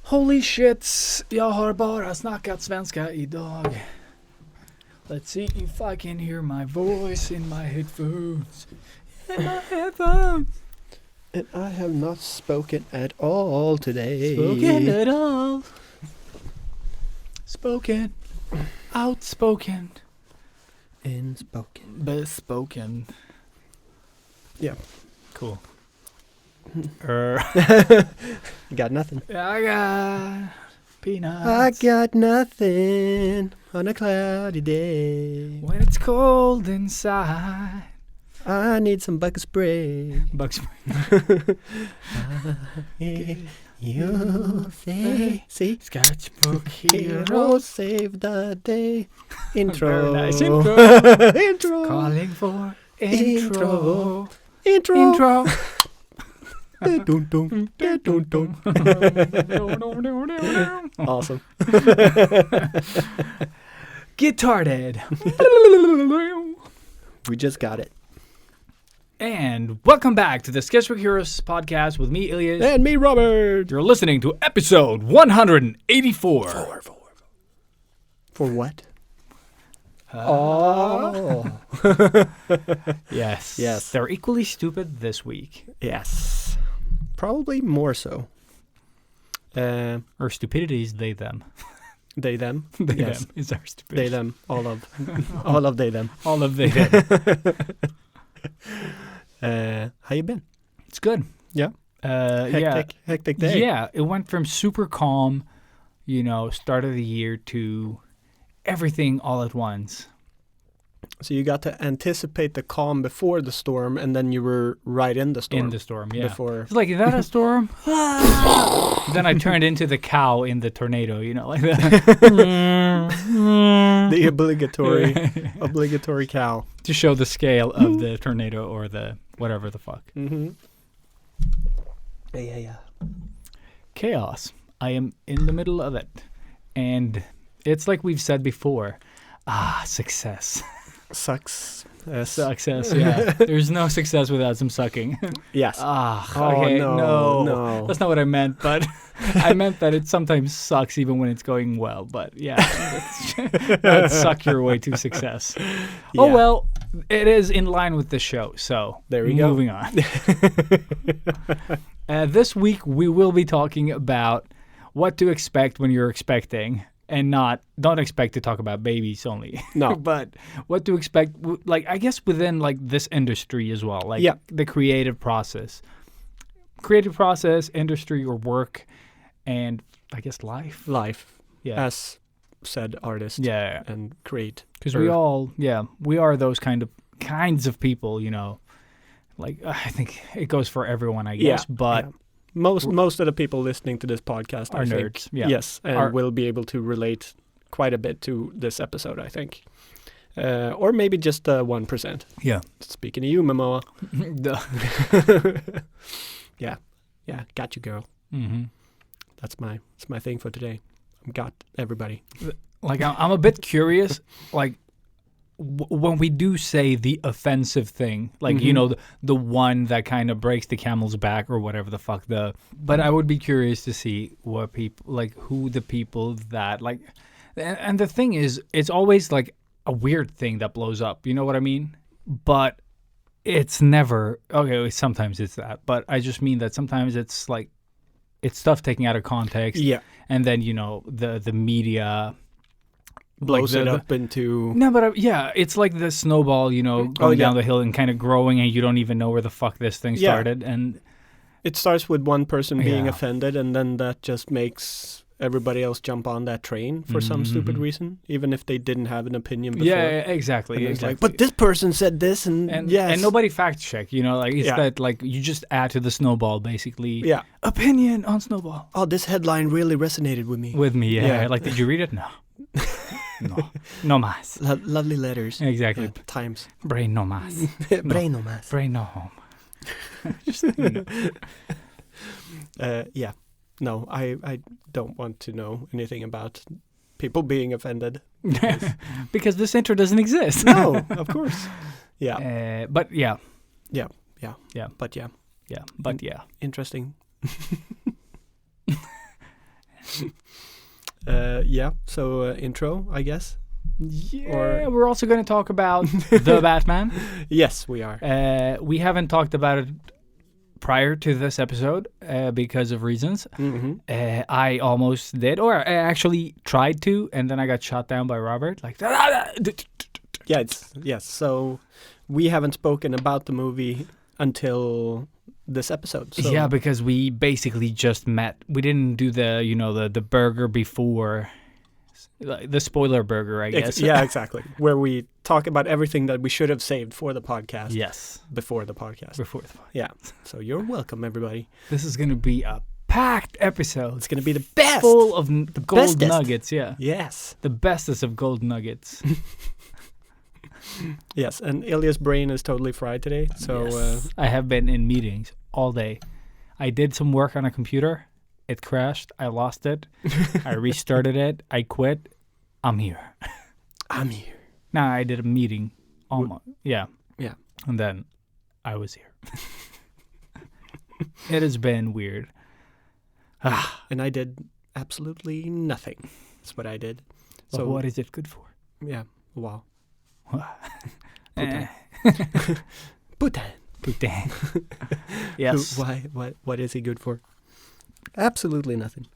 Holy shit, jag har bara snackat svenska idag. Let's see if I can hear my voice in my headphones. And I have not spoken at all today. Spoken at all. Spoken. Outspoken. Inspoken. Bespoken. Yeah. Cool. Got nothing. I got peanuts. I got nothing on a cloudy day. When it's cold inside. I need some bug spray. Bug spray. You say, see? Sketchbook Hero heroes. save the day. Intro. Very nice intro. Intro. Calling for intro. Intro. Intro. Dun, dun, dun, dun. Awesome. Guitar-ed. We just got it. And welcome back to the Sketchbook Heroes podcast with me, Ilias. And me, Robert. You're listening to episode 184. For what? Yes. Yes. They're equally stupid this week. Yes. Probably more so. Or stupidity is they, them. They, them. They, Yes. them is our stupidity. They, them. All of. All of they, them. All of they, them. How you been? It's good. Yeah. Hectic day. Yeah, it went from super calm, start of the year to everything all at once. So you got to anticipate the calm before the storm, and then you were right in the storm. In the storm, yeah. Before. It's like, is that a storm? Then I turned into the cow in the tornado, like that. The obligatory cow. To show the scale of the tornado or the whatever the fuck. Mm-hmm. Yeah. Chaos. I am in the middle of it. And it's like we've said before. Success. Sucks. Success, yeah. There's no success without some sucking. Yes. Okay, no. That's not what I meant, but I meant that it sometimes sucks even when it's going well. But yeah, that'd suck your way to success. Yeah. Oh, well, it is in line with the show, so there we go. Moving on. This week, we will be talking about what to expect when you're expecting. And don't expect to talk about babies only. No. But what to expect, I guess within, this industry as well. The creative process. Creative process, industry, or work, and I guess life. Life. Yeah. As said artist. Yeah. And create. Because we are those kinds of people, I think it goes for everyone, I guess. Yeah. But... Yeah. Most of the people listening to this podcast are nerds. Yeah. Yes, and will be able to relate quite a bit to this episode, I think. Or maybe just 1%. Yeah. Speaking of you, Momoa. Yeah, got you, girl. Mm-hmm. That's my thing for today. Got everybody. I'm a bit curious, when we do say the offensive thing, the one that kind of breaks the camel's back or whatever the fuck but I would be curious to see what people, who the people that, and the thing is, it's always, a weird thing that blows up, you know what I mean? But it's never, okay, sometimes it's that, but I just mean that sometimes it's, it's stuff taken out of context. Yeah. And then, the media... blows it up into... No, but it's like the snowball, going down the hill and kind of growing, and you don't even know where the fuck this thing started. And it starts with one person being offended, and then that just makes everybody else jump on that train for some stupid reason, even if they didn't have an opinion before. Yeah, exactly. And it's but this person said this, and yes. And nobody fact check, that you just add to the snowball, basically. Yeah. Opinion on snowball. Oh, this headline really resonated with me. Yeah. Did you read it? No. No más. Lovely letters. Exactly. Times. Brain no más. Brain no más. Brain no home. Just, yeah. No, I don't want to know anything about people being offended. Because this intro doesn't exist. No, of course. Yeah. But yeah. Yeah. But yeah. Interesting. Yeah. So intro, I guess. Yeah, we're also going to talk about the Batman. Yes, we are. We haven't talked about it prior to this episode because of reasons. Mm-hmm. I almost did, or I actually tried to, and then I got shot down by Robert. Like, Yes. So we haven't spoken about the movie until this episode. So. Yeah, because we basically just met. We didn't do the burger before. The spoiler burger, I guess. Yeah, exactly. Where we talk about everything that we should have saved for the podcast. Yes. Before the podcast. Yeah. So you're welcome, everybody. This is going to be a packed episode. It's going to be the best. Full of gold bestest. nuggets, yeah. Yes. The bestest of gold nuggets. Yes, and Ilias' brain is totally fried today. So yes. I have been in meetings all day. I did some work on a computer. It crashed. I lost it. I restarted it. I quit. I'm here. Now I did a meeting. Almost. Yeah. Yeah. And then I was here. It has been weird. And I did absolutely nothing. That's what I did. So what is it good for? Yeah. Wow. Putain. Yes. Why? What is he good for? Absolutely nothing.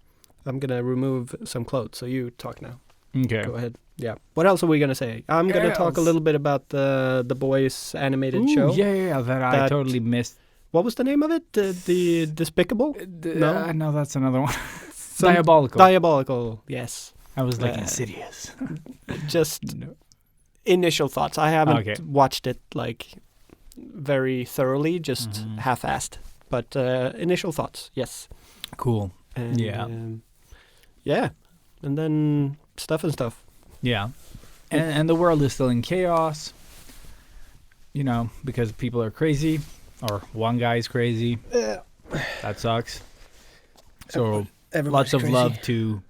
I'm gonna remove some clothes, so you talk now. Okay. Go ahead. Yeah. What else are we gonna say? I'm gonna talk a little bit about the boys' animated show. Yeah, that I totally missed. What was the name of it? The Despicable? No, that's another one. Diabolical. Diabolical. Yes. I was like Insidious. Just initial thoughts. I haven't watched it like very thoroughly, just half-assed. But initial thoughts. Yes. Cool. And, yeah. Yeah. And then stuff. Yeah. And the world is still in chaos, because people are crazy, or one guy is crazy. That sucks. So lots of crazy. love to,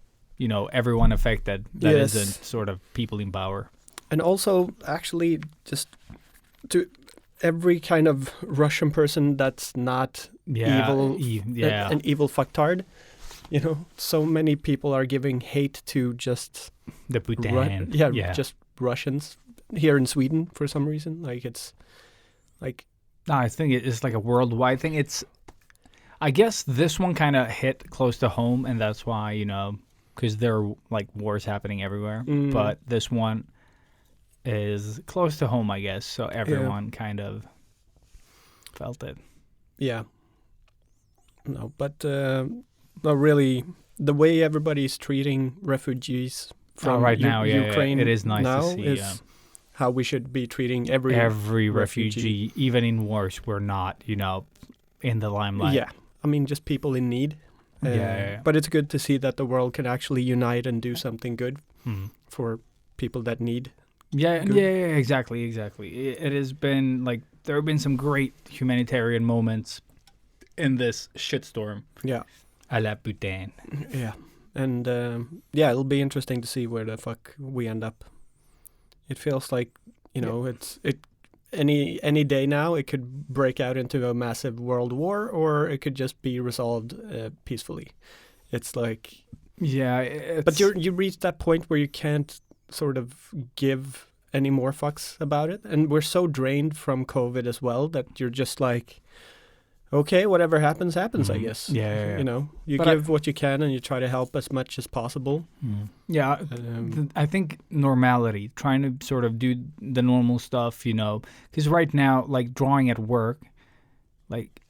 everyone affected that isn't sort of people in power. And also, actually, just to every kind of Russian person that's not evil, an evil fucktard. So many people are giving hate to just the Putin. Just Russians here in Sweden for some reason. Like it's like no, I think it's like a worldwide thing. I guess this one kind of hit close to home, and that's why because there are like wars happening everywhere. But this one is close to home, I guess. So everyone kind of felt it. Yeah. No, but. No, really, the way everybody's treating refugees from Ukraine it is nice now to see. Is how we should be treating every refugee. Even in wars, we're not, in the limelight. Yeah, I mean, just people in need. But it's good to see that the world can actually unite and do something good for people that need. Yeah, exactly. It has been like there have been some great humanitarian moments in this shitstorm. Yeah. A la Putain. Yeah. And it'll be interesting to see where the fuck we end up. It feels like, it's any day now it could break out into a massive world war, or it could just be resolved peacefully. It's like but you reach that point where you can't sort of give any more fucks about it, and we're so drained from COVID as well that you're just like, okay, whatever happens, I guess. Yeah. You give what you can and you try to help as much as possible. Yeah, I think normality, trying to sort of do the normal stuff, because right now, like drawing at work, like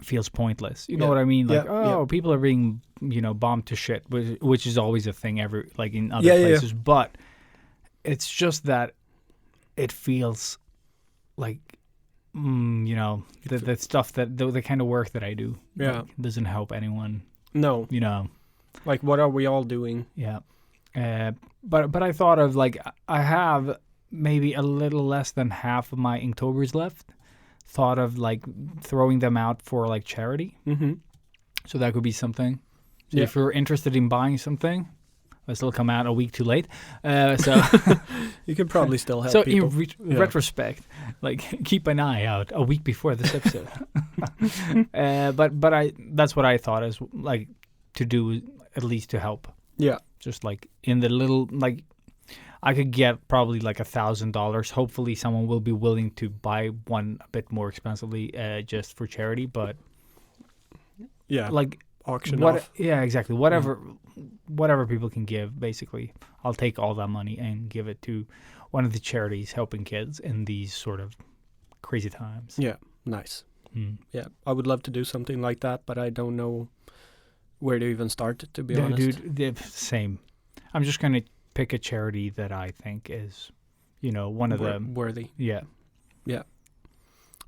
feels pointless. You know what I mean? Like, people are being, bombed to shit, which is always a thing in other places. Yeah. But it's just that it feels like, the stuff that the kind of work that I do doesn't help anyone. No. Like, what are we all doing? Yeah. But I thought of, like, I have maybe a little less than half of my Inktober's left. Thought of, like, throwing them out for, like, charity. Mm-hmm. So that could be something. So if you're interested in buying something, this will come out a week too late. So you could probably still help people. So in retrospect, like, keep an eye out a week before this episode. But that's what I thought is like to do at least to help. Yeah. Just like in the little, like, I could get probably like $1,000. Hopefully someone will be willing to buy one a bit more expensively just for charity. But Yeah. like Auction off. Yeah, exactly. Whatever people can give, basically. I'll take all that money and give it to one of the charities helping kids in these sort of crazy times. Yeah. Nice. Mm. Yeah. I would love to do something like that, but I don't know where to even start, to be honest. Dude, same. I'm just going to pick a charity that I think is, one of the... Worthy. Yeah. Yeah.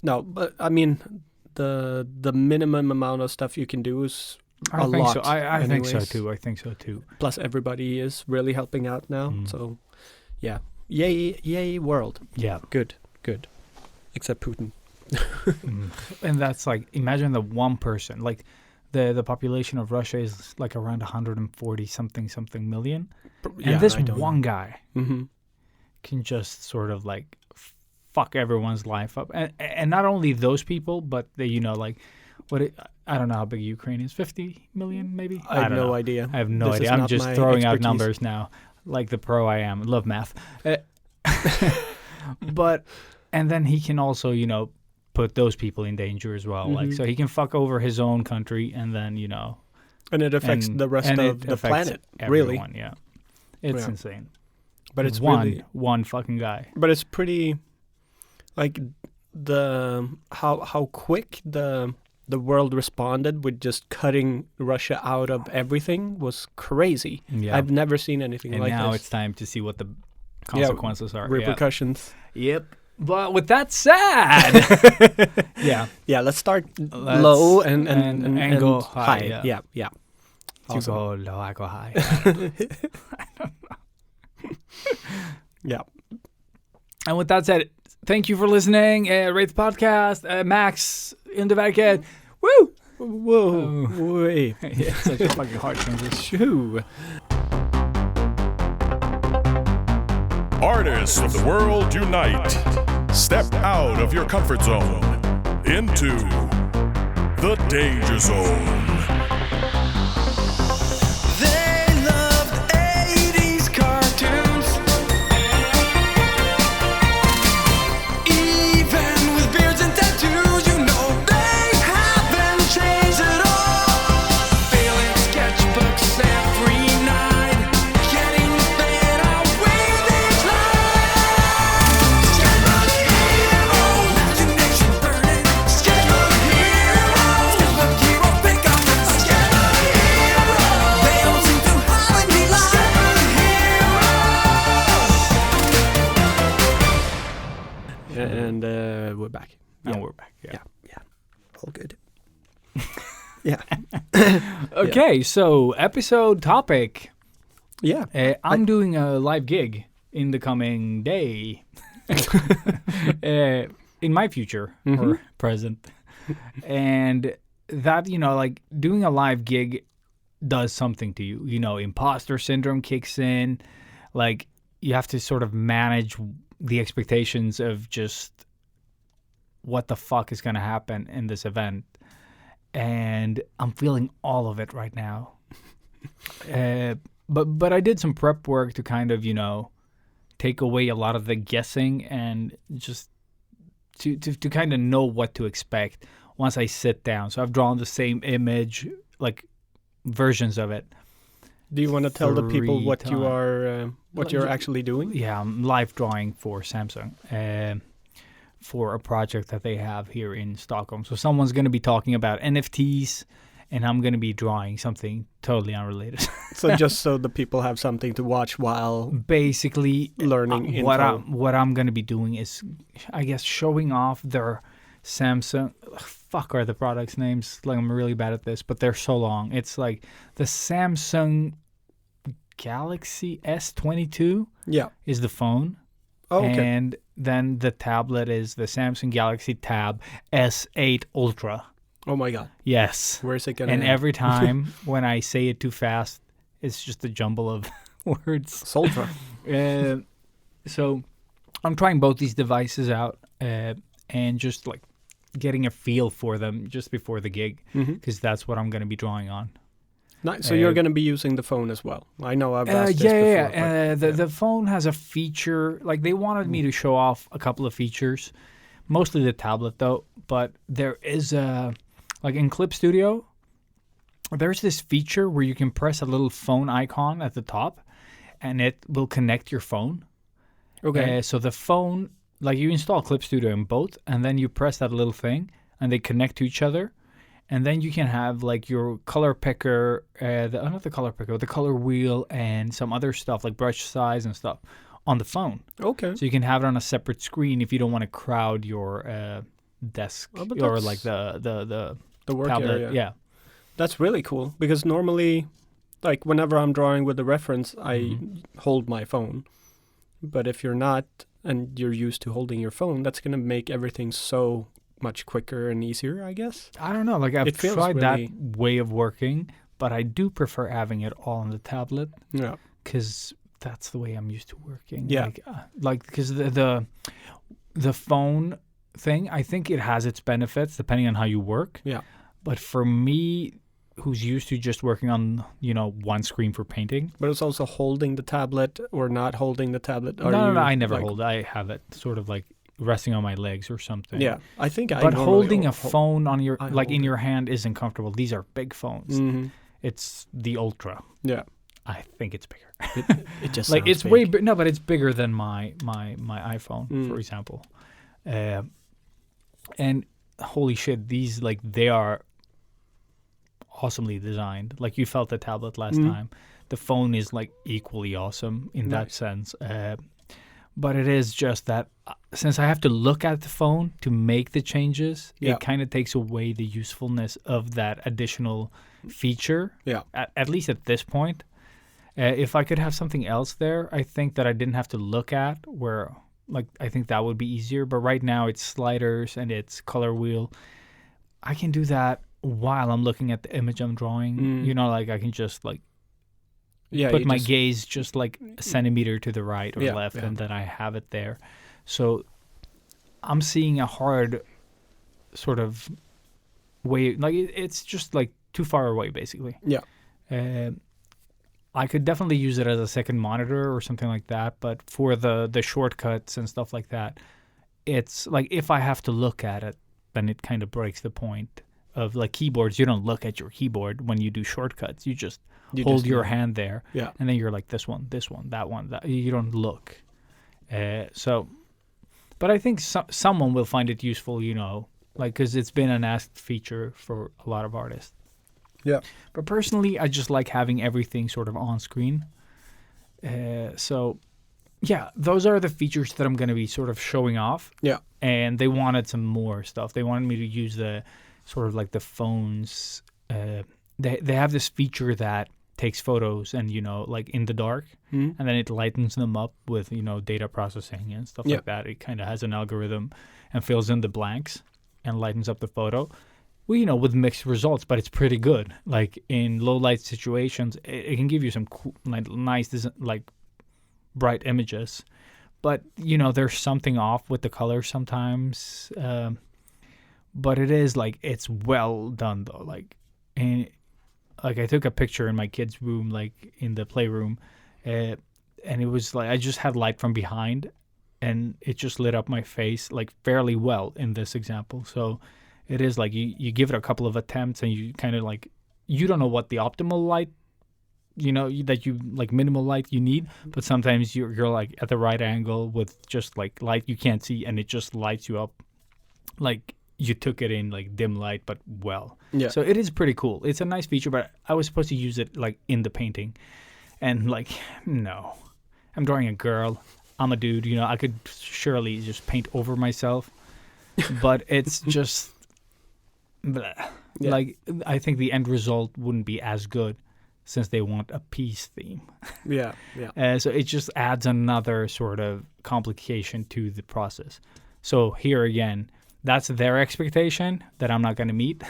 No, but I mean, the minimum amount of stuff you can do is I a think lot. so. I think so anyways. too. Plus, everybody is really helping out now. Mm. So, yeah. Yay, world. Yeah. Good. Except Putin. And that's like, imagine the one person, like the population of Russia is like around 140 something million. And this one guy can just sort of like fuck everyone's life up. And not only those people, but I don't know how big Ukraine is, 50 million maybe? I have no idea. I have no idea. I'm just throwing out numbers now, like the pro I am. Love math. But, and then he can also, put those people in danger as well. Like, so he can fuck over his own country and then, And it affects the rest of the planet, really. Yeah. It's insane. But it's one fucking guy. But it's pretty, like, how quick the world responded with just cutting Russia out of everything was crazy. Yeah. I've never seen anything like this. And now it's time to see what the consequences are. Repercussions. Yep. But with that said, yeah, let's start low and go high. Yeah. Awesome. Go low, I go high. I don't know. Yeah. And with that said, thank you for listening. Rate the podcast. Max Underverket. Woo! Whoa. Yeah, such a fucking hard transition. Shoo. Artists of the world unite. Step out of your comfort zone into the danger zone. They loved 80s cartoons, even with beards and tattoos. They haven't changed at all. Failing sketchbooks every night, getting better with each line. Sketchbook hero, imagination burning. Sketchbook hero, sketchbook hero, pick up the sketchbook hero. They don't seem to have any line. Sketchbook hero. And we're back. And we're back. Yeah. All good. Yeah. Okay, so episode topic. Yeah. I'm doing a live gig in the coming day. In my future or present. And that, like doing a live gig does something to you. Imposter syndrome kicks in. Like you have to sort of manage the expectations of just what the fuck is going to happen in this event. And I'm feeling all of it right now. But I did some prep work to kind of, take away a lot of the guessing and just to kind of know what to expect once I sit down. So I've drawn the same image, like versions of it. Do you want to tell the people 3 what you times. are, what you're actually doing? Yeah, I'm live drawing for Samsung for a project that they have here in Stockholm. So someone's going to be talking about NFTs, and I'm going to be drawing something totally unrelated. So just so the people have something to watch while basically learning what info. I'm going to be doing is, I guess, showing off their Samsung. Fuck are the products names? Like I'm really bad at this, but they're so long. It's like the Samsung Galaxy S22 is the phone. Oh, okay. And then the tablet is the Samsung Galaxy Tab S8 Ultra. Oh my God. Yes. Where's it gonna? And every time when I say it too fast, it's just a jumble of words. Sultra. So I'm trying both these devices out and just like getting a feel for them just before the gig because that's what I'm going to be drawing on. So you're going to be using the phone as well. I know I've asked this yeah. before. The phone has a feature, like they wanted me to show off a couple of features, mostly the tablet though, but there is like in Clip Studio, there's this feature where you can press a little phone icon at the top and it will connect your phone. Okay. So the phone, like you install Clip Studio in both and then you press that little thing and they connect to each other. And then you can have like your color picker, not the color picker, the color wheel and some other stuff like brush size and stuff on the phone. Okay. So you can have it on a separate screen if you don't want to crowd your desk or like the work tablet. area. Yeah. That's really cool because normally, like whenever I'm drawing with the reference, I hold my phone. But if you're not and you're used to holding your phone, that's going to make everything so much quicker and easier, I guess. I don't know. Like I've tried really... that way of working, but I do prefer having it all on the tablet. Yeah. Because that's the way I'm used to working. Yeah. Like because the phone thing, I think it has its benefits depending on how you work. Yeah. But for me, who's used to just working on, one screen for painting. But it's also holding the tablet or not holding the tablet. No, I never hold. I have it sort of like resting on my legs or something. Yeah, I think But holding a phone on your in your hand isn't comfortable. These are big phones. Mm-hmm. It's the Ultra. Yeah, I think it's bigger. It just like sounds it's big. way no, but it's bigger than my iPhone, for example. And holy shit, these they are awesomely designed. Like you felt the tablet last time. The phone is equally awesome in that sense. But it is just that since I have to look at the phone to make the changes, it kind of takes away the usefulness of that additional feature. Yeah. At least at this point. If I could have something else there, I think that I didn't have to look at where, I think that would be easier. But right now it's sliders and it's color wheel. I can do that while I'm looking at the image I'm drawing. I can just put my gaze just a centimeter to the right or left, and then I have it there. So I'm seeing a hard sort of way, it's just too far away, basically. Yeah. I could definitely use it as a second monitor or something like that, but for the shortcuts and stuff like that, it's if I have to look at it, then it kind of breaks the point of keyboards. You don't look at your keyboard when you do shortcuts. You just hold your hand there, and then you're this one, that one, that. You don't look. But I think someone will find it useful, because it's been an asked feature for a lot of artists. Yeah. But personally, I just like having everything sort of on screen. So, yeah, those are the features that I'm going to be sort of showing off. Yeah. And they wanted some more stuff. They wanted me to use the sort of the phones. They have this feature that takes photos and, in the dark, and then it lightens them up with, data processing and stuff like that. It kind of has an algorithm and fills in the blanks and lightens up the photo. Well, with mixed results, but it's pretty good. In low light situations, it can give you some cool, nice, bright images. But, there's something off with the color sometimes. But it is it's well done though. And I took a picture in my kids' room, in the playroom, and it was I just had light from behind, and it just lit up my face fairly well in this example. So it is you give it a couple of attempts, and you kind of you don't know what the optimal light, that you minimal light you need, but sometimes you're at the right angle with just light you can't see, and it just lights you up you took it in dim light, but well. Yeah. So it is pretty cool. It's a nice feature, but I was supposed to use it in the painting, and no, I'm drawing a girl. I'm a dude. I could surely just paint over myself, but it's just, blah. Yeah. I think the end result wouldn't be as good, since they want a peace theme. Yeah. Yeah. So it just adds another sort of complication to the process. So here again, that's their expectation that I'm not going to meet.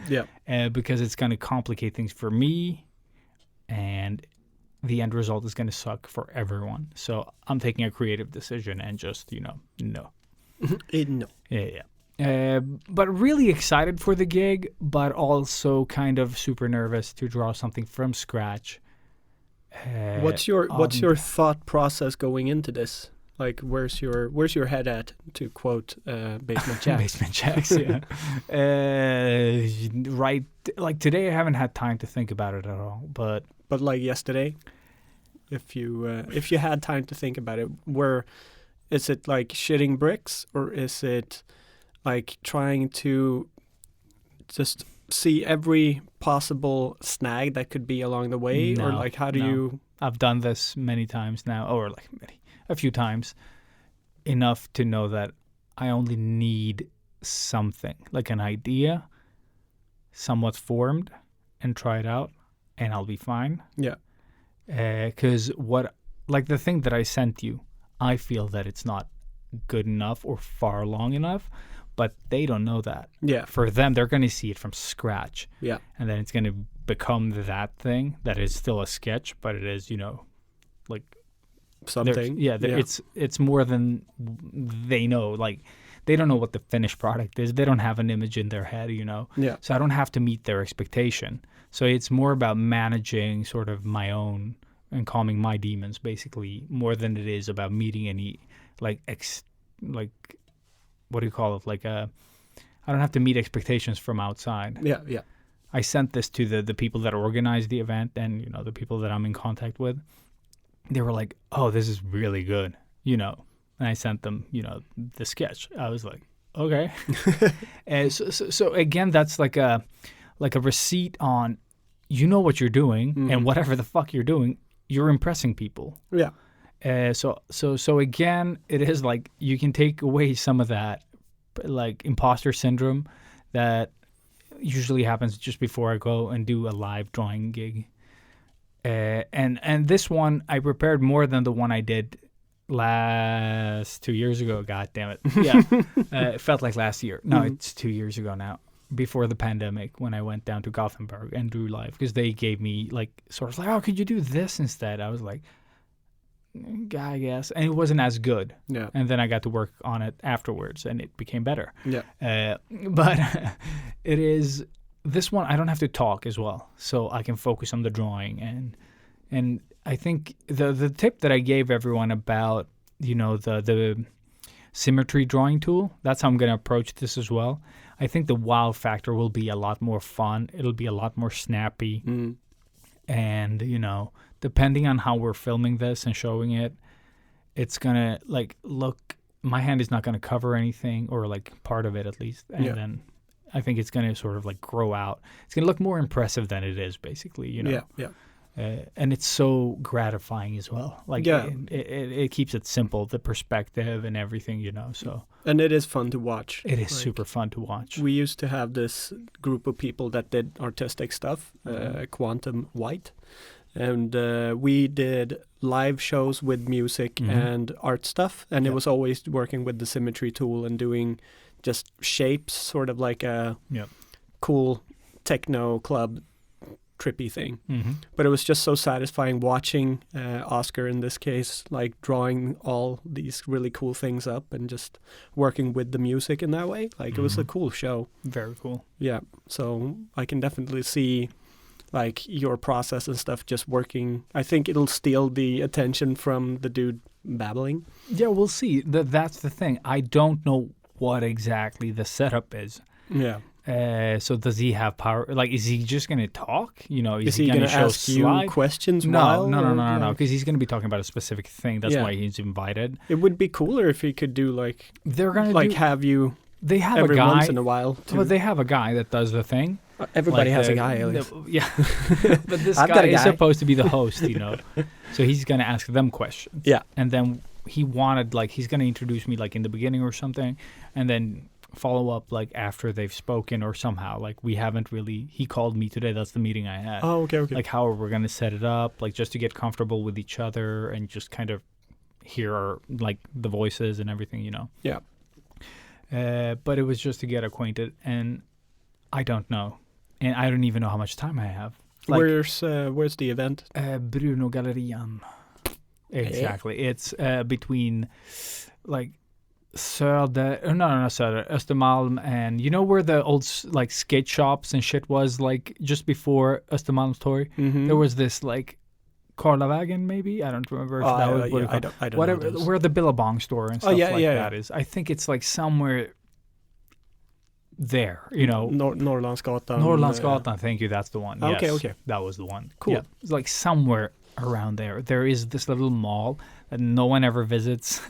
Yeah. Because it's going to complicate things for me, and the end result is going to suck for everyone. So I'm taking a creative decision and just, no. No. Yeah. But really excited for the gig, but also kind of super nervous to draw something from scratch. What's your thought process going into this? Like, where's your head at? To quote Basement Jaxx. Basement Jaxx, yeah. Right, like today I haven't had time to think about it at all. But like yesterday, if you had time to think about it, is it like shitting bricks, or is it like trying to just see every possible snag that could be along the way, or like how do you? I've done this many times now, or like a few times, enough to know that I only need something, like an idea, somewhat formed, and try it out, and I'll be fine. Yeah. Because the thing that I sent you, I feel that it's not good enough or far along enough, but they don't know that. Yeah. For them, they're going to see it from scratch. Yeah. And then it's going to become that thing that is still a sketch, but it is, like something. Yeah. It's more than they know. Like, they don't know what the finished product is. They don't have an image in their head, Yeah. So I don't have to meet their expectation. So it's more about managing sort of my own and calming my demons, basically, more than it is about meeting any, what do you call it? I don't have to meet expectations from outside. Yeah, yeah. I sent this to the people that organized the event and, the people that I'm in contact with. They were like, oh, this is really good, And I sent them, the sketch. I was like, okay. And so again, that's like a receipt on, what you're doing, and whatever the fuck you're doing, you're impressing people. Yeah. So again, it is like you can take away some of that, like imposter syndrome that usually happens just before I go and do a live drawing gig. And this one I prepared more than the one I did last 2 years ago. God damn it! Yeah, it felt like last year. No, it's 2 years ago now. Before the pandemic, when I went down to Gothenburg and drew live, because they gave me oh, could you do this instead? I was like, I guess, and it wasn't as good. Yeah. And then I got to work on it afterwards, and it became better. Yeah. But it is this one. I don't have to talk as well, so I can focus on the drawing. And I think the tip that I gave everyone about the symmetry drawing tool. That's how I'm going to approach this as well. I think the wow factor will be a lot more fun. It'll be a lot more snappy. And, depending on how we're filming this and showing it, it's going to, look, my hand is not going to cover anything, or, part of it at least. And then I think it's going to sort of, grow out. It's going to look more impressive than it is, basically, Yeah, yeah. And it's so gratifying as well. It keeps it simple, the perspective and everything, so. And it is fun to watch. It is super fun to watch. We used to have this group of people that did artistic stuff, Quantum White. And we did live shows with music and art stuff. And it was always working with the symmetry tool and doing just shapes, sort of like a cool techno club trippy thing. But it was just so satisfying watching Oscar, in this case, drawing all these really cool things up and just working with the music in that way. It was a cool show. Very cool. Yeah. So I can definitely see your process and stuff just working. I think it'll steal the attention from the dude babbling. Yeah, we'll see. That's the thing. I don't know what exactly the setup is. Yeah. So does he have power? Is he just going to talk? Is he going to ask you questions? No, because he's going to be talking about a specific thing. That's why he's invited. It would be cooler if he could do they're going to have you. They have every a guy once in a while. Well, they have a guy that does the thing. Everybody has a guy. Yeah, but this guy is supposed to be the host, So he's going to ask them questions. Yeah, and then he wanted he's going to introduce me in the beginning or something, and then follow up after they've spoken or somehow we haven't really. He called me today. That's the meeting I had. Oh, okay. How we're going to set it up, just to get comfortable with each other and just kind of hear our the voices and everything, Yeah. But it was just to get acquainted, and I don't know, and I don't even know how much time I have. Where's the event? Bruno Gallerian. Exactly. It's between Söder, Östermalm, and you know where the old like skate shops and shit was, like just before Östermalmstorg. Mm-hmm. There was this like Karlavägen, maybe, I don't remember if that was what it called. I don't Whatever, know those. where the Billabong store and stuff that is. I think it's like somewhere there, you know. Norrlandsgatan. Norrlandsgatan, thank you, that's the one. Yes, okay. that was the one. Cool. Yeah, it's like somewhere around there. There is this little mall that no one ever visits.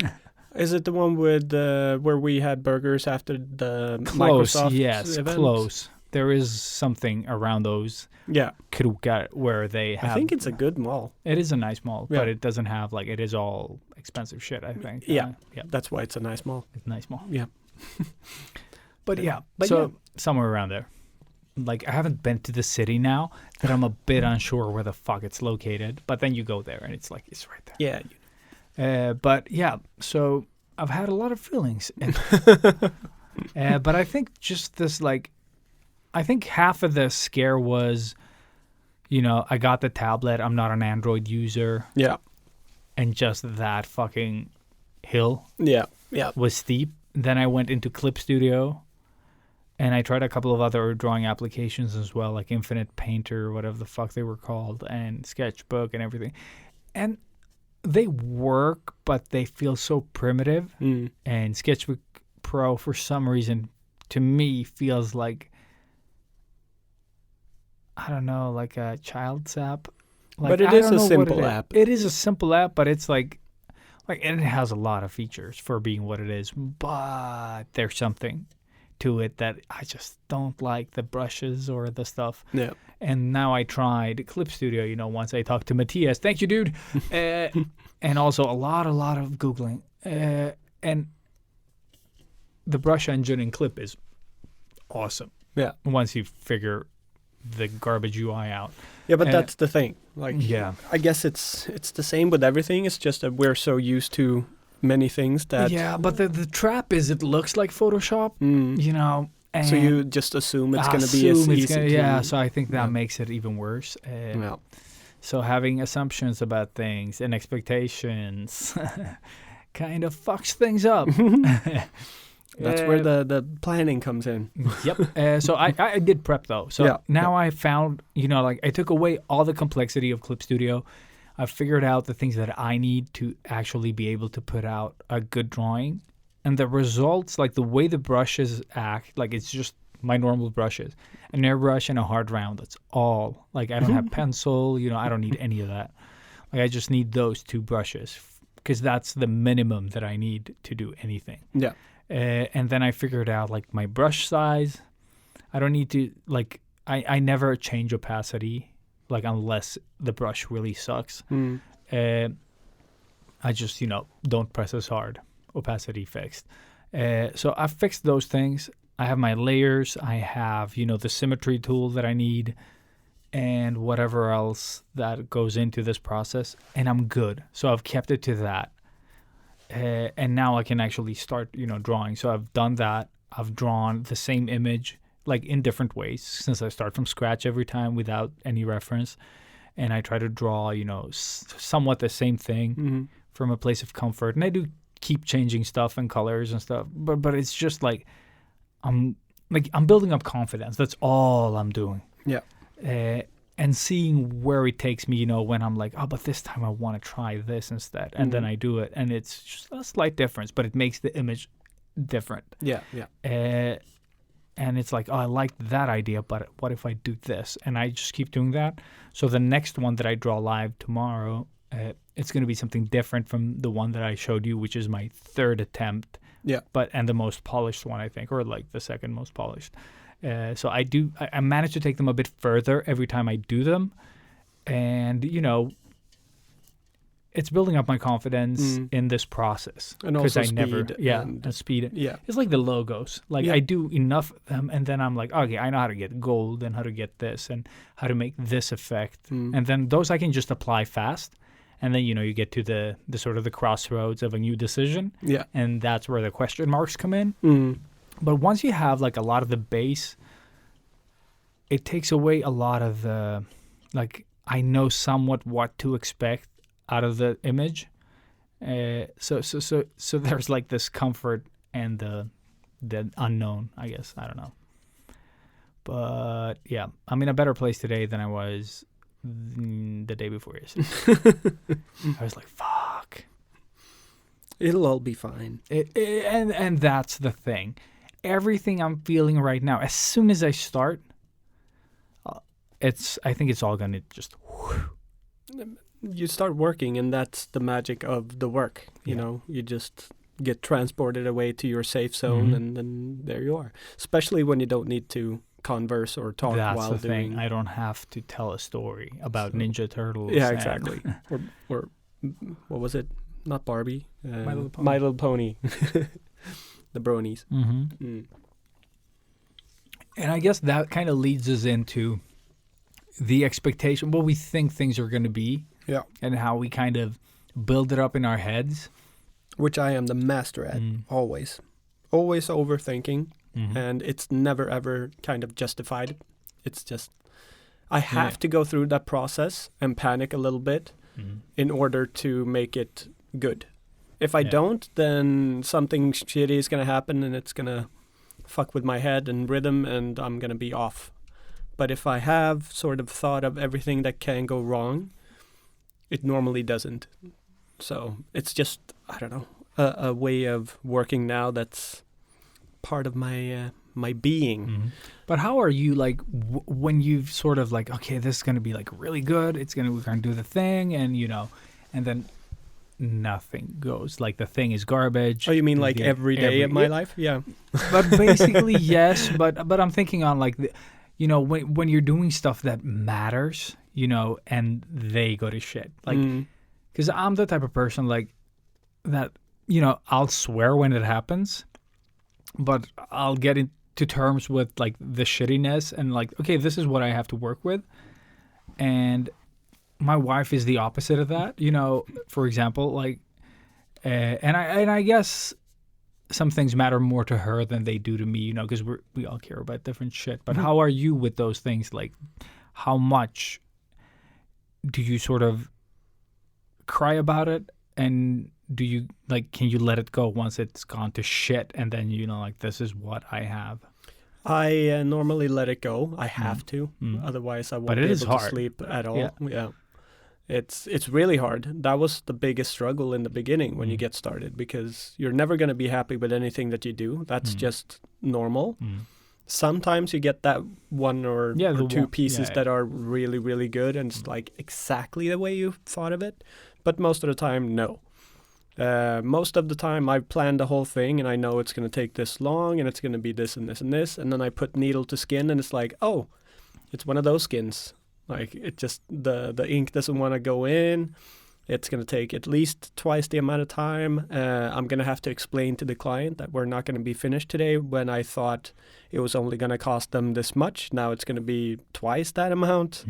Is it the one with where we had burgers after the Close, Microsoft yes, event? close. There is something around those Yeah, Krogar where they have. I think it's a good mall. It is a nice mall, Yeah. but it doesn't have like it is all expensive shit. I think. Yeah. Yeah, That's why it's a nice mall. it's a nice mall. Yeah. But yeah, But so yeah. somewhere around there. Like I haven't been to the city now that I'm a bit unsure where the fuck it's located. But then you go there and it's like it's right there. Yeah. But yeah, so I've had a lot of feelings, and, but I think just this like, I think half of the scare was, you know, I got the tablet. I'm not an Android user, Yeah. and just that fucking hill Yeah. Yeah. was steep. Then I went into Clip Studio, and I tried a couple of other drawing applications as well, like Infinite Painter, whatever the fuck they were called, and Sketchbook and everything. And they work, but they feel so primitive. Mm. And Sketchbook Pro, for some reason, to me, feels like, I don't know, like a child's app. Like, But it I is don't a know what simple it is. app. It is a simple app, but it's like it has a lot of features for being what it is. But there's something to it that I just don't like, the brushes or the stuff. Yeah. And now I tried Clip Studio, you know, once I talked to Matthias. Thank you, dude. And also a lot of Googling. And the brush engine in Clip is awesome. Yeah. Once you figure the garbage UI out. Yeah, but that's the thing. Like, Yeah. I guess it's the same with everything. It's just that we're so used to many things that. Yeah, but the trap is it looks like Photoshop, Mm. you know. And So you just assume it's going to be as assume it's easy. gonna- to, yeah, so I think that yeah. makes it even worse. Yeah. So having assumptions about things and expectations kind of fucks things up. That's where the planning comes in. Yep. So I did prep though. So Yeah, now I found, you know, like I took away all the complexity of Clip Studio. I figured out the things that I need to actually be able to put out a good drawing. And the results, like the way the brushes act, like it's just my normal brushes. An airbrush and a hard round. That's all. Like I don't have pencil, you know, I don't need any of that. Like I just need those two brushes because that's the minimum that I need to do anything. Yeah. And then I figured out like my brush size. I don't need to like I never change opacity like unless the brush really sucks. Mm. I just, you know, don't press as hard. Opacity fixed. So I fixed those things. I have my layers. I have, you know, the symmetry tool that I need and whatever else that goes into this process. And I'm good. So I've kept it to that. And now I can actually start, you know, drawing. So I've done that. I've drawn the same image, like in different ways, since I start from scratch every time without any reference. And I try to draw, you know, somewhat the same thing from a place of comfort. And I do keep changing stuff and colors and stuff. But it's just like I'm building up confidence. That's all I'm doing. Yeah. And seeing where it takes me, you know, when I'm like, oh, but this time I want to try this instead. And then I do it. And it's just a slight difference, but it makes the image different. Yeah. Yeah. And it's like, oh, I like that idea, but what if I do this? And I just keep doing that. So the next one that I draw live tomorrow, it's going to be something different from the one that I showed you, which is my third attempt. Yeah. And the most polished one, I think, or like the second most polished. So I manage to take them a bit further every time I do them. And, you know, it's building up my confidence in this process. And also speed. And speed. Yeah. It's like the logos. Like Yeah. I do enough of them and then I'm like, okay, I know how to get gold and how to get this and how to make this effect. And then those I can just apply fast. And then, you know, you get to the sort of the crossroads of a new decision. Yeah. And that's where the question marks come in. Mm. But once you have like a lot of the base, it takes away a lot of the, like, I know somewhat what to expect out of the image. So there's like this comfort and the unknown, I guess. I don't know. But yeah, I'm in a better place today than I was the day before yesterday. I was like, fuck. It'll all be fine. And that's the thing. Everything I'm feeling right now, as soon as I start, I think it's all gonna just. You start working, and that's the magic of the work. You know, you just get transported away to your safe zone, and then there you are. Especially when you don't need to converse or talk That's while the doing. thing. I don't have to tell a story about Ninja Turtles. Yeah, and- exactly. or what was it? Not Barbie. My Little Pony. My Little Pony. The bronies. And I guess that kind of leads us into the expectation, what we think things are going to be, and how we kind of build it up in our heads. Which I am the master at, always. Always overthinking, and it's never ever kind of justified. It's just, I have to go through that process and panic a little bit in order to make it good. If I don't, then something shitty is going to happen, and it's going to fuck with my head and rhythm, and I'm going to be off. But if I have sort of thought of everything that can go wrong, it normally doesn't. So it's just, I don't know, a way of working now that's part of my my being. But how are you, like, when you've sort of like, okay, this is going to be like really good, we're going to do the thing, and you know, and then nothing goes. Like the thing is garbage. Oh, you mean like every day of my life? Yeah. But basically, yes. But I'm thinking on like you know, when you're doing stuff that matters, you know, and they go to shit. Like, because I'm the type of person like that, you know, I'll swear when it happens, but I'll get into terms with like the shittiness and like, okay, this is what I have to work with. And my wife is the opposite of that, you know, for example, like, and I guess some things matter more to her than they do to me, you know, because we all care about different shit. But how are you with those things? Like, how much do you sort of cry about it? And do you, like, can you let it go once it's gone to shit? And then, you know, like, this is what I have. I normally let it go. I have to. Otherwise, I won't be able to sleep at all. Yeah. It's really hard. That was the biggest struggle in the beginning when you get started, because you're never going to be happy with anything that you do. That's just normal. Sometimes you get that one or two pieces that are really, really good, and it's like exactly the way you thought of it. But most of the time, no. Most of the time, I've planned the whole thing, and I know it's going to take this long, and it's going to be this and this and this. And then I put needle to skin, and it's like, oh, it's one of those skins. Like, it just, the ink doesn't want to go in. It's going to take at least twice the amount of time. I'm going to have to explain to the client that we're not going to be finished today when I thought it was only going to cost them this much. Now it's going to be twice that amount.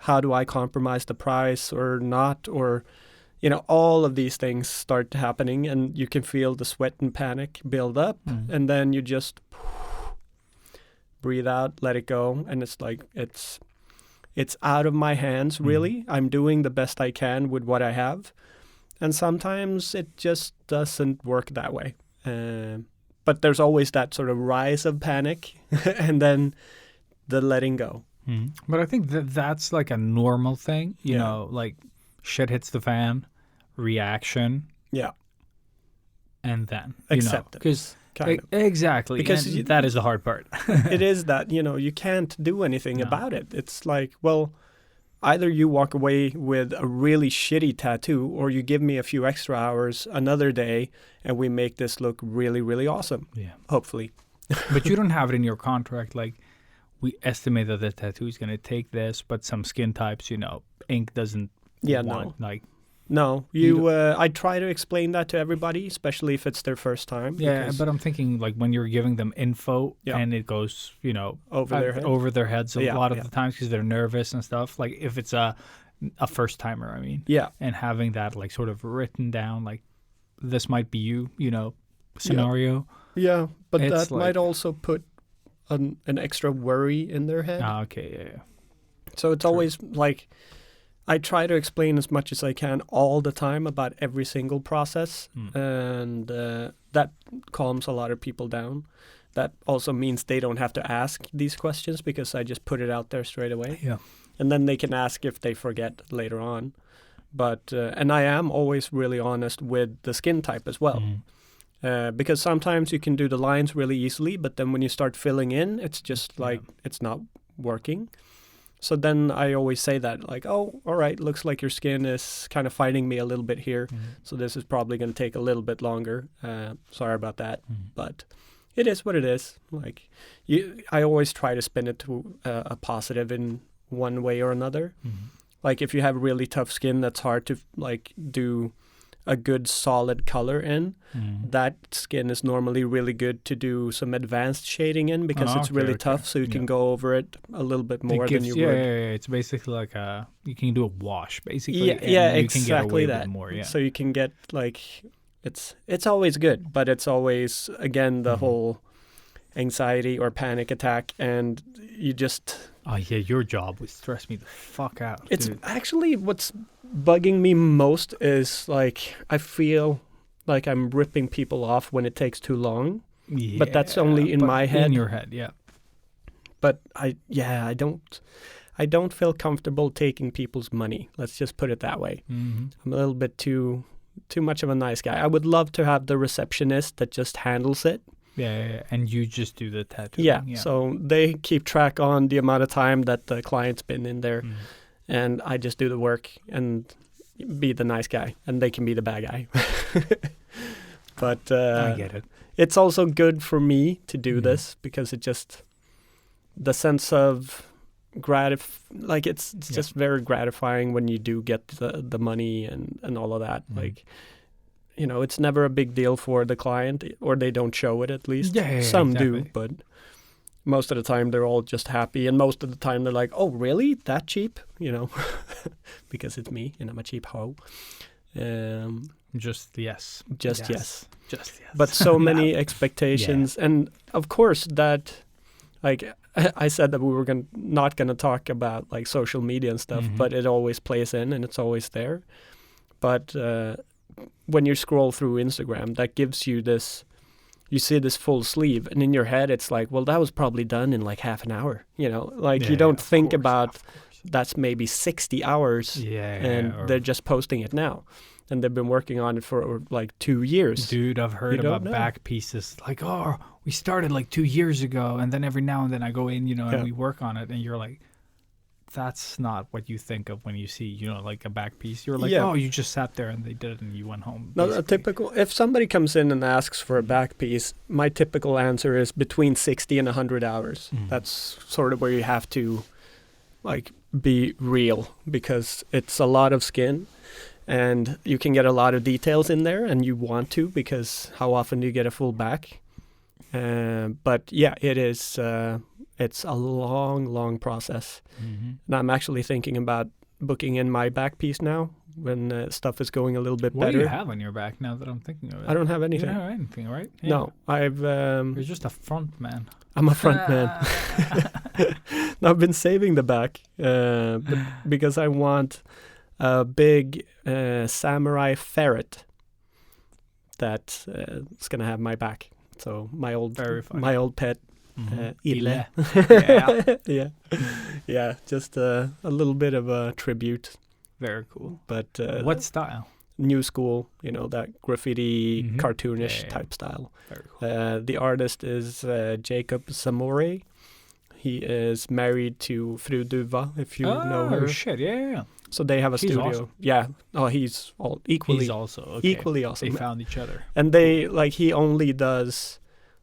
How do I compromise the price or not? Or, you know, all of these things start happening, and you can feel the sweat and panic build up. And then you just breathe out, let it go. And it's like, it's out of my hands, really. I'm doing the best I can with what I have. And sometimes it just doesn't work that way. But there's always that sort of rise of panic and then the letting go. But I think that's like a normal thing. You know, like shit hits the fan, reaction. Yeah. And then, accept it. Because kind of. Exactly. Because that is the hard part. It is that, you know, you can't do anything about it. It's like, well, either you walk away with a really shitty tattoo, or you give me a few extra hours another day and we make this look really, really awesome. Yeah. Hopefully. But you don't have it in your contract. Like, we estimate that the tattoo is going to take this, but some skin types, you know, ink doesn't want, like. No, I try to explain that to everybody, especially if it's their first time. Yeah, but I'm thinking like when you're giving them info and it goes, you know, over their heads a lot of the times because they're nervous and stuff. Like if it's a first timer, I mean. Yeah. And having that like sort of written down, like this might be you, you know, scenario. Yeah, but that might also put an extra worry in their head. Okay, yeah. So it's always like, I try to explain as much as I can all the time about every single process. And that that calms a lot of people down. That also means they don't have to ask these questions because I just put it out there straight away. Yeah. And then they can ask if they forget later on. But and I am always really honest with the skin type as well. Because sometimes you can do the lines really easily, but then when you start filling in, it's just like it's not working. So then I always say that, like, oh, all right, looks like your skin is kind of fighting me a little bit here. So this is probably going to take a little bit longer. Sorry about that. But it is what it is. Like, I always try to spin it to a positive in one way or another. Like, if you have really tough skin that's hard to, like, do a good solid color in, that skin is normally really good to do some advanced shading in because it's really tough, so you can go over it a little bit more than you would. Yeah, it's basically like you can do a wash, basically. Yeah, and you exactly can get away that. with more, yeah. So you can get, like, it's always good, but it's always, again, the whole anxiety or panic attack, and you just... Oh, yeah, your job would stress me the fuck out, It's dude. actually what's bugging me most is, like, I feel like I'm ripping people off when it takes too long. Yeah, but that's only in my head. In your head, yeah. But I don't feel comfortable taking people's money. Let's just put it that way. I'm a little bit too much of a nice guy. I would love to have the receptionist that just handles it. Yeah, and you just do the tattoo. Yeah, so they keep track on the amount of time that the client's been in there, and I just do the work and be the nice guy, and they can be the bad guy. But I get it. It's also good for me to do this because it just, the sense of it's just very gratifying when you do get the money and all of that. Like, you know, it's never a big deal for the client, or they don't show it at least. Yeah, Some exactly. do, but most of the time they're all just happy, and most of the time they're like, "Oh, really? That cheap?" You know, because it's me and I'm a cheap hoe. Just yes. Just yes. Just yes. But so many expectations, and of course that, like, I said that we were not gonna talk about, like, social media and stuff, but it always plays in and it's always there. But when you scroll through Instagram, that gives you this, you see this full sleeve, and in your head it's like, well, that was probably done in like half an hour, you know, like you don't think about that's maybe 60 hours, and they're just posting it now, and they've been working on it for like 2 years. Dude, I've heard about back pieces like, oh, we started like 2 years ago, and then every now and then I go in, you know, and we work on it, and you're like, that's not what you think of when you see, you know, like a back piece. You're like, oh, you just sat there and they did it and you went home. No, a typical, if somebody comes in and asks for a back piece, my typical answer is between 60 and 100 hours. That's sort of where you have to, like, be real, because it's a lot of skin and you can get a lot of details in there, and you want to, because how often do you get a full back? But yeah, it is, it's a long process. And I'm actually thinking about booking in my back piece now when stuff is going a little bit better. What do you have on your back now that I'm thinking of it? I don't have anything. You don't have anything, right? Yeah. No, I've... You're just a front man. I'm a front man. No, I've been saving the back because I want a big samurai ferret that is going to have my back. So my old pet, Ilias. Yeah, just a little bit of a tribute. Very cool. But what style? New school, you know, that graffiti, cartoonish type style. Very cool. The artist is Jacob Zamore. He is married to Fru Duva, if you know her. Oh, shit, yeah. So they have a studio. Awesome. Yeah. Oh, he's equally equally awesome. They found each other. And he only does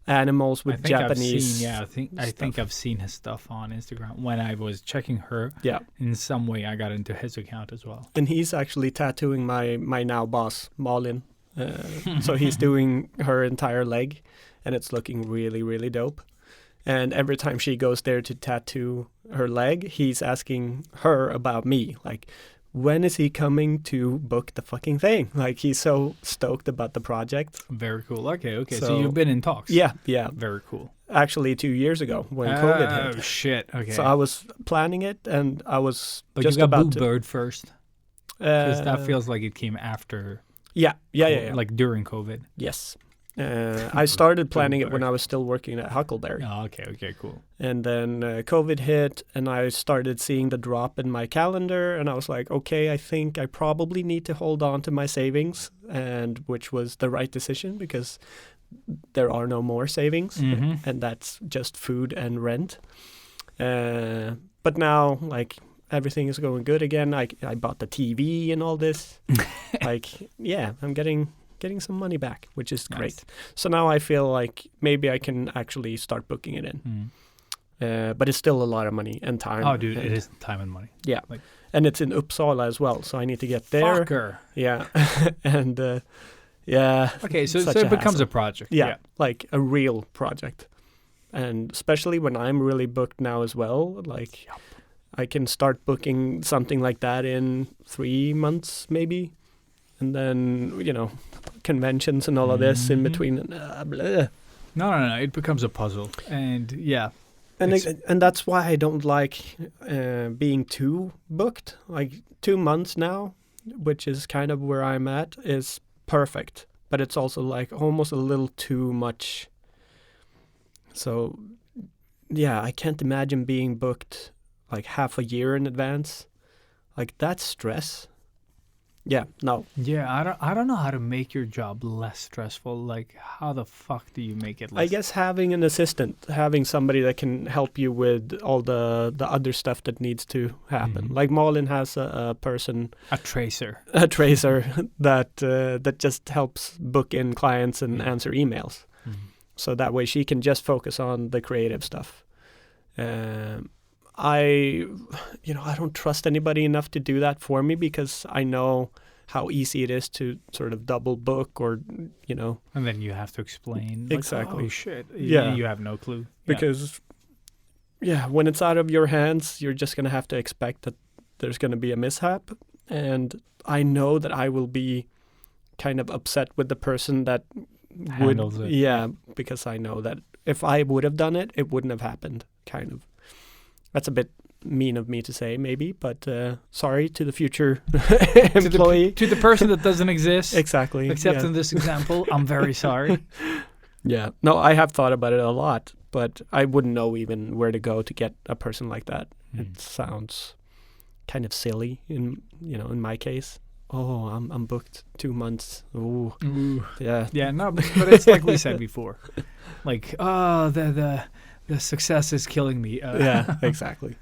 animals with Japanese. I think I've seen his stuff on Instagram when I was checking her. Yeah. In some way, I got into his account as well. And he's actually tattooing my now boss, Malin. So he's doing her entire leg, and it's looking really, really dope. And every time she goes there to tattoo her leg, he's asking her about me. Like, when is he coming to book the fucking thing? Like, he's so stoked about the project. Very cool. Okay. So you've been in talks. Yeah. Very cool. Actually, 2 years ago when COVID hit. Oh, shit. Okay. So I was planning it, and I was but just you got about Boo Bird first? Because that feels like it came after. Yeah. Like during COVID. Yes. I started planning it when I was still working at Huckleberry. Oh, okay, cool. And then COVID hit, and I started seeing the drop in my calendar, and I was like, okay, I think I probably need to hold on to my savings, and which was the right decision because there are no more savings, and that's just food and rent. But now, like, everything is going good again. I bought the TV and all this. Like, yeah, I'm getting some money back, which is great. So now I feel like maybe I can actually start booking it in. But it's still a lot of money and time. Oh, dude, it is time and money. Yeah. Like, and it's in Uppsala as well, so I need to get there. Fucker. Yeah. And yeah. Okay, so such it a becomes hassle. a project. Yeah, like a real project. And especially when I'm really booked now as well, like I can start booking something like that in 3 months maybe. And then, you know, conventions and all of this in between. Blah. No. It becomes a puzzle. And yeah. And that's why I don't like being too booked. Like 2 months now, which is kind of where I'm at, is perfect. But it's also like almost a little too much. So, yeah, I can't imagine being booked like half a year in advance. Like that's stress. Yeah, no. Yeah, I don't know how to make your job less stressful. Like, how the fuck do you make it less? I guess having an assistant, having somebody that can help you with all the other stuff that needs to happen. Like Malin has a person, a tracer that just helps book in clients and answer emails. So that way she can just focus on the creative stuff. I don't trust anybody enough to do that for me because I know how easy it is to sort of double book or, you know. And then you have to explain. Exactly. Like, oh, shit. Yeah. You have no clue. Because, when it's out of your hands, you're just going to have to expect that there's going to be a mishap. And I know that I will be kind of upset with the person that handles it. Yeah, because I know that if I would have done it, it wouldn't have happened, kind of. That's a bit mean of me to say, maybe, but sorry to the future employee. To the person that doesn't exist. Exactly. Except in this example, I'm very sorry. Yeah. No, I have thought about it a lot, but I wouldn't know even where to go to get a person like that. It sounds kind of silly in my case. Oh, I'm booked 2 months. Ooh. Yeah. Yeah, no, but it's like we said before. Like, oh, the success is killing me. Yeah, exactly.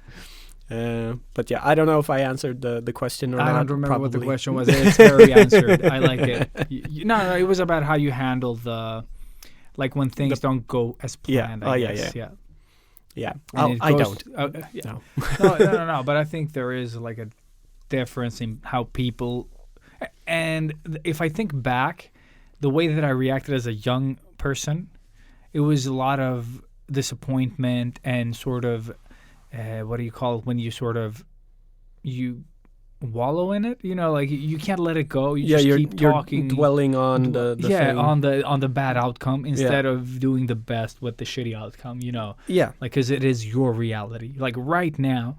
But yeah, I don't know if I answered the question or not. I don't remember what the probably. question was. It's very answered. I like it. No, it was about how you handle like when things don't go as planned. Yeah. I Oh, guess. yeah. Yeah. And I don't. Yeah. No. No. But I think there is like a difference in how people. And if I think back, the way that I reacted as a young person, it was a lot of disappointment and sort of what do you call it when you sort of you wallow in it, like you can't let it go. You're talking, you're dwelling on the thing. on the bad outcome instead of doing the best with the shitty outcome, Yeah, like because it is your reality. Like right now,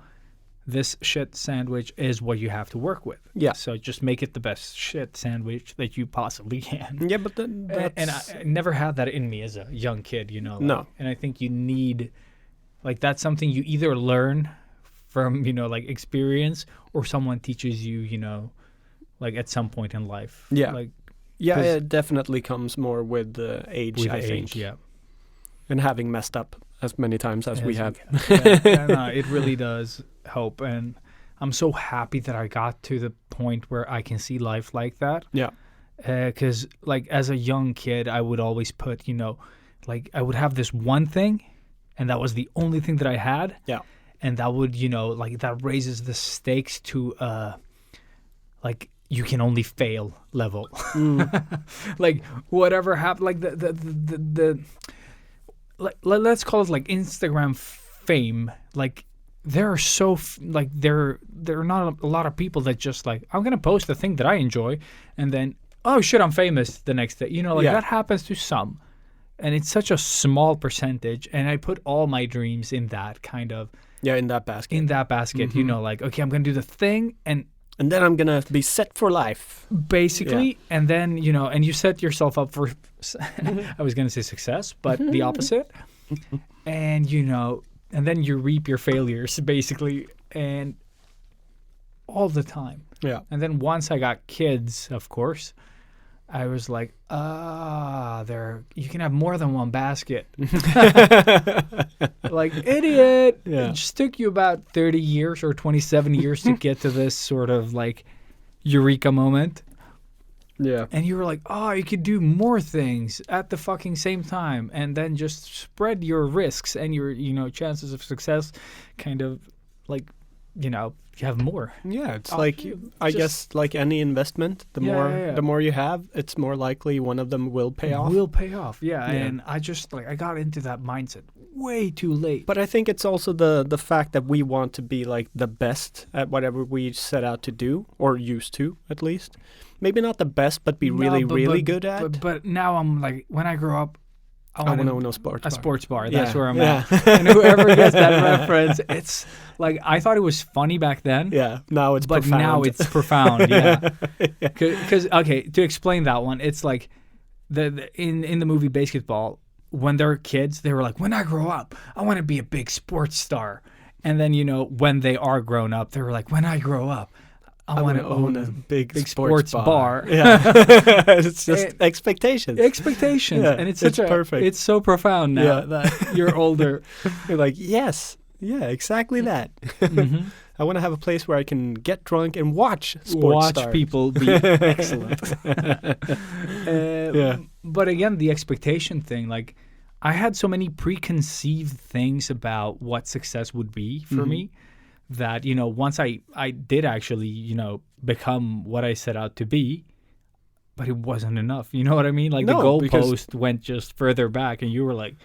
this shit sandwich is what you have to work with. Yeah. So just make it the best shit sandwich that you possibly can. Yeah, but then And I never had that in me as a young kid, No. And I think you need, like, that's something you either learn from, like experience or someone teaches you, like at some point in life. Yeah. Like, yeah, it definitely comes more with age, with I age, think. yeah. And having messed up as many times as we have. No, it really does help. And I'm so happy that I got to the point where I can see life like that. Yeah. Because, like, as a young kid, I would always put, like, I would have this one thing, and that was the only thing that I had. Yeah. And that would, like, that raises the stakes to, like, you can only fail level. Like, whatever happened, like, let's call it, like, Instagram fame. Like, there are there are not a lot of people that just, like, I'm going to post the thing that I enjoy, and then, oh, shit, I'm famous the next day. That happens to some. And it's such a small percentage, and I put all my dreams in that kind of... Yeah, in that basket. like, okay, I'm going to do the thing, and And then I'm gonna be set for life. basically. And then, you know, and you set yourself up for, I was going to say success, but the opposite. And, you know, and then you reap your failures, basically, and all the time. Yeah. And then once I got kids, of course, I was like, you can have more than one basket. Like, idiot. Yeah. It just took you about 30 years or 27 years to get to this sort of like eureka moment. Yeah. And you were like, you could do more things at the fucking same time. And then just spread your risks and your, you know, chances of success kind of like, you know, you have more. Yeah, it's Oh, like you I just- guess like any investment, the more you have, it's more likely one of them will pay off. Will pay off. Yeah. Yeah. And I just like, I got into that mindset way too late. But I think it's also the fact that we want to be like the best at whatever we set out to do, or used to at least. Maybe not the best, but be really good at. But now I'm like, when I grow up, I want want to own a sports bar. sports bar. That's Yeah. where I'm Yeah. at. And whoever gets that reference, it's like, I thought it was funny back then. Yeah, now it's But profound. now it's profound, yeah. Because okay, to explain that one, it's like in the movie Basketball, when they're kids, they were like, when I grow up, I want to be a big sports star. And then, you know, when they are grown up, they were like, when I grow up, I want to own a big sports bar. Yeah, it's just expectations. expectations. Yeah, And it's perfect. It's so profound now Yeah. that you're older. You're like, yes, yeah, exactly that. Mhm. I want to have a place where I can get drunk and watch sports Watch stars. people be excellent. Yeah. But again, the expectation thing, like I had so many preconceived things about what success would be for Mm-hmm. me that, you know, once I did actually, you know, become what I set out to be, but it wasn't enough. You know what I mean? Like No, the because- goalpost went just further back and you were like,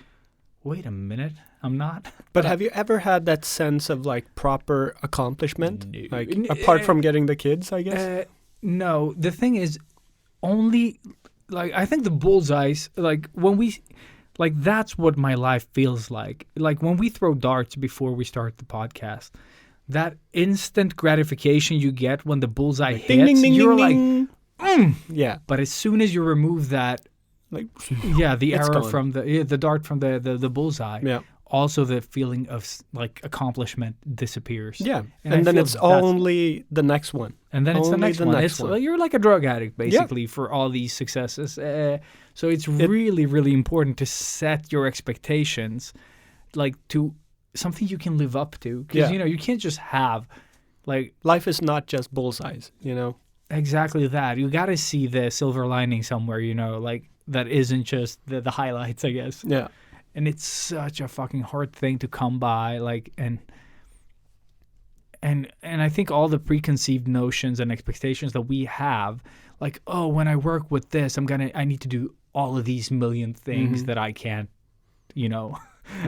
wait a minute, I'm not. But have you ever had that sense of like proper accomplishment? No. Like apart from getting the kids, I guess. No, the thing is, only like I think the bullseyes, like when we, like that's what my life feels like. Like when we throw darts before we start the podcast, that instant gratification you get when the bullseye hits, Ding, ding, ding, you're ding, like, ding. Yeah, but as soon as you remove that, like yeah, the It's arrow gone. from the dart from the bullseye, yeah, also the feeling of like accomplishment disappears. yeah. And And, I then feel it's that's- only the next one. And then it's the Only next the one. next It's one. you're like a drug addict basically for all these successes. So it's really, really important to set your expectations, like to something you can live up to. Because Yeah. you know you can't just have, like Life is not just bullseyes, you know. exactly that. You got to see the silver lining somewhere. You know, like that isn't just the highlights, I guess. Yeah, And it's such a fucking hard thing to come by. Like and I think all the preconceived notions and expectations that we have, like, oh, when I work with this, I need to do all of these million things that I can't, you know,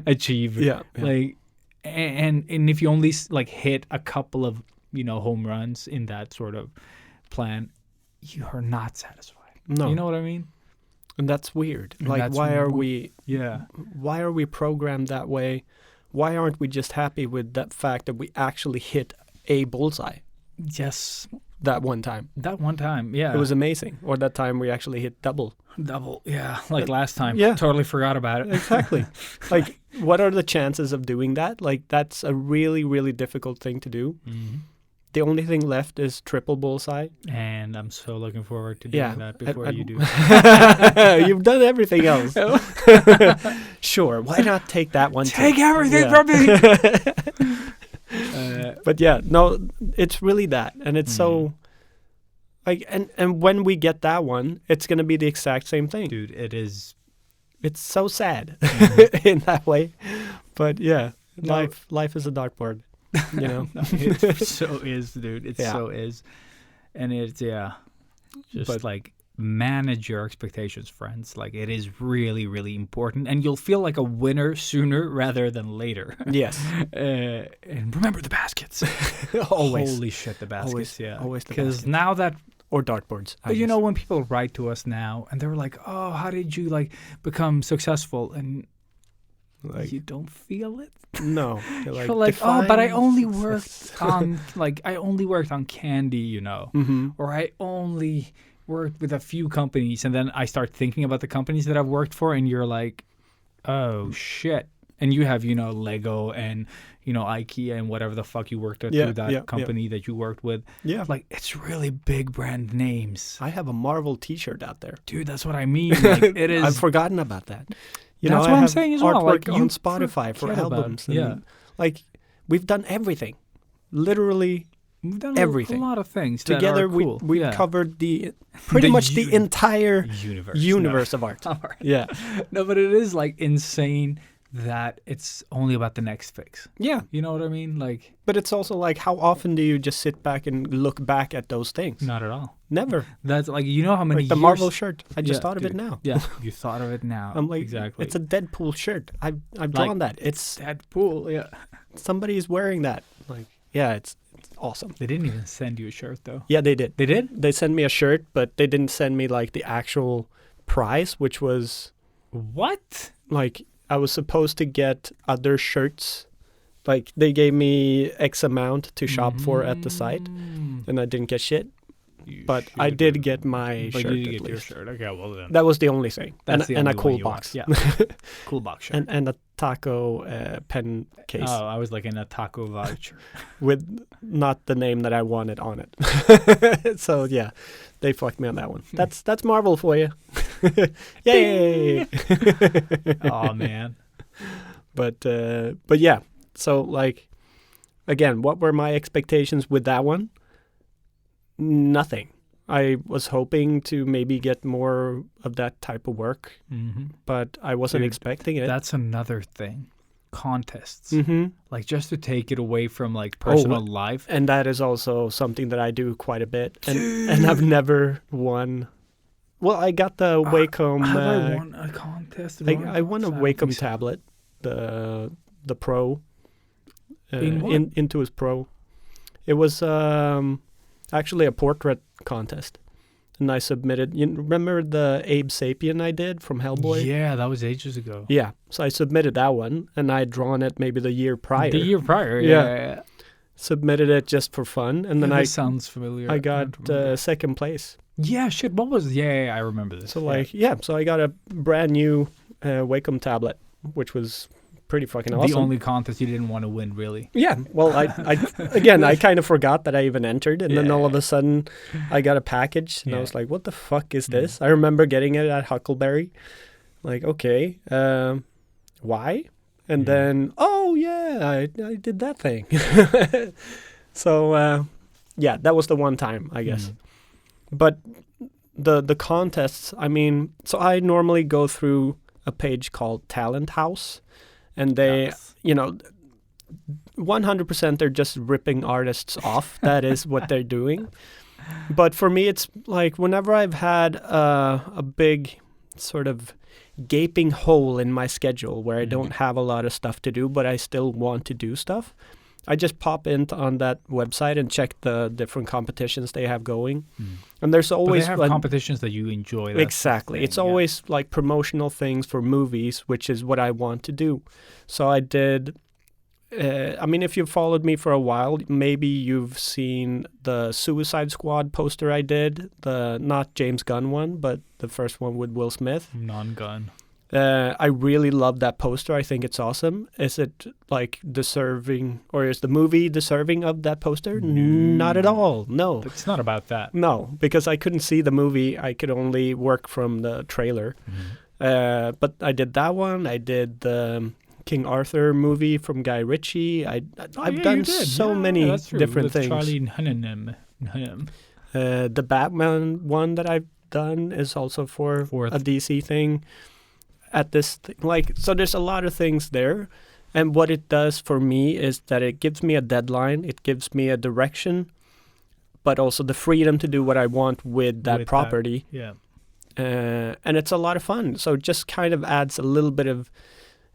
achieve. Yeah, yeah. Like, and if you only like hit a couple of, you know, home runs in that sort of plan, you are not satisfied. no, You know what I mean? and that's weird. And Like, that's why are w- Yeah. we programmed that way? Why aren't we just happy with that fact that we actually hit a bullseye Yes. that one time? That one time. Yeah. It was amazing. Or that time we actually hit double. double. Yeah. Like last time. yeah. Totally forgot about it. Exactly. Like, what are the chances of doing that? Like, that's a really, really difficult thing to do. Mhm. The only thing left is triple bullseye. And I'm so looking forward to doing Yeah. that before And- you do. You've done everything else. Sure. Why not take that one? Take too? everything Yeah. from me. But yeah, no, it's really that. And it's so like, and when we get that one, it's going to be the exact same thing. Dude, it is. It's so sad in that way. But yeah, No. life is a dartboard, you know? It so is, dude. It Yeah. so is. And it's, just But- like manage your expectations, friends. Like it is really, really important. And you'll feel like a winner sooner rather than later. Yes. And remember the baskets. Always. Holy shit, the baskets. Always- yeah. always the Because baskets. now that, Or dartboards. I but you guess. know, when people write to us now and they're like, oh, how did you like become successful? And Like, you don't feel it. no. You're You're like, oh, but I define only success." worked on I only worked on candy, you know, or I only worked with a few companies, and then I start thinking about the companies that I've worked for, and you're like, oh shit, and you have Lego and IKEA and whatever the fuck you worked at through that company that you worked with. Yeah. Like it's really big brand names. I have a Marvel T-shirt out there. Dude, that's what I mean. Like it is. I've forgotten about that. That's what I I'm have saying as well. artwork Like, you on Spotify for forget about it. albums. Yeah. Like we've done everything. Literally We've done everything. a lot of things together. That are cool. We covered pretty much the entire universe of art. All right. Yeah. No, but it is like insane that it's only about the next fix. Yeah. You know what I mean? Like, But it's also like, how often do you just sit back and look back at those things? not at all. Never. That's like, how many Like the years... Marvel shirt. I just Yeah, thought of it dude. now. Yeah, you thought of it now. I'm like, exactly. it's a Deadpool shirt. I've drawn that. It's Deadpool. Yeah. somebody's wearing that. Like, yeah, it's awesome. They didn't even send you a shirt though. Yeah, they did. They did? They sent me a shirt, but they didn't send me like the actual price, which was What? like I was supposed to get other shirts. Like they gave me X amount to shop for at the site, and I didn't get shit. But I did get my But shirt you did at get your least. shirt. Okay, well then. That was the only thing. That's the and a only one cool you box. want. Yeah. Cool box shirt. and a taco pen case Oh, I was like in a taco voucher. with not the name that I wanted on it. So yeah, they fucked me on that one. That's Marvel for you. Yay! Oh man. But yeah. So like, again, what were my expectations with that one? Nothing. I was hoping to maybe get more of that type of work, but I wasn't Dude, expecting it. That's another thing. Contests. Mm-hmm. Like just to take it away from like personal life. And that is also something that I do quite a bit. And I've never won. Well, I got the Wacom. Have I won a contest? I won a I don't Wacom think so. tablet, the Pro, In what? Intuos Pro. It was actually a portrait contest, and I submitted. You remember the Abe Sapien I did from Hellboy? Yeah, that was ages ago. Yeah. So I submitted that one, and I had drawn it maybe the year prior. The year prior, Yeah. yeah. Submitted it just for fun, and then This sounds familiar. I don't got remember. second place. Yeah, shit. What was? Yeah, I remember this. So so I got a brand new Wacom tablet, which was pretty fucking awesome. The only contest you didn't want to win, really. Yeah, well, I again, I kind of forgot that I even entered, and then all of Yeah. a sudden, I got a package, and I Yeah. was like, "What the fuck is this?" I remember getting it at Huckleberry, like, okay, why? And then, oh yeah, I did that thing. So yeah, that was the one time, I guess. But the contests, I mean, so I normally go through a page called Talent House. And they, Yes. 100% they're just ripping artists off. That is what they're doing. But for me, it's like whenever I've had a big sort of gaping hole in my schedule where I don't have a lot of stuff to do, but I still want to do stuff, I just pop in on that website and check the different competitions they have going. And there's But always they have like, competitions that you enjoy. That's the exactly. thing, It's yeah. always like promotional things for movies, which is what I want to do. So I did. I mean, if you've followed me for a while, maybe you've seen the Suicide Squad poster I did. The not James Gunn one, but the first one with Will Smith. Non-gun. I really love that poster. I think it's awesome. Is it like deserving, or is the movie deserving of that poster? Not at all. No. But it's not about that. No, because I couldn't see the movie. I could only work from the trailer. But I did that one. I did the King Arthur movie from Guy Ritchie. I've done so many that's true. different With things. Charlie Hunnam. The Batman one that I've done is also for Fourth. a DC thing. At this, so there's a lot of things there. And what it does for me is that it gives me a deadline. It gives me a direction, but also the freedom to do what I want with that property. Yeah. And it's a lot of fun. So it just kind of adds a little bit of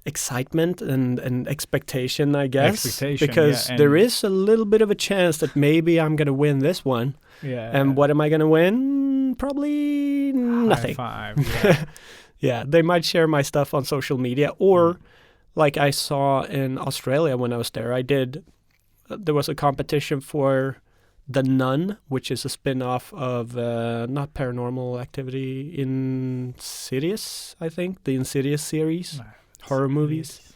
excitement and expectation, I guess. Expectation, because yeah, there is a little bit of a chance that maybe I'm going to win this one. Yeah. And what am I going to win? Probably nothing. High five. Yeah. Yeah, they might share my stuff on social media, or like I saw in Australia when I was there, there was a competition for The Nun, which is a spin-off of not Paranormal Activity, Insidious, I think, the Insidious series, horror movies.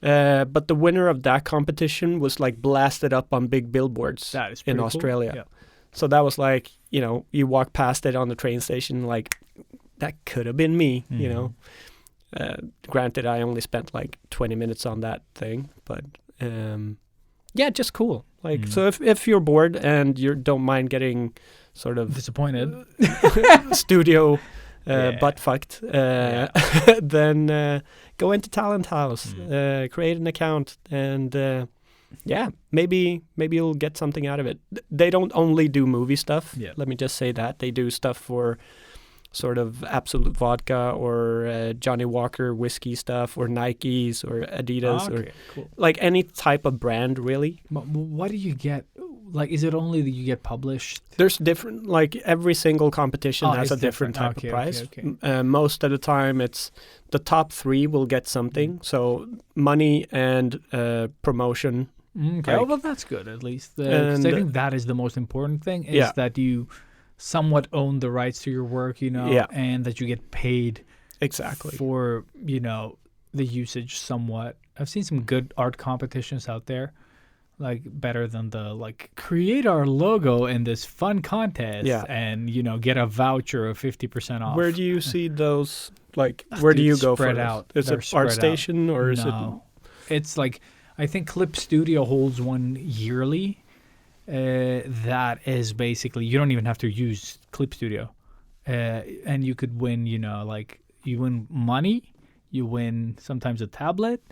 But the winner of that competition was like blasted up on big billboards That is in pretty Australia. Cool. Yeah. So that was like, you walk past it on the train station, like, that could have been me, Granted, I only spent like 20 minutes on that thing, but yeah, just cool. Like, so if you're bored and you don't mind getting sort of Disappointed. studio butt fucked, then go into Talent House, create an account, and maybe you'll get something out of it. They don't only do movie stuff. Yeah. Let me just say that. They do stuff for sort of Absolute Vodka or Johnny Walker whiskey stuff or Nikes or Adidas or cool. like any type of brand, really. But what do you get? Like, is it only that you get published? There's different, like every single competition has it's a different type Okay, of prize. okay. Most of the time it's the top 3 will get something. So money and promotion. Okay, Like- well, that's good at least. 'Cause I think that is the most important thing, is that you somewhat own the rights to your work, and that you get paid Exactly. for, the usage somewhat. I've seen some good art competitions out there, like better than the, like, create our logo in this fun contest and, get a voucher of 50% off. Where do you see those? Like, where do you go for spread this? out. Is They're it spread out. ArtStation or is it? No. It's like, I think Clip Studio holds one yearly. That is basically, you don't even have to use Clip Studio. And you could win, like, you win money, you win sometimes a tablet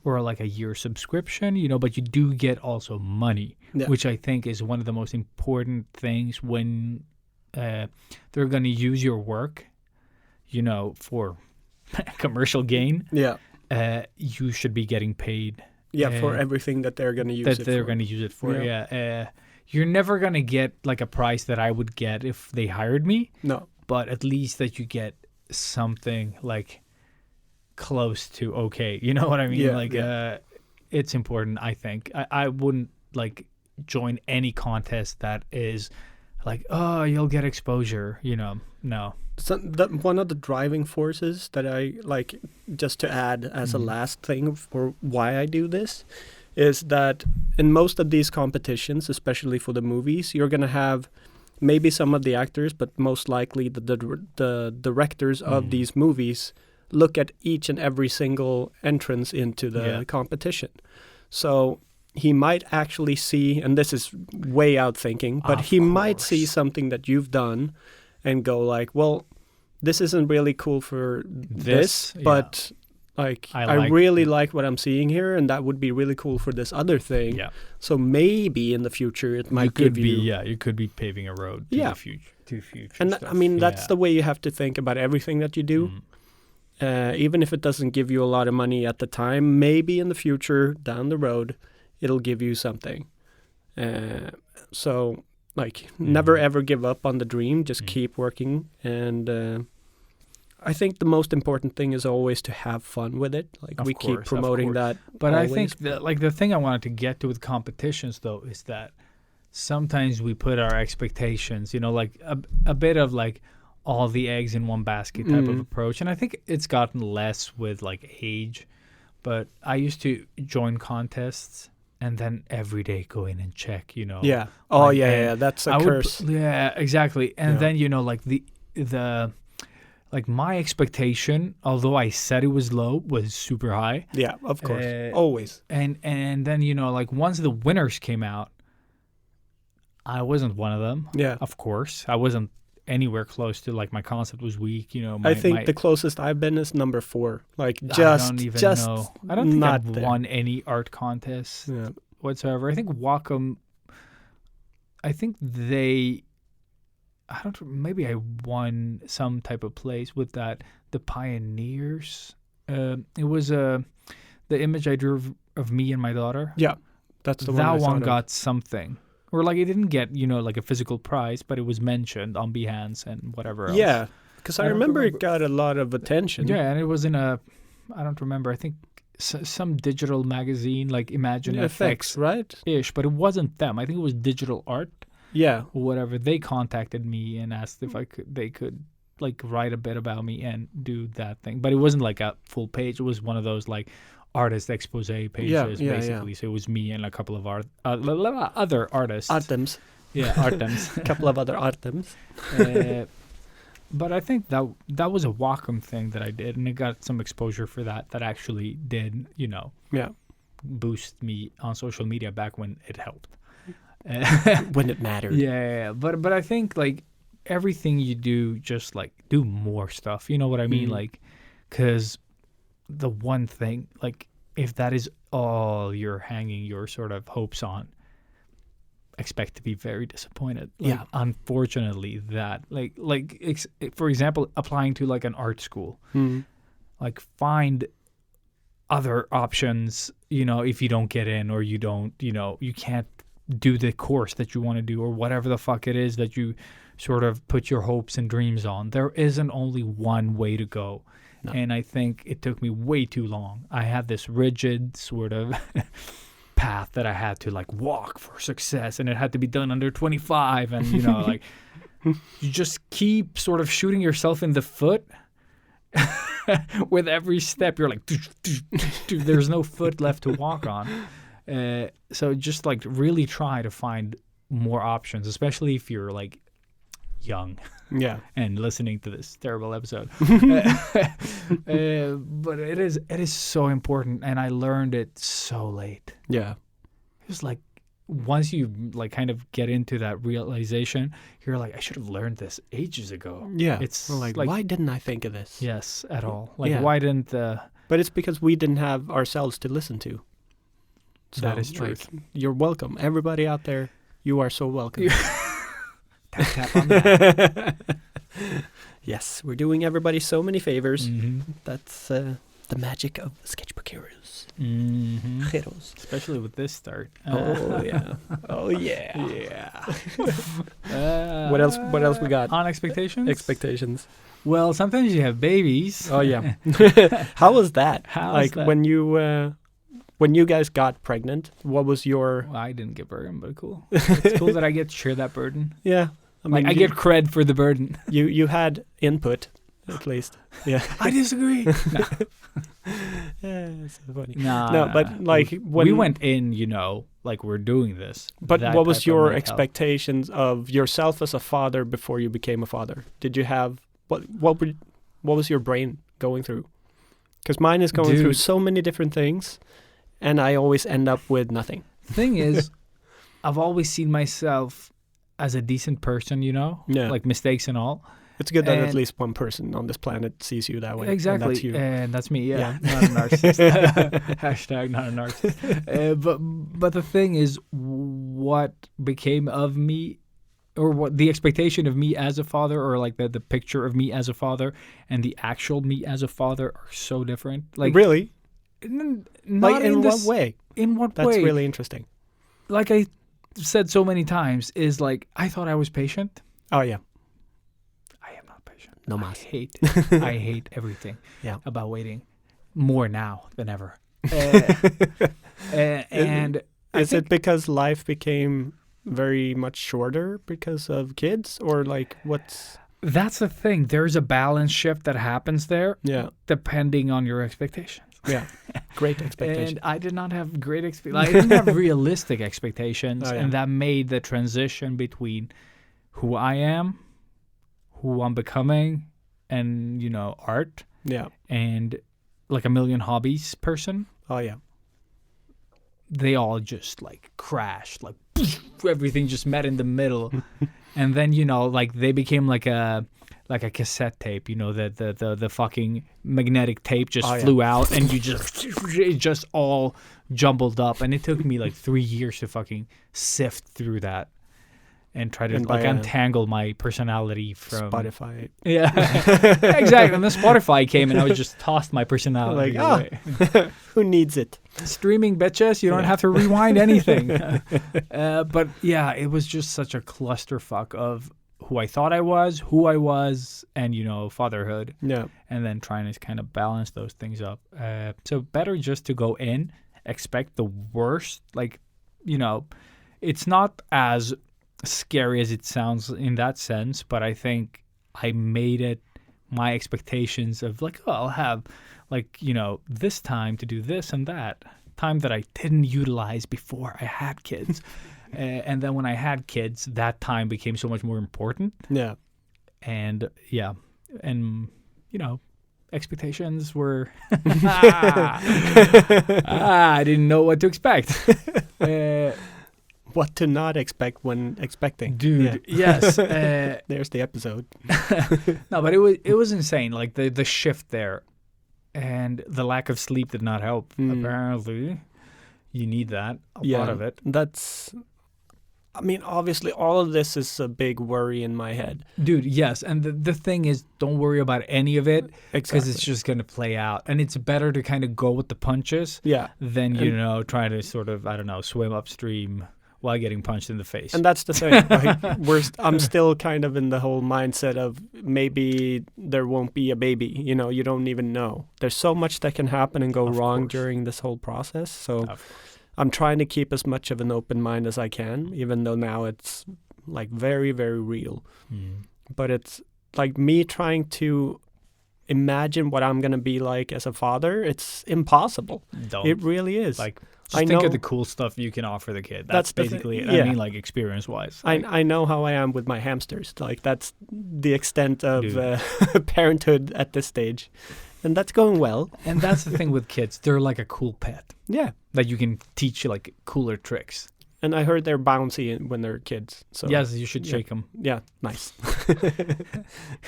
or like a year subscription, but you do get also money, which I think is one of the most important things when they're going to use your work, for commercial gain. Yeah. You should be getting paid. For everything that they're going to use it for. That they're going to use it for, you're never going to get like a price that I would get if they hired me. No. But at least that you get something like close to okay. You know what I mean? It's important, I think. I wouldn't like join any contest that is like, oh, you'll get exposure, no. So one of the driving forces that I like, just to add as a last thing for why I do this, is that in most of these competitions, especially for the movies, you're going to have maybe some of the actors, but most likely the directors of these movies look at each and every single entrance into the competition. So he might actually see, and this is way out thinking, but he might see something that you've done and go like, well, this isn't really cool for this, but like I really like what I'm seeing here, and that would be really cool for this other thing. Yeah. So maybe in the future it might give you. You could be paving a road to the future. To future. And stuff. I mean, that's the way you have to think about everything that you do. Even if it doesn't give you a lot of money at the time, maybe in the future down the road, it'll give you something. So like never ever give up on the dream. Just keep working, and I think the most important thing is always to have fun with it. Like we keep promoting that. But always. I think that, like, the thing I wanted to get to with competitions though is that sometimes we put our expectations, like a bit of like all the eggs in one basket type of approach. And I think it's gotten less with like age. But I used to join contests and then every day go in and check, Yeah. Oh, like, yeah. That's a curse. Yeah, exactly. And then, like the like my expectation, although I said it was low, was super high. Yeah, of course. Always. And then, like once the winners came out, I wasn't one of them. Yeah. Of course. I wasn't anywhere close to, like, my concept was weak, I think the closest I've been is number 4. Like, I don't even know. I don't think I've there. won any art contests whatsoever. I think Wacom, maybe I won some type of place with that. The Pioneers. It was the image I drew of me and my daughter. Yeah, that's the one. That one got something. Or like it didn't get, like a physical prize, but it was mentioned on Behance and whatever else. Yeah, because I remember it got a lot of attention. Yeah, and it was in I don't remember, I think some digital magazine, like Imagine FX, right? ish, but it wasn't them. I think it was Digital Art Yeah. or whatever. They contacted me and asked if they could like write a bit about me and do that thing. But it wasn't like a full page. It was one of those like artist expose pages, basically. So it was me and a couple of other artists. Artems. Yeah, Artems. A couple of other Artems. But I think that was a Wacom thing that I did, and it got some exposure for that actually did, boost me on social media back when it helped. When it mattered. Yeah. But I think, like, everything you do, just, like, do more stuff. You know what I mean? Like, because the one thing, like, if that is all you're hanging your sort of hopes on, expect to be very disappointed. Like, yeah. Unfortunately, that for example, applying to like an art school, like find other options. If you don't get in or you don't, you can't do the course that you want to do or whatever the fuck it is that you sort of put your hopes and dreams on. There isn't only one way to go. No. And I think it took me way too long. I had this rigid sort of path that I had to like walk for success, and it had to be done under 25, and like you just keep sort of shooting yourself in the foot with every step. You're like there's no foot left to walk on. So just like really try to find more options, especially if you're like young and listening to this terrible episode. But it is so important, and I learned it so late. It's like once you like kind of get into that realization, you're like, I should have learned this ages ago. It's like why didn't I think of this? Yes, at all. Like why didn't but it's because we didn't have ourselves to listen to. So, that is true. Like, you're welcome, everybody out there. You are so welcome. Tap on that. Yes, we're doing everybody so many favors. That's the magic of Sketchbook Heroes. Heroes. Especially with this start. Oh yeah. Oh yeah. Yeah. What else we got? On expectations? Expectations. Well, sometimes you have babies. Oh yeah. How was that? How's that? When you guys got pregnant, what was your... Well, I didn't get burden, but cool. It's cool that I get to share that burden. Yeah. I mean, I get cred for the burden. You had input, at least. Yeah. I disagree. No. Yeah, it's so funny. No, but like when... We went in, like we're doing this. But what was your expectations of yourself as a father before you became a father? Did you have... What was your brain going through? Because mine is going through so many different things, and I always end up with nothing. Thing is, I've always seen myself as a decent person, like mistakes and all. It's good that at least one person on this planet sees you that way. Exactly. And that's you. And that's me, yeah. Not a narcissist. Hashtag not a narcissist. But the thing is, what became of me, or what the expectation of me as a father, or like the picture of me as a father and the actual me as a father are so different. Like really? Not in what way? In what way? That's really interesting. Like I said so many times, is like I thought I was patient. Oh yeah. I am not patient. No mas. I hate everything about waiting more now than ever. And is it because life became very much shorter because of kids, or like what's... That's the thing. There's a balance shift that happens there. Yeah. Depending on your expectations. Yeah. Great expectations. And I did not have great expectations. I didn't have realistic expectations. And that made the transition between who I am, who I'm becoming, and, art. Yeah. And like a million hobbies person. Oh, yeah. They all just like crashed, like everything just met in the middle. And then, like they became like a cassette tape, the fucking magnetic tape just flew out, and it just all jumbled up. And it took me like 3 years to fucking sift through that and try to like untangle my personality from Spotify. Yeah, exactly. And then Spotify came, and I was just tossed my personality away. Who needs it? Streaming, bitches. You don't have to rewind anything. But yeah, it was just such a clusterfuck of who I thought I was, who I was, and fatherhood, Yeah. and then trying to kind of balance those things up. So better just to go in, expect the worst. Like, it's not as scary as it sounds in that sense, but I think I made it my expectations of like, oh, I'll have like, this time to do this and that, time that I didn't utilize before I had kids. And then when I had kids, that time became so much more important. Yeah. And expectations were, I didn't know what to expect. What to not expect when expecting. Dude, yes. There's the episode. No, but it was insane. Like the shift there, and the lack of sleep did not help. Apparently, you need that. A lot of it. Obviously, all of this is a big worry in my head. Dude, yes. And the thing is, don't worry about any of it because Exactly. it's just going to play out. And it's better to kind of go with the punches than, try to sort of, I don't know, swim upstream while getting punched in the face. And that's the thing. Like, I'm still kind of in the whole mindset of maybe there won't be a baby. You don't even know. There's so much that can happen and go wrong during this whole process. So I'm trying to keep as much of an open mind as I can, even though now it's like very, very real. But it's like me trying to imagine what I'm going to be like as a father. It's impossible. Don't. It really is. Like, just think of the cool stuff you can offer the kid. That's basically it. Yeah. I mean, like, experience-wise. I know how I am with my hamsters. Like, that's the extent of parenthood at this stage. And that's going well. And that's the thing with kids. They're like a cool pet. Yeah. That you can teach, like, cooler tricks. And I heard they're bouncy when they're kids. So yes, you should shake them. Yeah, nice.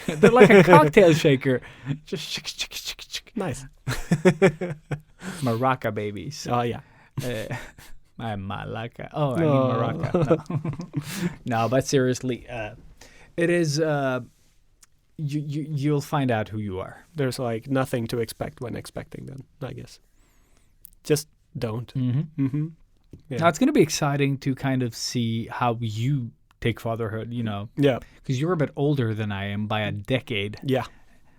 They're like a cocktail shaker. Just shake. Nice. Maraca babies. Oh, yeah. My malaca. Oh, I mean maraca. No, but seriously, it is. You'll find out who you are. There's like nothing to expect when expecting them, I guess. Just don't. Mm-hmm. Yeah. Now it's going to be exciting to kind of see how you take fatherhood. Yeah. Because you're a bit older than I am by a decade. Yeah.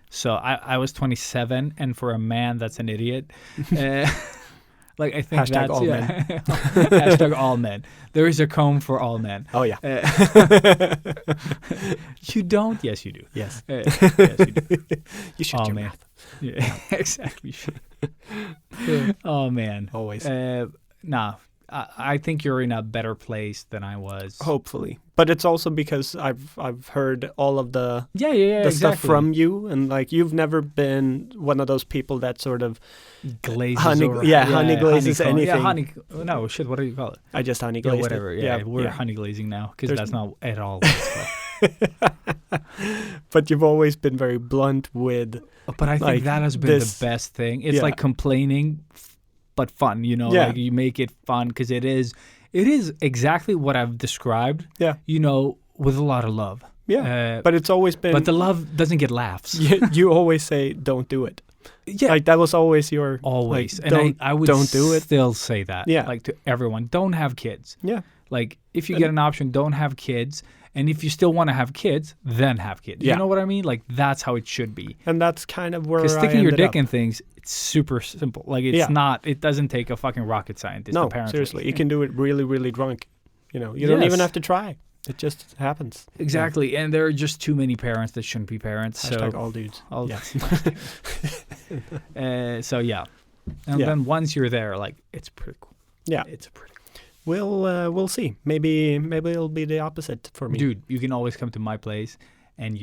So I was 27, and for a man, that's an idiot. Like, I think Hashtag that's all men. Hashtag all men. There is a comb for all men. Oh, yeah. You don't? Yes, you do. Yes. Yes, you do. You should Oh, your man. math. Yeah, exactly. Oh, man. Always. Nah, I think you're in a better place than I was. Hopefully. But it's also because I've heard all of the exactly. stuff from you, and like you've never been one of those people that sort of glazes honey glazes honeycomb. anything. No, shit, what do you call it? I just honey Yeah, glazed whatever. it. Yeah, we're honey glazing now because There's that's not at all. But But you've always been very blunt with. I think like, that has been the best thing. It's like complaining, but fun. Yeah. Like you make it fun because it is exactly what I've described. Yeah. With a lot of love. Yeah. But it's always been. But the love doesn't get laughs. You always say, "Don't do it." Yeah. Like that was always your always. Like, and I would don't do it. Still say that. Yeah. Like to everyone, don't have kids. Yeah. Like if you get an option, don't have kids. And if you still want to have kids, then have kids. Yeah. You know what I mean? Like that's how it should be. And that's kind of where Because I sticking your ended dick up. in things, it's super simple. Like it's not. It doesn't take a fucking rocket scientist. No, apparently. seriously, you can do it really, really drunk. You don't even have to try. It just happens. Exactly. Yeah. And there are just too many parents that shouldn't be parents. Hashtag so all dudes. all Yeah. so yeah. And then once you're there, like it's pretty cool. Yeah. It's pretty cool. We'll see. Maybe it'll be the opposite for me. Dude, you can always come to my place and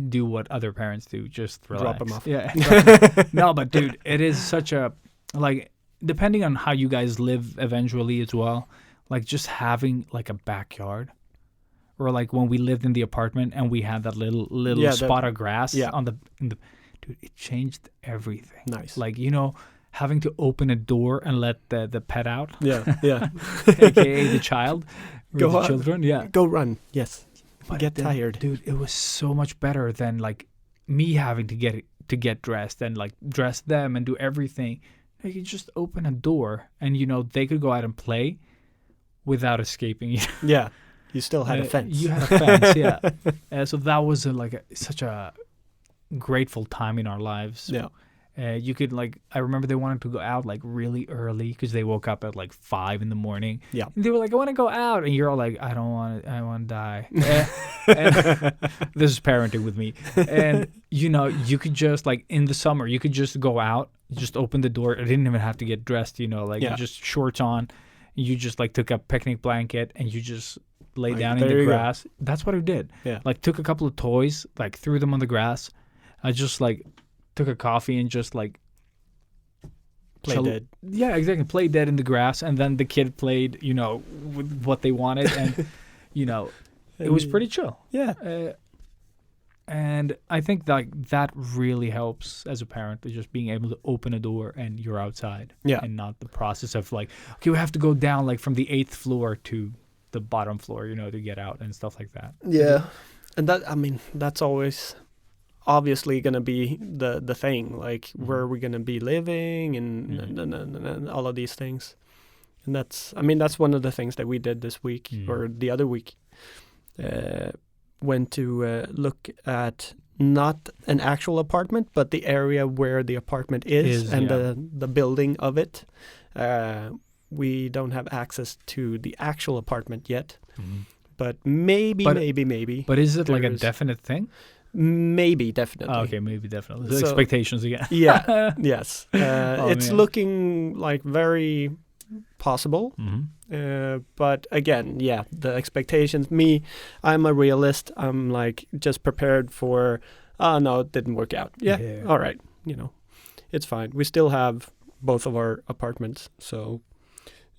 do what other parents do. Just relax. Drop them off. Yeah. No, but dude, it is such a like depending on how you guys live eventually as well. Like just having like a backyard, or like when we lived in the apartment and we had that little spot of grass in the dude, it changed everything. Nice. Like having to open a door and let the pet out. Yeah. AKA the child. Or Go the on. children. Yeah. Go run. Yes. But Get then, tired. dude. It was so much better than like me having to get dressed and like dress them and do everything. You could just open a door and they could go out and play without escaping. Yeah. You still had a fence. You had a fence, yeah. So that was such a grateful time in our lives. Yeah. You could I remember they wanted to go out really early because they woke up at 5 in the morning. Yeah. And they were like, I want to go out. And you're all like, I don't want to, I want to die. And this is parenting with me. And, you could just in the summer, you could just go out, just open the door. I didn't even have to get dressed, just shorts on. You just took a picnic blanket and you just lay down in the grass. Go. That's what I did. Yeah. Took a couple of toys, threw them on the grass. I just took a coffee and just play dead. Yeah, exactly. Play dead in the grass, and then the kid played, with what they wanted, and it was pretty chill. Yeah. And I think that really helps as a parent, just being able to open a door and you're outside. Yeah. And not the process of okay, we have to go down from the 8th floor to the bottom floor, to get out and stuff like that. Yeah. And that's always obviously going to be the thing, where are we going to be living and all of these things. And that's one of the things that we did this week or the other week. Went to look at not an actual apartment, but the area where the apartment is and the building of it. We don't have access to the actual apartment yet, but maybe. But is it a definite thing? Maybe, definitely. Oh, okay, maybe definitely. The expectations again. Yeah, yes. It's looking very possible. But again, the expectations. I'm a realist. I'm just prepared for, no, it didn't work out. Yeah. All right. It's fine. We still have both of our apartments. So,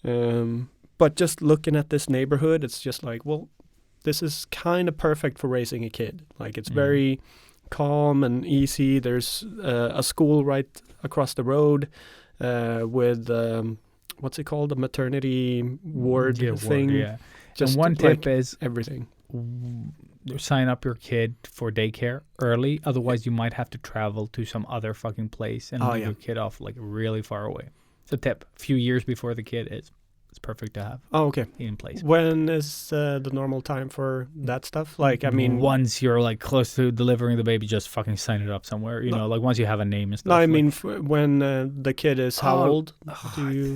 but just looking at this neighborhood, it's just well, this is kind of perfect for raising a kid. It's very calm and easy. There's a school right across the road with, what's it called? A maternity ward thing. Yeah. Just and one tip is everything. Sign up your kid for daycare early. Otherwise, you might have to travel to some other fucking place and leave your kid off really far away. It's a tip. A few years before the kid is. It's perfect to have. Oh, okay. In place. When is the normal time for that stuff? Once you're close to delivering the baby, just fucking sign it up somewhere. Once you have a name and stuff. No, when the kid is how old? I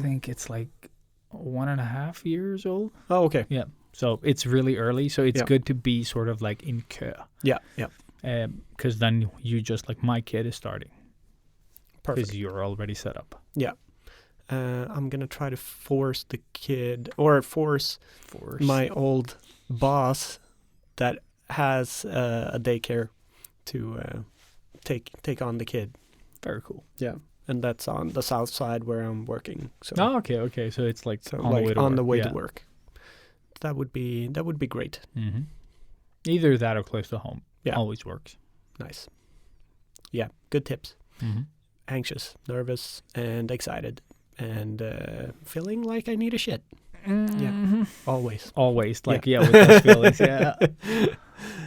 think it's 1.5 years old. Oh, okay. Yeah. So it's really early. So it's good to be sort of in kö. Yeah, yeah. Because then you just my kid is starting. Perfect. Because you're already set up. Yeah. I'm going to try to force the kid or force my old boss that has a daycare to take on the kid. Very cool. Yeah. And that's on the south side where I'm working. So. Oh, okay. So it's on the way to work. That would be great. Mm-hmm. Either that or close to home. Yeah. Always works. Nice. Yeah. Good tips. Mm-hmm. Anxious, nervous, and excited. And feeling like I need a shit. Mm-hmm. Yeah, always. With those feelings, yeah.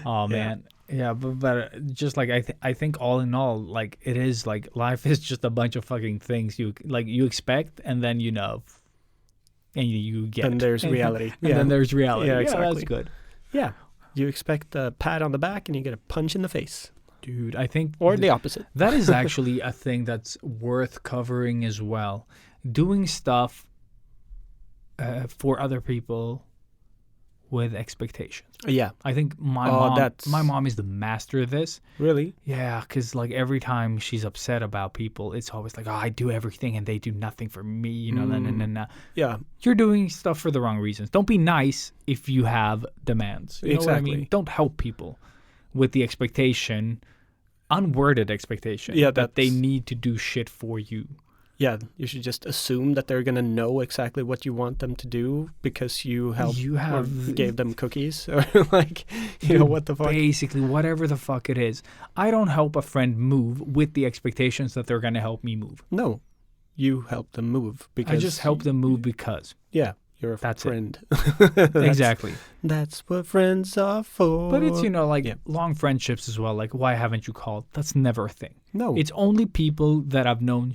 Oh, man. Yeah, but just I think all in all, it is life is just a bunch of fucking things you expect, and then and you get. And there's reality. And then there's reality. Yeah, exactly. That's good. Yeah, you expect a pat on the back, and you get a punch in the face. Dude, I think... Or the opposite. That is actually a thing that's worth covering as well. Doing stuff for other people with expectations. Yeah. I think my mom is the master of this. Really? Yeah, because every time she's upset about people, it's always I do everything and they do nothing for me, nah. Yeah. You're doing stuff for the wrong reasons. Don't be nice if you have demands. You know what I mean? Don't help people with the expectation, unworded expectation, that they need to do shit for you. Yeah, you should just assume that they're going to know exactly what you want them to do because you gave them cookies or what the fuck. Basically, whatever the fuck it is. I don't help a friend move with the expectations that they're going to help me move. No, you help them move because... I just help them move because. Yeah, you're a friend. Exactly. That's what friends are for. But it's, long friendships as well. Why haven't you called? That's never a thing. No. It's only people that I've known...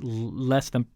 less than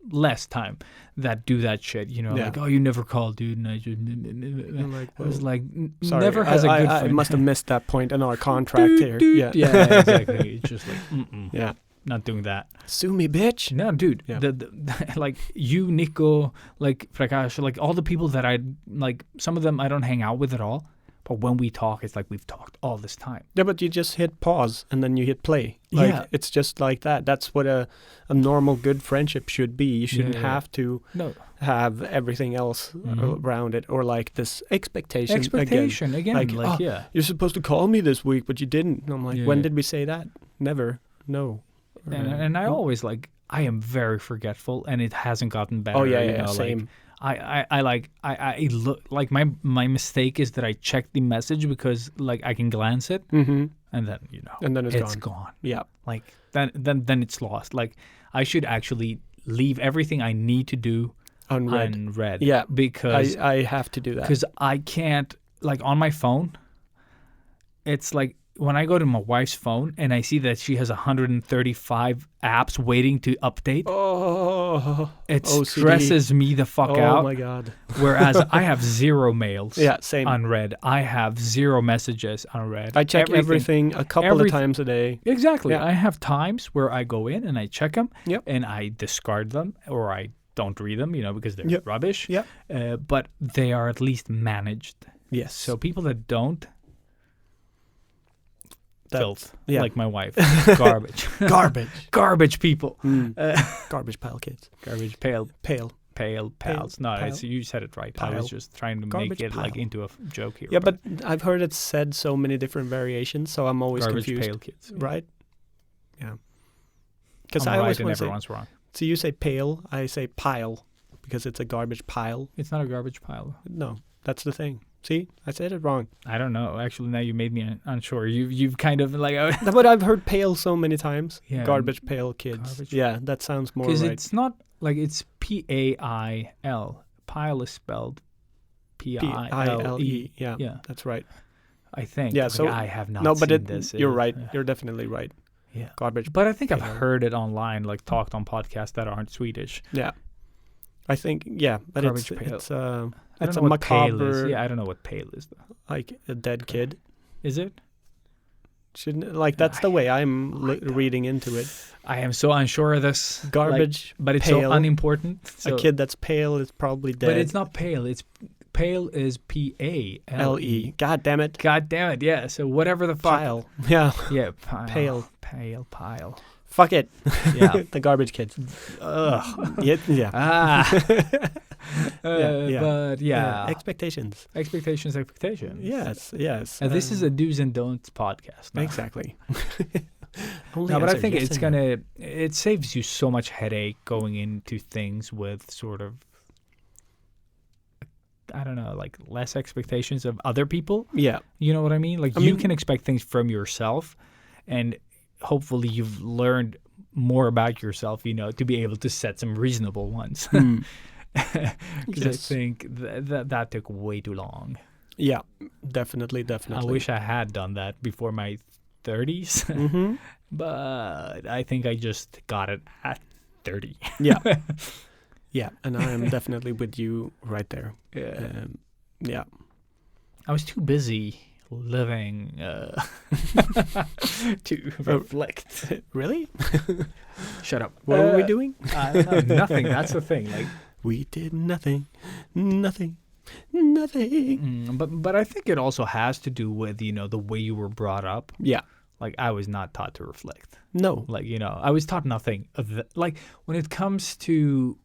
less time that do that shit. You know, Yeah. like, oh, you never call, dude. And I just, I'm like, I was like, sorry, never has a good I friend. must have missed that point in our contract here. Yeah. Yeah, exactly. It's just like, Yeah. not doing that. Sue me, bitch. No, dude. Yeah. The like you, Nico, like Prakash, like all the people that I like. Some of them I don't hang out with at all. But when we talk, it's like we've talked all this time. Yeah, but you just hit pause and then you hit play. Like, Yeah. it's just like that. That's what a normal good friendship should be. You shouldn't Yeah. have to No have everything else around it, or like this expectation. expectation again. Like, Like, oh, yeah. You're supposed to call me this week, but you didn't. And I'm like, Yeah, when yeah. did we say that? Never. No. And I always like I am very forgetful, and it hasn't gotten better. Oh yeah, you yeah, know, same. Like, I look like my mistake is that I check the message because like I can glance it Mm-hmm. and then you know And then it's it's gone. gone. Yeah. Like then it's lost. Like I should actually leave everything I need to do Unread. unread. Yeah, because I have to do that. because I can't like on my phone. It's like when I go to my wife's phone and I see that she has 135 apps waiting to update. Oh, It OCD. stresses me the fuck oh out. my god. Whereas I have 0 mails Yeah, same. unread. I have 0 messages unread. I check everything a couple of everything- times a day. Exactly. Yeah. I have times where I go in and I check them Yep. and I discard them or I don't read them, you know, because they're Yep. rubbish. Yep. But they are at least managed. Yes. So people that don't, filth, yeah. like my wife, garbage, Garbage. garbage people, Garbage pile kids. garbage pale Pale. pals. No, Pile. it's, you said it right. I Pile. was just trying to Garbage make it like pile. into a joke here. Yeah, but I've heard it said so many different variations, so I'm always garbage confused. pale kids, Right? Yeah. Because I'm I always right and want to say, everyone's wrong. so you say pale, I say pile, because it's a garbage pile. It's not a garbage pile. No, that's the thing. See, I said it wrong. I don't know. Actually, now you made me unsure. You've kind of like But I've heard pale so many times. Yeah. Garbage pail kids. Garbage- Yeah, that sounds more because right. it's not like it's PAIL. Pile is spelled PILE. P-I-L-E. Yeah, Yeah, that's right. I think. Yeah, Like, so- I have not No, but seen this. you're right. You're definitely right. Yeah. Garbage. But I think I've Pale. heard it online, like talked on podcasts that aren't Swedish. Yeah. I think, yeah, but Garbage pail. it's I it's don't a know what pale is. macabre, Yeah, I don't know what pale is though. like a dead kid. Is it? Shouldn't like that's the way I'm reading into it. I am so unsure of this. Garbage, but it's pale. so unimportant. So, A kid that's pale is probably dead. but it's not pale. It's pale is PALE. L-E. God damn it. God damn it! Yeah. So whatever the fuck. Pile. Yeah. Yeah. Pale. Pile. Fuck it. Yeah. The garbage kids. Ugh. Yeah. Ah. Yeah. But yeah. Expectations. Expectations. Yes. This is a do's and don'ts podcast. now. Exactly. Only No, but I answer think yes it's and no. it saves you so much headache going into things with sort of, I don't know, like less expectations of other people. Yeah. You know what I mean? Like I you mean- can expect things from yourself, and hopefully you've learned more about yourself, you know, to be able to set some reasonable ones. Because Yes. I think that took way too long. Yeah. Definitely. I wish I had done that before my 30s, Mm-hmm. but I think I just got it at 30. Yeah. Yeah. And I am definitely with you right there. Yeah. Yeah. I was too busy living to reflect. Really? Shut up. What were we doing? I don't know, nothing. That's the thing. Like, We did nothing. Nothing. but I think it also has to do with, you know, the way you were brought up. Yeah. Like I was not taught to reflect. No. Like, you know, I was taught nothing of that. Like when it comes to,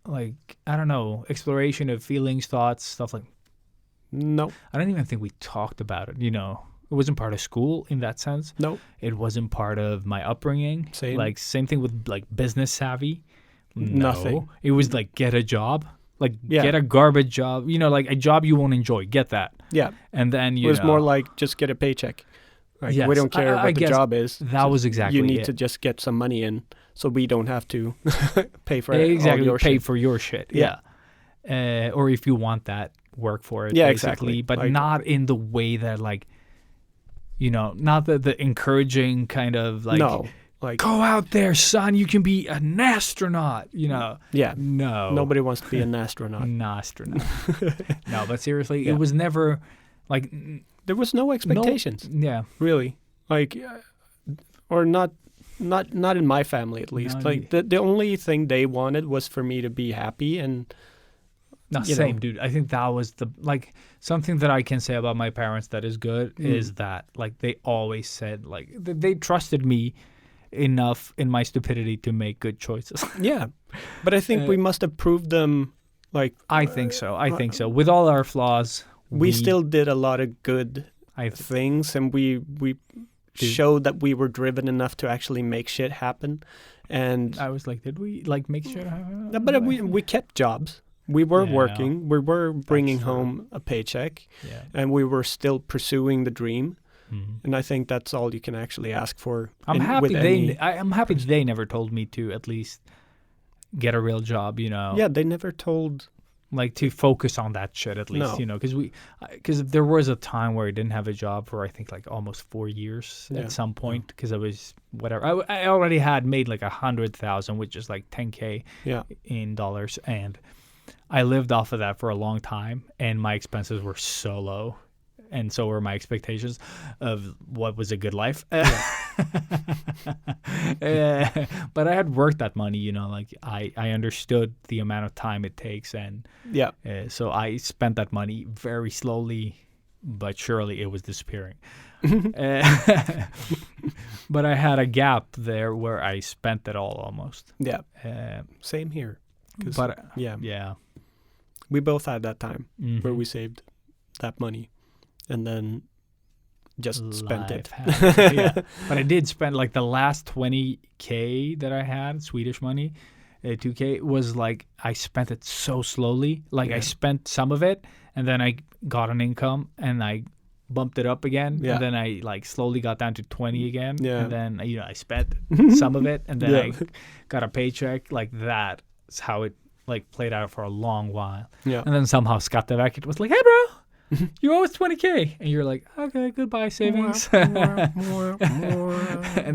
like, I don't know, exploration of feelings, thoughts, stuff like. No. I don't even think we talked about it. You know, it wasn't part of school in that sense. No. It wasn't part of my upbringing. Same. Like same thing with like business savvy. Nothing. No. It was like get a job. Like Yeah. get a garbage job. You know, like a job you won't enjoy. Get that. Yeah. And then It you was know, more like just get a paycheck. Like Yes, we don't care I what the guess job is. that was exactly You need it. to just get some money in, so we don't have to pay for all exactly your pay shit. for your shit. Yeah. Or if you want that, work for it. Yeah, basically, exactly. But Like- not in the way that like, you know, not the encouraging kind of like No. like Go out there, son. You can be an astronaut. You know. yeah. No. Nobody wants to be an astronaut. An astronaut. No, but seriously, Yeah. it was never like. There was no expectations, Yeah. really. Like, or not in my family at least. No, Like the only thing they wanted was for me to be happy, and No, you same, know. dude. I think that was the like something that I can say about my parents that is good is that like they always said like they trusted me enough in my stupidity to make good choices. yeah. But I think we must have proved them. Like I think so. I think so. With all our flaws, we still did a lot of good things, and we showed that we were driven enough to actually make shit happen. And I was like, did we like make sure? but we kept jobs. We were Yeah. working. We were bringing true. home a paycheck, Yeah. and we were still pursuing the dream. Mhm. And I think that's all you can actually ask for. I'm happy with any- I'm happy they never told me to at least get a real job. You know. Yeah, they never told. Like to focus on that shit at least, No. you know, because there was a time where I didn't have a job for I think like almost 4 years Yeah. at some point because I was whatever I already had made like 100,000, which is like 10K Yeah, in dollars, and I lived off of that for a long time, and my expenses were so low, and so were my expectations of what was a good life. But I had worked that money, you know, like I understood the amount of time it takes, and yeah, so I spent that money very slowly, but surely it was disappearing. But I had a gap there where I spent it all almost. yeah. Uh, Same here. 'Cause, but yeah, we both had that time mhm. where we saved that money, and then just spent it. Life happened. Yeah, but I did spend like the last 20K that I had, Swedish money, 2K was like I spent it so slowly. Like I Yeah. spent some of it, and then I got an income, and I bumped it up again, Yeah. and then I like slowly got down to 20 again, Yeah. and then I spent some of it, and then Yeah. I got a paycheck. Like that's how it like played out for a long while. Yeah, And then somehow Skatteverket was like, "Hey, bro, you owe us 20K," and you're like, "Okay, goodbye, savings." And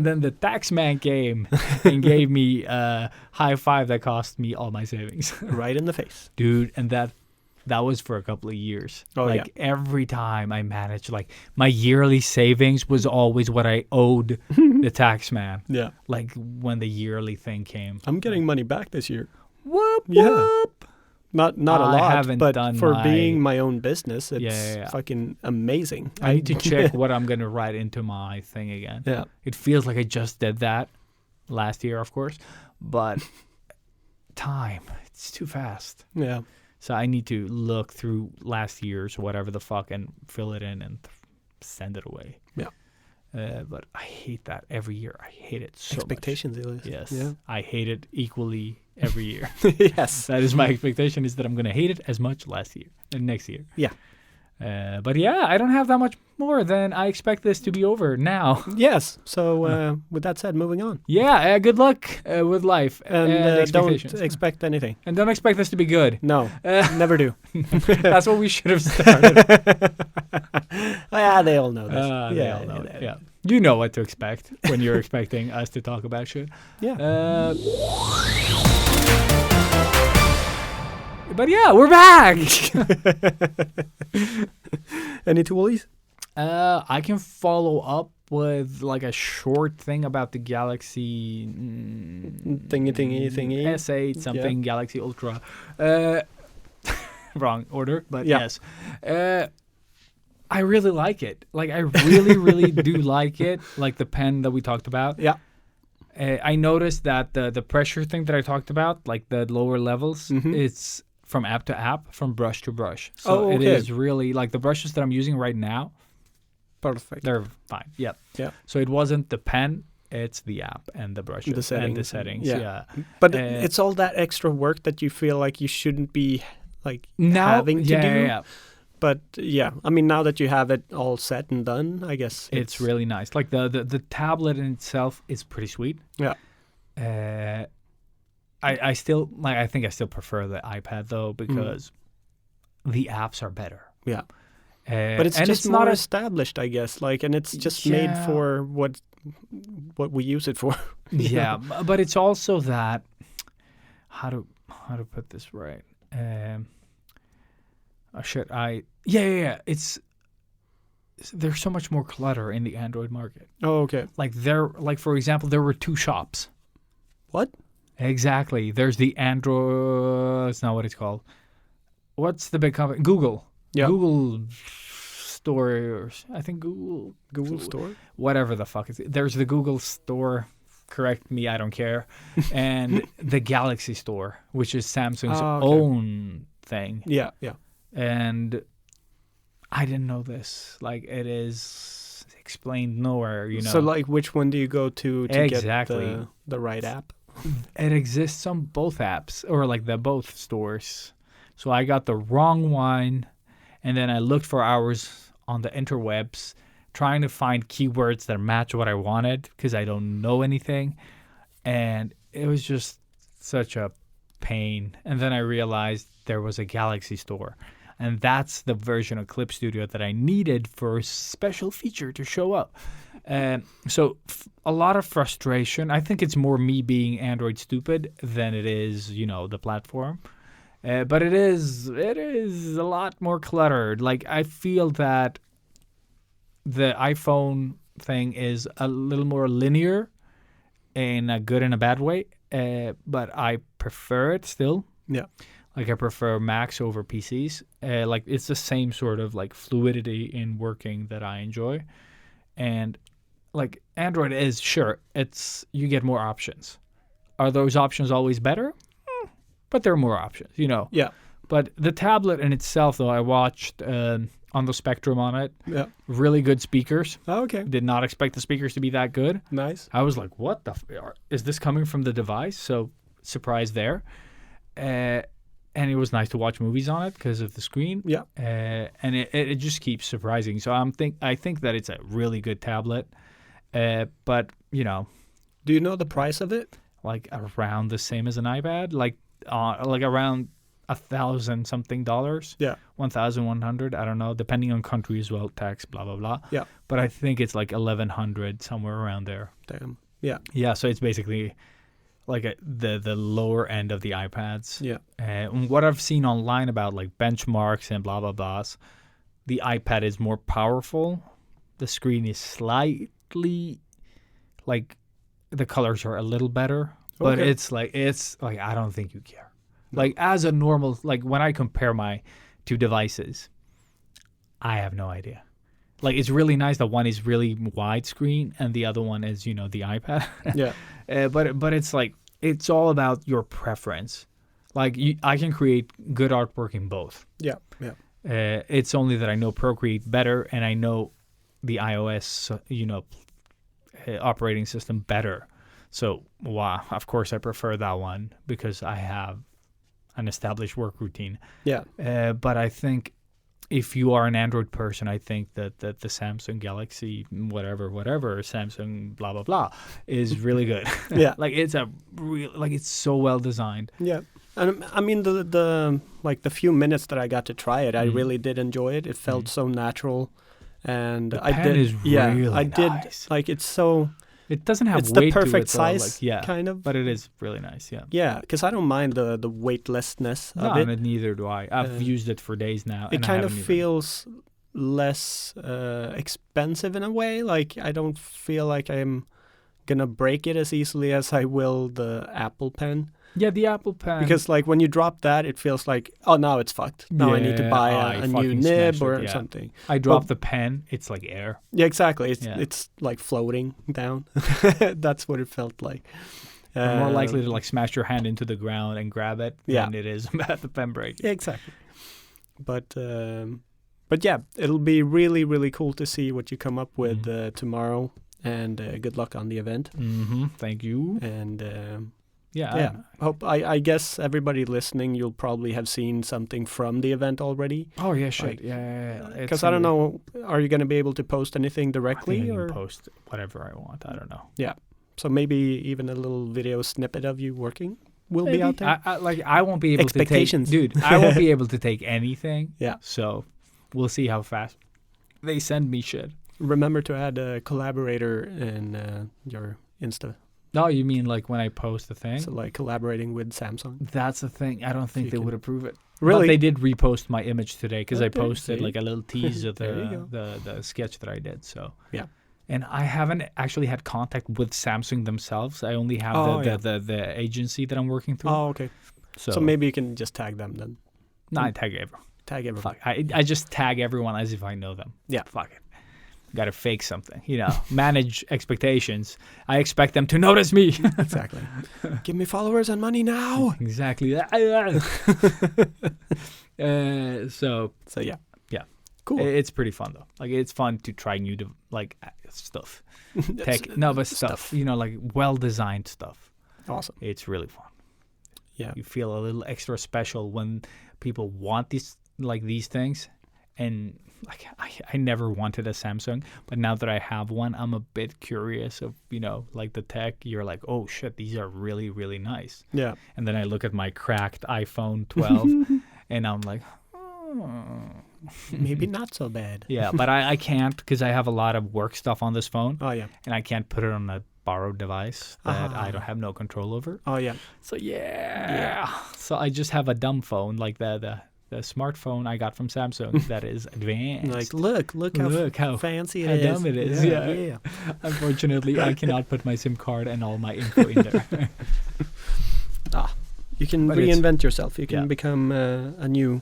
then the tax man came and gave me a high five that cost me all my savings, right in the face. dude. And that was for a couple of years. Oh, like every time I managed, like my yearly savings was always what I owed the tax man. Yeah, Like when the yearly thing came. I'm getting money back this year. Whoop Yeah. whoop. Not a I lot, haven't but done for my- being my own business, it's Yeah. fucking amazing. I need to check what I'm gonna write into my thing again. Yeah, It feels like I just did that last year, of course, but time, it's too fast. yeah. So I need to look through last year's whatever the fuck and fill it in and send it away. Yeah. But I hate that every year. I hate it so Expectations, Ilias. much. Yes. Yeah. I hate it equally every year. Yes. That is my expectation, is that I'm going to hate it as much next year. Yeah. But yeah, I don't have that much more than I expect this to be over now. Yes. So with that said, moving on. Yeah, good luck with life And don't expectations. expect anything. And don't expect this to be good. No, never do. That's what we should have started. Yeah, they all know this. They all know it. Yeah. You know what to expect when you're expecting us to talk about shit. Yeah. But yeah, we're back. Any toolies? I can follow up with like a short thing about the Galaxy Thingy. S8 something Galaxy Ultra. Wrong order, but Yeah. yes. I really like it. Like I really, really do like it. Like the pen that we talked about. Yeah. I noticed that the pressure thing that I talked about, like the lower levels, Mhm. it's from app to app, from brush to brush. So Oh, it okay. is really like the brushes that I'm using right now, Perfect. they're fine. Yep. Yeah. So it wasn't the pen, it's the app and the brushes and the settings. settings. Yeah. Yeah. But Uh, it's all that extra work that you feel like you shouldn't be like Now, having to yeah, do. yeah. But yeah, I mean, now that you have it all set and done, I guess It's really nice. Like the tablet in itself is pretty sweet. Yeah. I still like. I think I still prefer the iPad though because the apps are better. Yeah. But it's and just it's more not a established, I guess. Like, and it's just made Yeah. for what we use it for. yeah, but it's also that how to put this right. It's there's so much more clutter in the Android market. Oh, okay. Like for example, there were 2 shops. What? Exactly. There's the Android. It's not what it's called. What's the big company? Google. Yeah. Google Store. Or I think Google Store. Whatever the fuck is it. There's the Google Store. Correct me. I don't care. And the Galaxy Store, which is Samsung's okay. own thing. Yeah, yeah. And I didn't know this. Like, it is explained nowhere, you know. So, like, which one do you go to Exactly. get the right app? It exists on both apps, or like the both stores. So I got the wrong one, and then I looked for hours on the interwebs trying to find keywords that match what I wanted because I don't know anything. And it was just such a pain. And then I realized there was a Galaxy Store. And that's the version of Clip Studio that I needed for a special feature to show up. So a lot of frustration. I think it's more me being Android stupid than it is, you know, the platform. But it is a lot more cluttered. Like, I feel that the iPhone thing is a little more linear in a good and a bad way. But I prefer it still. Yeah. Like, I prefer Macs over PCs. Like, it's the same sort of like fluidity in working that I enjoy. And like, Android is, sure, you get more options. Are those options always better? But there are more options, you know. Yeah. But the tablet in itself, though, I watched on the Spectrum on it. Yeah. Really good speakers. Oh, okay. Did not expect the speakers to be that good. Nice. I was like, what is this coming from the device? So, surprise there. And it was nice to watch movies on it because of the screen. Yeah. And it just keeps surprising. So I think that it's a really good tablet. But, you know. Do you know the price of it? Like around the same as an iPad? Like around $1,000 something. Yeah. 1,100. I don't know. Depending on country as well. Tax, blah, blah, blah. Yeah. But I think it's like 1,100, somewhere around there. Damn. Yeah. Yeah. So it's basically like the lower end of the iPads. Yeah. And what I've seen online about like benchmarks and blah, blah, blahs, the iPad is more powerful. The screen is slightly, like, the colors are a little better. But Okay. it's like I don't think you care. Like, as a normal, like, when I compare my 2 devices, I have no idea. Like, it's really nice that one is really widescreen and the other one is, you know, the iPad. Yeah. But it's like, it's all about your preference. Like, I can create good artwork in both. Yeah. Yeah. It's only that I know Procreate better and I know the iOS, you know, operating system better. So, wow, of course I prefer that one because I have an established work routine. Yeah. But I think if you are an Android person, I think that the Samsung Galaxy, whatever, Samsung blah, blah, blah, is really good. Yeah. Like, it's it's so well designed. Yeah. And I mean, the like the few minutes that I got to try it, I really did enjoy it. It felt so natural. And The I pen did, is really I did, nice. like, it's so, It doesn't have it's the weight to perfect it, though, size, like, yeah, kind of. but it is really nice, yeah. Yeah, because I don't mind the weightlessness of No, it. and neither do I. I've used it for days now. It and I kind of haven't even- feels less expensive in a way. Like, I don't feel like I'm gonna break it as easily as I will the Apple Pen. Yeah, the Apple Pen. Because, like, when you drop that, it feels like, oh, now it's fucked. Now I need to Yeah, buy I a new fucking nib smashed or it, yeah. something. I drop the pen, it's like air. Yeah, exactly. Yeah. It's like floating down. That's what it felt like. You're more likely to like smash your hand into the ground and grab it Yeah. than it is about the pen break. Yeah, exactly. But yeah, it'll be really, really cool to see what you come up with tomorrow. And good luck on the event. Mm-hmm. Thank you. And Yeah. I guess everybody listening, you'll probably have seen something from the event already. Oh yeah, shit. Like, yeah. Because I don't know, are you going to be able to post anything I directly? think I Or can post whatever I want. I don't know. yeah, so maybe even a little video snippet of you working will be out there. I won't be able to take, Expectations. dude. I won't be able to take anything. Yeah. So, we'll see how fast they send me shit. Remember to add a collaborator in your Insta. No, you mean like when I post the thing? So like collaborating with Samsung. That's the thing. I don't think you they can- would approve it. Really? But they did repost my image today because I Okay, posted see? like a little tease of There you the sketch that I did. So Yeah. and I haven't actually had contact with Samsung themselves. I only have Oh, the agency that I'm working through. Oh, okay. So maybe you can just tag them then. no, I tag everyone. Tag everyone. Fuck, I just tag everyone as if I know them. Yeah. Fuck it. Got to fake something, manage expectations. I expect them to notice me. Exactly. Give me followers and money now. Exactly. So So Yeah. Cool. it's pretty fun though. Like it's fun to try new stuff. Tech, no, but stuff. Like well-designed stuff. Awesome. It's really fun. Yeah. You feel a little extra special when people want these things, and like I never wanted a Samsung, but now that I have one, I'm a bit curious of like the tech. You're like, oh shit, these are really, really nice. Yeah. And then I look at my cracked iPhone 12, and I'm like, Maybe not so bad. yeah, but I can't because I have a lot of work stuff on this phone, Oh yeah. and I can't put it on a borrowed device that Ah. I don't have no control over. Oh yeah. So yeah. So I just have a dumb phone, like the smartphone I got from Samsung that is advanced. Like look how fancy how it is. dumb it is. Yeah. Unfortunately, I cannot put my SIM card and all my info in there. You can But it's- reinvent yourself. You can yeah. become a new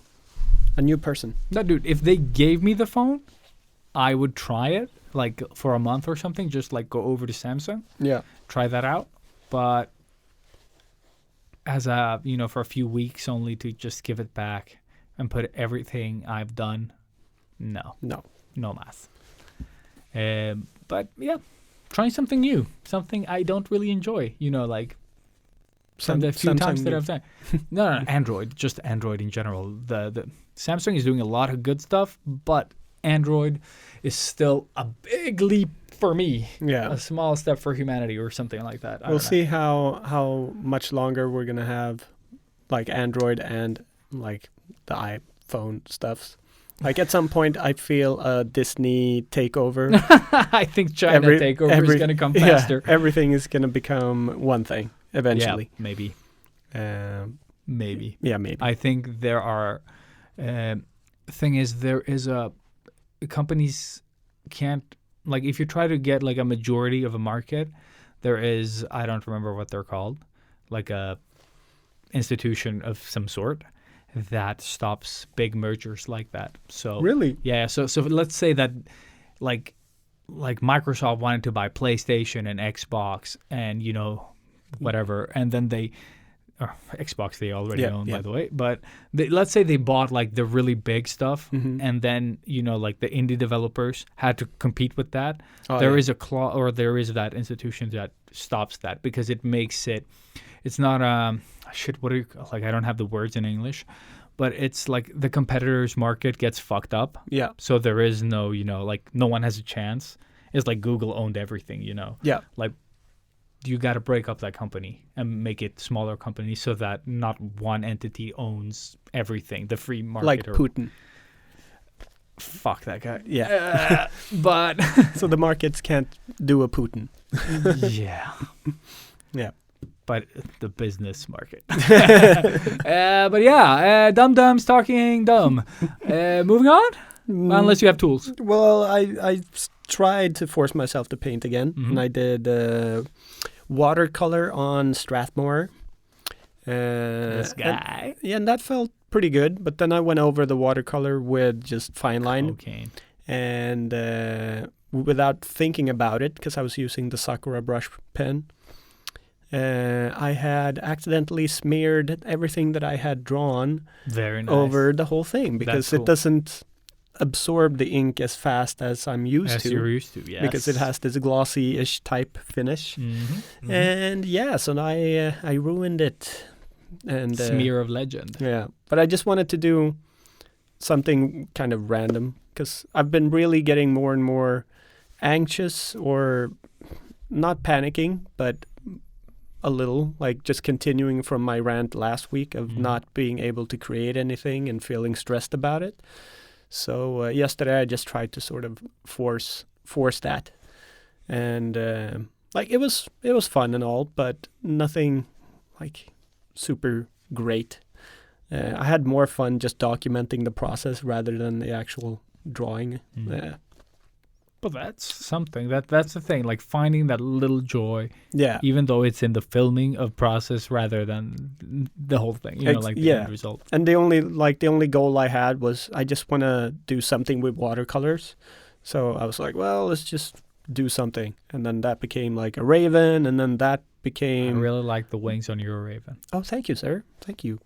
person. No, dude, if they gave me the phone, I would try it like for a month or something. Just like go over to Samsung, Yeah. try that out. But as for a few weeks only to just give it back and put everything I've done, no math. But yeah, trying something new, something I don't really enjoy. Like from the few times that I've done. No, Android, just Android in general. The Samsung is doing a lot of good stuff, but Android is still a big leap for me. Yeah. A small step for humanity or something like that. I We'll don't know. see how much longer we're gonna have like Android and like the iPhone stuffs. Like at some point, I feel a Disney takeover. I think China takeover is going to come faster. Yeah, everything is gonna become one thing eventually. Yeah, maybe. Maybe. Yeah, maybe. I think there are. Thing is, there is companies can't, like, if you try to get like a majority of a market, there is, I don't remember what they're called, like a institution of some sort that stops big mergers like that. So Really? yeah. So let's say that like Microsoft wanted to buy PlayStation and Xbox and whatever, and then Xbox they already own, by the way. But let's say they bought like the really big stuff, and then like the indie developers had to compete with that. There is a clause, or there is that institution that stops that because it makes it. It's not shit. What do you like? I don't have the words in English, but it's like the competitors' market gets fucked up. Yeah. So there is no, like no one has a chance. It's like Google owned everything, Yeah. Like you got to break up that company and make it smaller companies so that not one entity owns everything. The free market. Like Putin. Fuck that guy. Yeah. But So the markets can't do a Putin. yeah. Yeah. But the business market. But yeah, dum-dums talking dumb. Moving on? Unless you have tools. Well, I tried to force myself to paint again, and I did watercolor on Strathmore. This guy. And that felt pretty good, but then I went over the watercolor with just fine line. Okay. And without thinking about it, because I was using the Sakura brush pen, I had accidentally smeared everything that I had drawn Very nice. over the whole thing because That's cool. it doesn't absorb the ink as fast as I'm used As to. you're used to, yes. Because it has this glossy-ish type finish. Mm-hmm. And yeah, so I ruined it. And Smear of legend. yeah, but I just wanted to do something kind of random because I've been really getting more and more anxious, or not panicking, but a little, like just continuing from my rant last week of not being able to create anything and feeling stressed about it. So yesterday I just tried to sort of force that, and like it was fun and all, but nothing like super great. I had more fun just documenting the process rather than the actual drawing. But that's something. That's the thing. Like finding that little joy, Yeah. even though it's in the filming of process rather than the whole thing. You know, like the yeah. end result. And the only goal I had was I just want to do something with watercolors. So I was like, well, let's just do something. And then that became like a raven, and then that I became... really like the wings on your raven. Oh, thank you, sir. Thank you.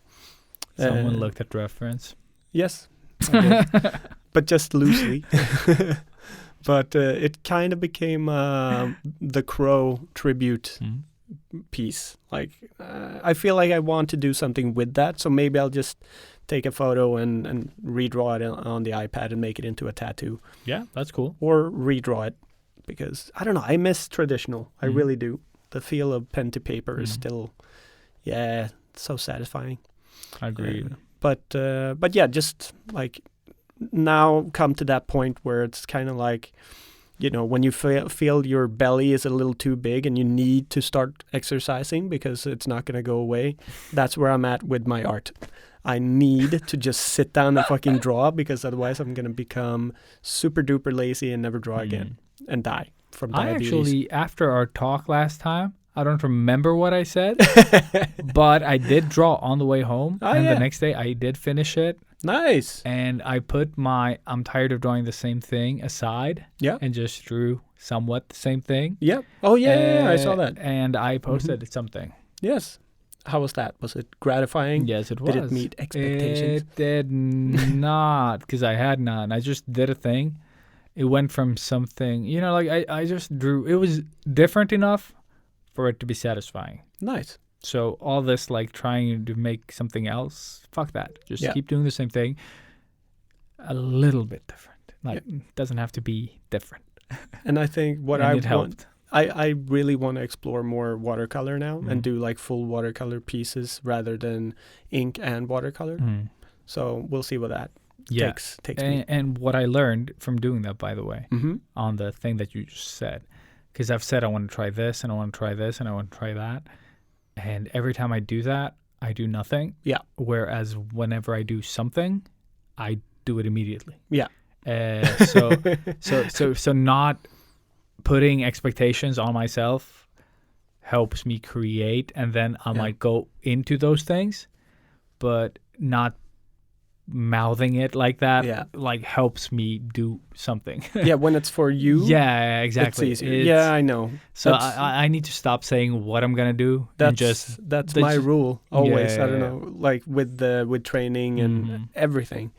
Someone looked at reference. Yes, I did. But just loosely. But it kind of became the Crow tribute piece. Like, I feel like I want to do something with that, so maybe I'll just take a photo and redraw it on the iPad and make it into a tattoo. Yeah, that's cool. Or redraw it, because, I don't know, I miss traditional. I really do. The feel of pen to paper is still, so satisfying. I agree. But yeah, just like now come to that point where it's kind of like, you know, when you feel your belly is a little too big and you need to start exercising because it's not going to go away. That's where I'm at with my art. I need to just sit down and fucking draw, because otherwise I'm going to become super duper lazy and never draw again and die from diabetes. I actually, after our talk last time, I don't remember what I said, but I did draw on the way home. And the next day I did finish it. Nice. And I put my I'm tired of drawing the same thing aside. Yeah. And just drew somewhat the same thing. Yeah. Oh, yeah, I saw that. And I posted something. Yes. How was that? Was it gratifying? Yes, it was. Did it meet expectations? It did not, because I had none. I just did a thing. It went from something, you know, like I just drew. It was different enough for it to be satisfying. Nice. So all this like trying to make something else, fuck that. Just keep doing the same thing. A little bit different. Like it doesn't have to be different. And I think what and I it helped. I really want to explore more watercolor now and do like full watercolor pieces rather than ink and watercolor. So we'll see what that takes me. And what I learned from doing that, by the way, on the thing that you just said, because I've said I want to try this and I want to try this and I want to try that. And every time I do that, I do nothing. Yeah. Whereas whenever I do something, I do it immediately. Yeah. So not putting expectations on myself helps me create, and then I might go into those things, but not mouthing it like that like helps me do something. When it's for you. Yeah, exactly. It's easier. I know. So I need to stop saying what I'm gonna do. That's my rule always. I don't know, like with training and everything.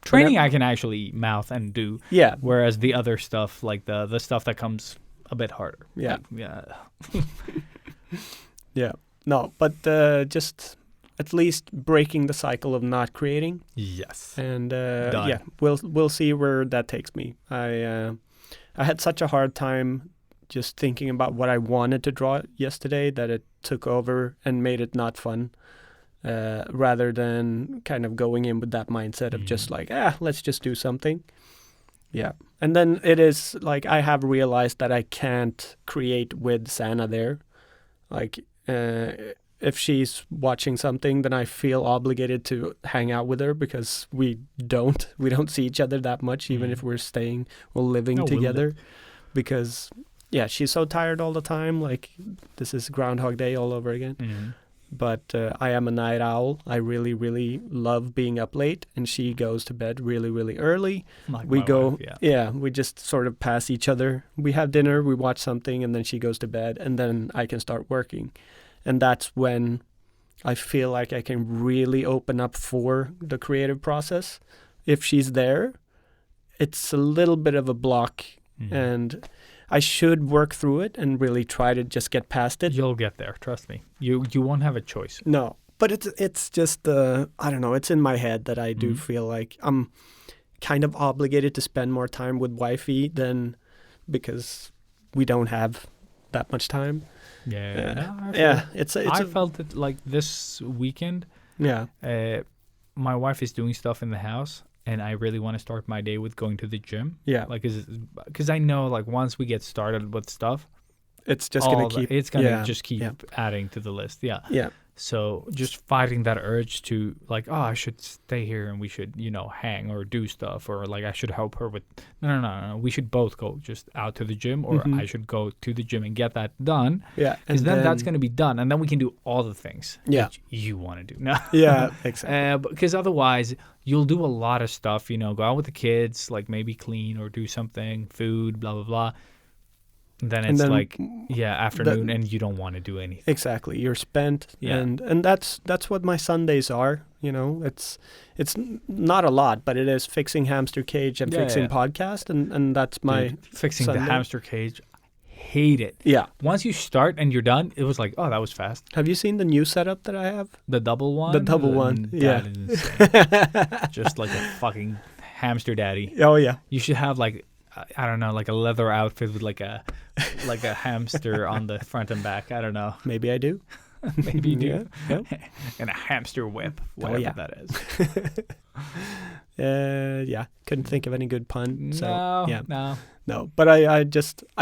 Training I can actually mouth and do. Yeah. Whereas the other stuff, like the stuff that comes a bit harder. Yeah. Like, yeah. No, but just at least breaking the cycle of not creating. Yes. And we'll see where that takes me. I had such a hard time just thinking about what I wanted to draw yesterday that it took over and made it not fun. Rather than kind of going in with that mindset of just like, let's just do something. Yeah. And then it is like I have realized that I can't create with Sana there. Like, if she's watching something, then I feel obligated to hang out with her, because we don't see each other that much, even if we're staying or living together. Because, she's so tired all the time. Like, this is Groundhog Day all over again. But I am a night owl. I really, really love being up late, and she goes to bed really, really early. Like we go, wife, we just sort of pass each other. We have dinner, we watch something, and then she goes to bed, and then I can start working. And that's when I feel like I can really open up for the creative process. If she's there, it's a little bit of a block, and I should work through it and really try to just get past it. You'll get there, trust me. You won't have a choice. No, but it's just I don't know. It's in my head that I do feel like I'm kind of obligated to spend more time with wifey than, because we don't have that much time. I felt it like this weekend. Yeah. My wife is doing stuff in the house, and I really want to start my day with going to the gym. Yeah. Like, because I know, like, once we get started with stuff, It's just going to keep... it's gonna yeah, just keep yeah. adding to the list. Yeah. Yeah. So just fighting that urge to, like, oh, I should stay here and we should, hang or do stuff, or like I should help her with. No. We should both go just out to the gym, or I should go to the gym and get that done. Yeah. Because then that's going to be done, and then we can do all the things that you want to do. No. Yeah, exactly. Because otherwise, you'll do a lot of stuff. Go out with the kids, like maybe clean or do something, food, blah blah blah. Then it's afternoon, and you don't want to do anything. Exactly, you're spent, and that's what my Sundays are. It's not a lot, but it is fixing hamster cage and fixing podcast, and that's my fixing Sunday. the hamster cage. Hate it. Yeah. Once you start and you're done, it was like, oh, that was fast. Have you seen the new setup that I have? The double one. The double one. Yeah. That is insane. Just like a fucking hamster daddy. Oh yeah. You should have like, I don't know, like a leather outfit with like a hamster on the front and back. I don't know. Maybe I do. Maybe you do. Yeah. And a hamster whip, whatever that is. Couldn't think of any good pun. So, no. But I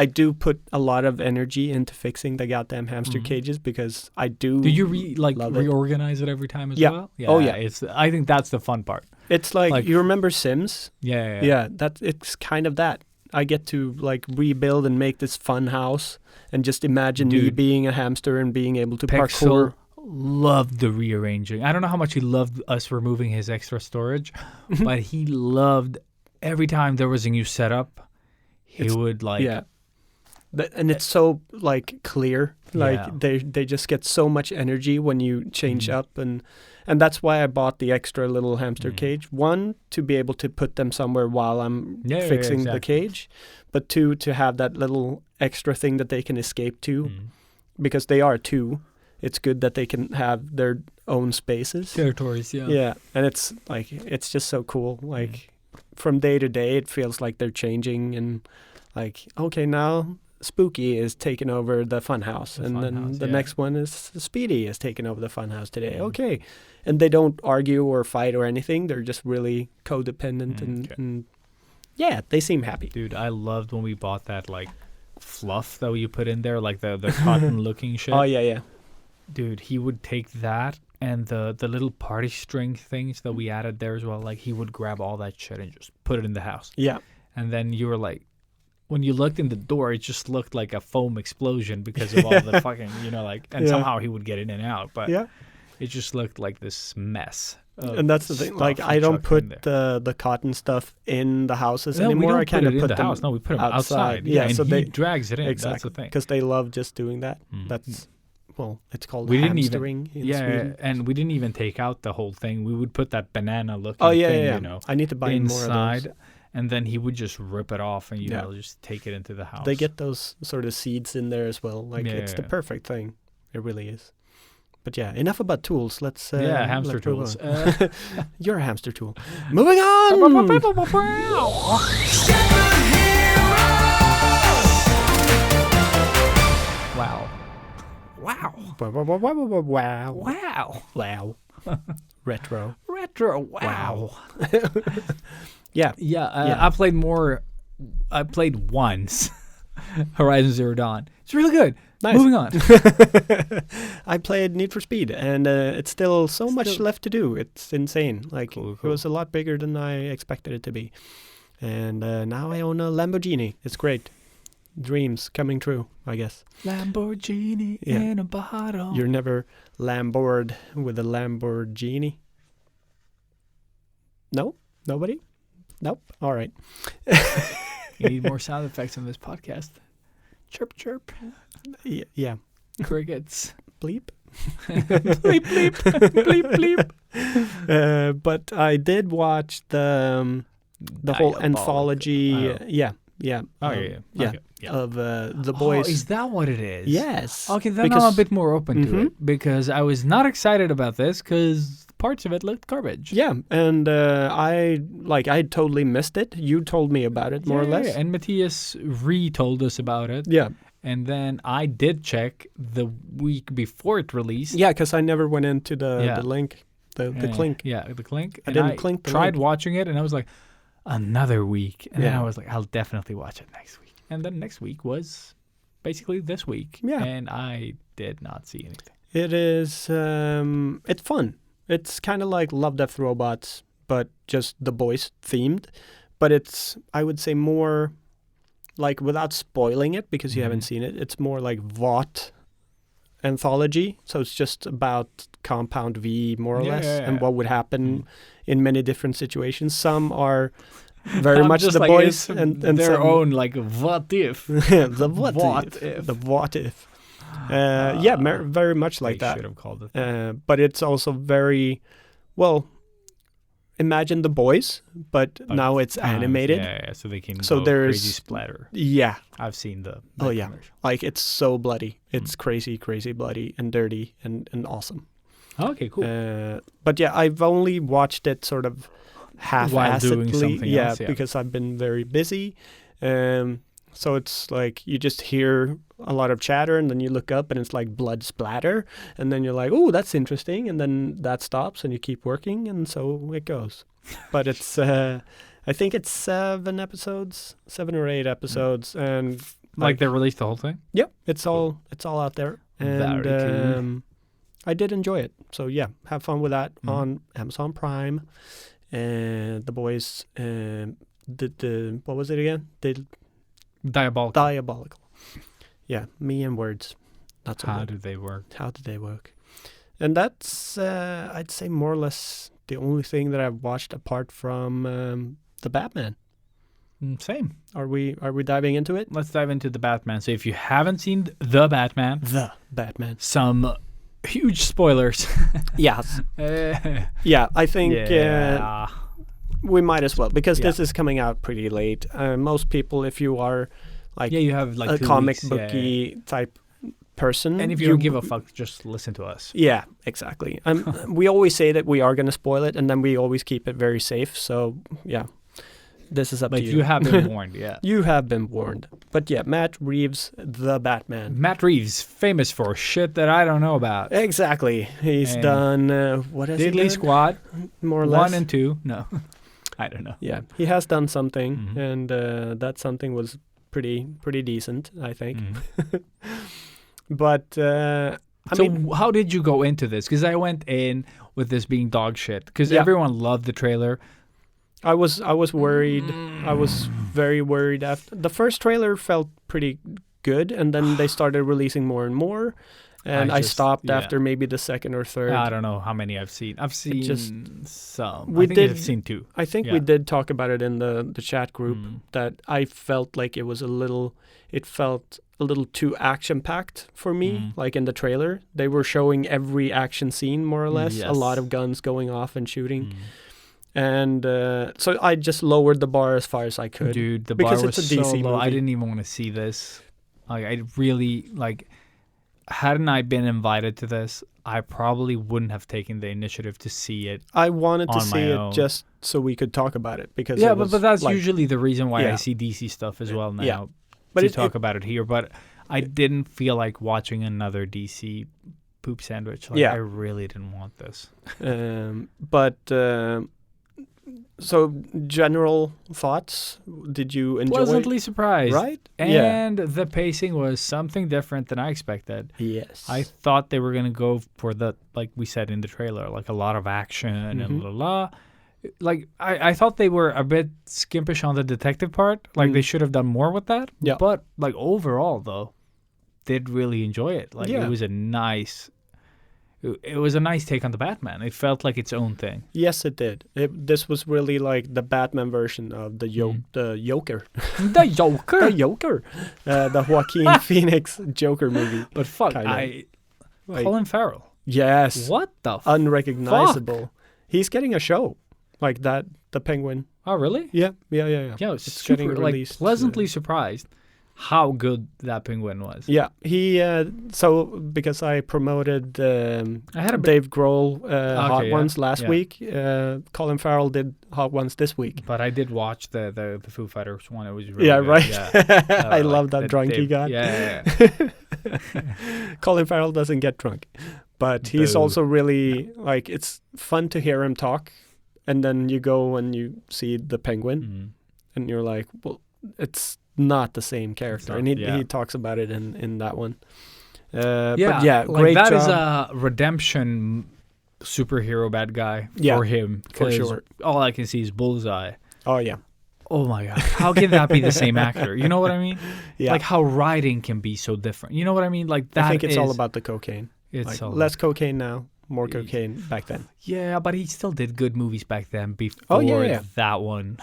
do put a lot of energy into fixing the goddamn hamster cages because I do. Do you reorganize it every time as well? Yeah. Oh yeah. I think that's the fun part. It's like you remember Sims? Yeah. Yeah. It's kind of that. I get to like rebuild and make this fun house, and just imagine me being a hamster and being able to parkour. Loved the rearranging. I don't know how much he loved us removing his extra storage, but he loved every time there was a new setup. He would like, and it's so like clear. Like they just get so much energy when you change up, and that's why I bought the extra little hamster cage. One, to be able to put them somewhere while I'm fixing the cage, but two, to have that little extra thing that they can escape to, because they are two. It's good that they can have their own spaces. Territories, yeah. Yeah, and it's just so cool. Like from day to day, it feels like they're changing, and like, okay, now Spooky is taking over the funhouse, and then the next one is Speedy is taking over the funhouse today. Okay, and they don't argue or fight or anything. They're just really codependent, and yeah, they seem happy. Dude, I loved when we bought that like fluff that you put in there, like the cotton looking shit. Oh yeah. Dude, he would take that and the little party string things that we added there as well. Like he would grab all that shit and just put it in the house. Yeah. And then you were like, when you looked in the door, it just looked like a foam explosion because of all the fucking, and somehow he would get in and out. But it just looked like this mess. And that's the thing. Like, I don't put the cotton stuff in the houses anymore. I kind of put them house. No, we put them outside. Yeah, and so he drags it in. Exactly. That's the thing. Because they love just doing that. That's... Well, it's called hamstering in Sweden. And we didn't even take out the whole thing. We would put that banana-looking thing, I need to buy more of those. And then he would just rip it off and, just take it into the house. They get those sort of seeds in there as well. Like, it's the perfect thing. It really is. But yeah, enough about tools. Let's... hamster tools. You're a hamster tool. Moving on! Wow. Retro. Wow. Yeah. I played more. I played once. Horizon Zero Dawn. It's really good. Nice. Moving on. I played Need for Speed, and it's still so much left to do. It's insane. Like, cool. It was a lot bigger than I expected it to be. And now I own a Lamborghini. It's great. Dreams coming true, I guess. Lamborghini in a bottle. You're never Lambored with a Lamborghini? No? Nobody? Nope. All right. You need more sound effects on this podcast. Chirp, chirp. Yeah. Crickets. Bleep. Bleep, bleep. Bleep, bleep. But I did watch the whole anthology. Of The Boys. Oh, is that what it is? Yes. Okay, then I'm a bit more open to it because I was not excited about this because parts of it looked garbage. Yeah, and I totally missed it. You told me about it more or less. Yeah. And Matthias re-told us about it. Yeah. And then I did check the week before it released. Yeah, because I never went into the link. the clink. Yeah, the clink. I And didn't clink the tried link. watching it, and I was like, another week. And then Yeah. I was like, I'll definitely watch it next week. And then next week was basically this week. Yeah. And I did not see anything. It is. It's fun. It's kind of like Love, Death, Robots, but just the boys themed. But it's, I would say, more like, without spoiling it because you haven't seen it, it's more like VOT anthology. So it's just about Compound V, more or less, and what would happen in many different situations. Some are very much just the like boys it's and their some, own, like, what if? the what, What if. if. The what if. Yeah, very much like They that. should have called it. But it's also very, well, imagine the boys, but now it's animated. Yeah, so they can So go there's- crazy splatter. Yeah. I've seen the Oh, yeah. commercial. Like, it's so bloody. It's crazy bloody and dirty and awesome. Okay, cool. But yeah, I've only watched it sort of While doing half-assedly. something Yeah, else, yeah. because I've been very busy. So it's like you just hear a lot of chatter and then you look up and it's like blood splatter. And then you're like, oh, that's interesting. And then that stops and you keep working. And so it goes. But it's, I think it's 7 or 8 episodes. And like they released the whole thing? yeah, it's all out there. And Very cool. I did enjoy it. So yeah, have fun with that on Amazon Prime. And the boys did the, what was it again? Diabolical. Diabolical. Yeah, me and words. Not so How good. do they work? How did they work? And that's, I'd say, more or less the only thing that I've watched apart from the Batman. Same. Are we diving into it? Let's dive into the Batman. So if you haven't seen the Batman, some huge spoilers. Yes. Yeah, I think yeah. we might as well, because Yeah. this is coming out pretty late. Most people, if you are like Yeah, you have like a 2 comic weeks, booky type person, And if you don't give a fuck, just listen to us. yeah, exactly. We always say that we are going to spoil it, and then we always keep it very safe. So yeah, this is up But to you. you have been warned, yeah. You have been warned. But yeah, Matt Reeves, the Batman. Matt Reeves, famous for shit that I don't know about. Exactly. He's And done, what has he Diddley done? Squad, More or less. 1 and 2. No, I don't know. Yeah, he has done something, Mhm. and that something was pretty decent, I think. Mhm. But I So mean, how did you go into this? Because I went in with this being dog shit. Because Yeah. everyone loved the trailer. I was worried. I was very worried after the first trailer felt pretty good, and then they started releasing more and more, and I stopped yeah. after maybe the second or third. I don't know how many I've seen. I've seen just- some. we I think did- I've seen 2. I think Yeah. we did talk about it in the chat group Mm. that I felt like it was it felt a little too action packed for me. Mm. Like in the trailer, they were showing every action scene more or less, a Yes. lot of guns going off and shooting, Mm. and so I just lowered the bar as far as I could. Dude, the because bar it's was a so DC low. I movie. didn't even want to see this. Like, I really, like, hadn't I been invited to this, I probably wouldn't have taken the initiative to see it. I wanted to On see my it own. just so we could talk about it, because Yeah, it was but that's like, usually the reason why I Yeah. see DC stuff as well now. Yeah. But to it- talk about it here. But I didn't feel like watching another DC poop sandwich. Like, Yeah. I really didn't want this. but so general thoughts, did you enjoy Pleasantly surprised. right? Yeah. And the pacing was something different than I expected. Yes. I thought they were going to go for the, like we said in the trailer, like a lot of action and Mhm. la la. Like, I thought they were a bit skimpish on the detective part. Like, they should have done more with that. Yeah. But, like, overall, though, did really enjoy it. Like, Yeah. it was a nice take on the Batman. It felt like its own thing. Yes, it did. This was really like the Batman version of the Mm-hmm. Joker. The Joker. The Joker. The Joaquin Phoenix Joker movie. But fuck, Kinda. Like, Colin Farrell. yes. What the Unrecognizable. He's getting a show. Like that, the Penguin. Oh, really? Yeah. Yeah, I was It's super, getting like, released, pleasantly surprised how good that penguin was. Yeah, he. So because I promoted I had a bit, Dave Grohl Hot yeah, Ones last yeah. week, Colin Farrell did Hot Ones this week. but I did watch the Foo Fighters one. It was really Yeah, good. right. Yeah. I love that drunk he Dave- got. Yeah. Colin Farrell doesn't get drunk, But he's Boo. also really like it's fun to hear him talk, and then you go and you see the Penguin, Mm. and you're like, well, it's not the same character, not, and yeah. he talks about it in that one. Yeah, but yeah, like great that job. is a redemption superhero bad guy Yeah, for him. for 'cause sure. All I can see is Bullseye. Oh yeah, Oh my god, how can that be the same actor? You know what I mean? yeah. Like how writing can be so different. You know what I mean? Like that I think it's all is- about the cocaine. It's Like, all less cocaine now, more cocaine back then. Yeah, but he still did good movies back then before yeah. that one.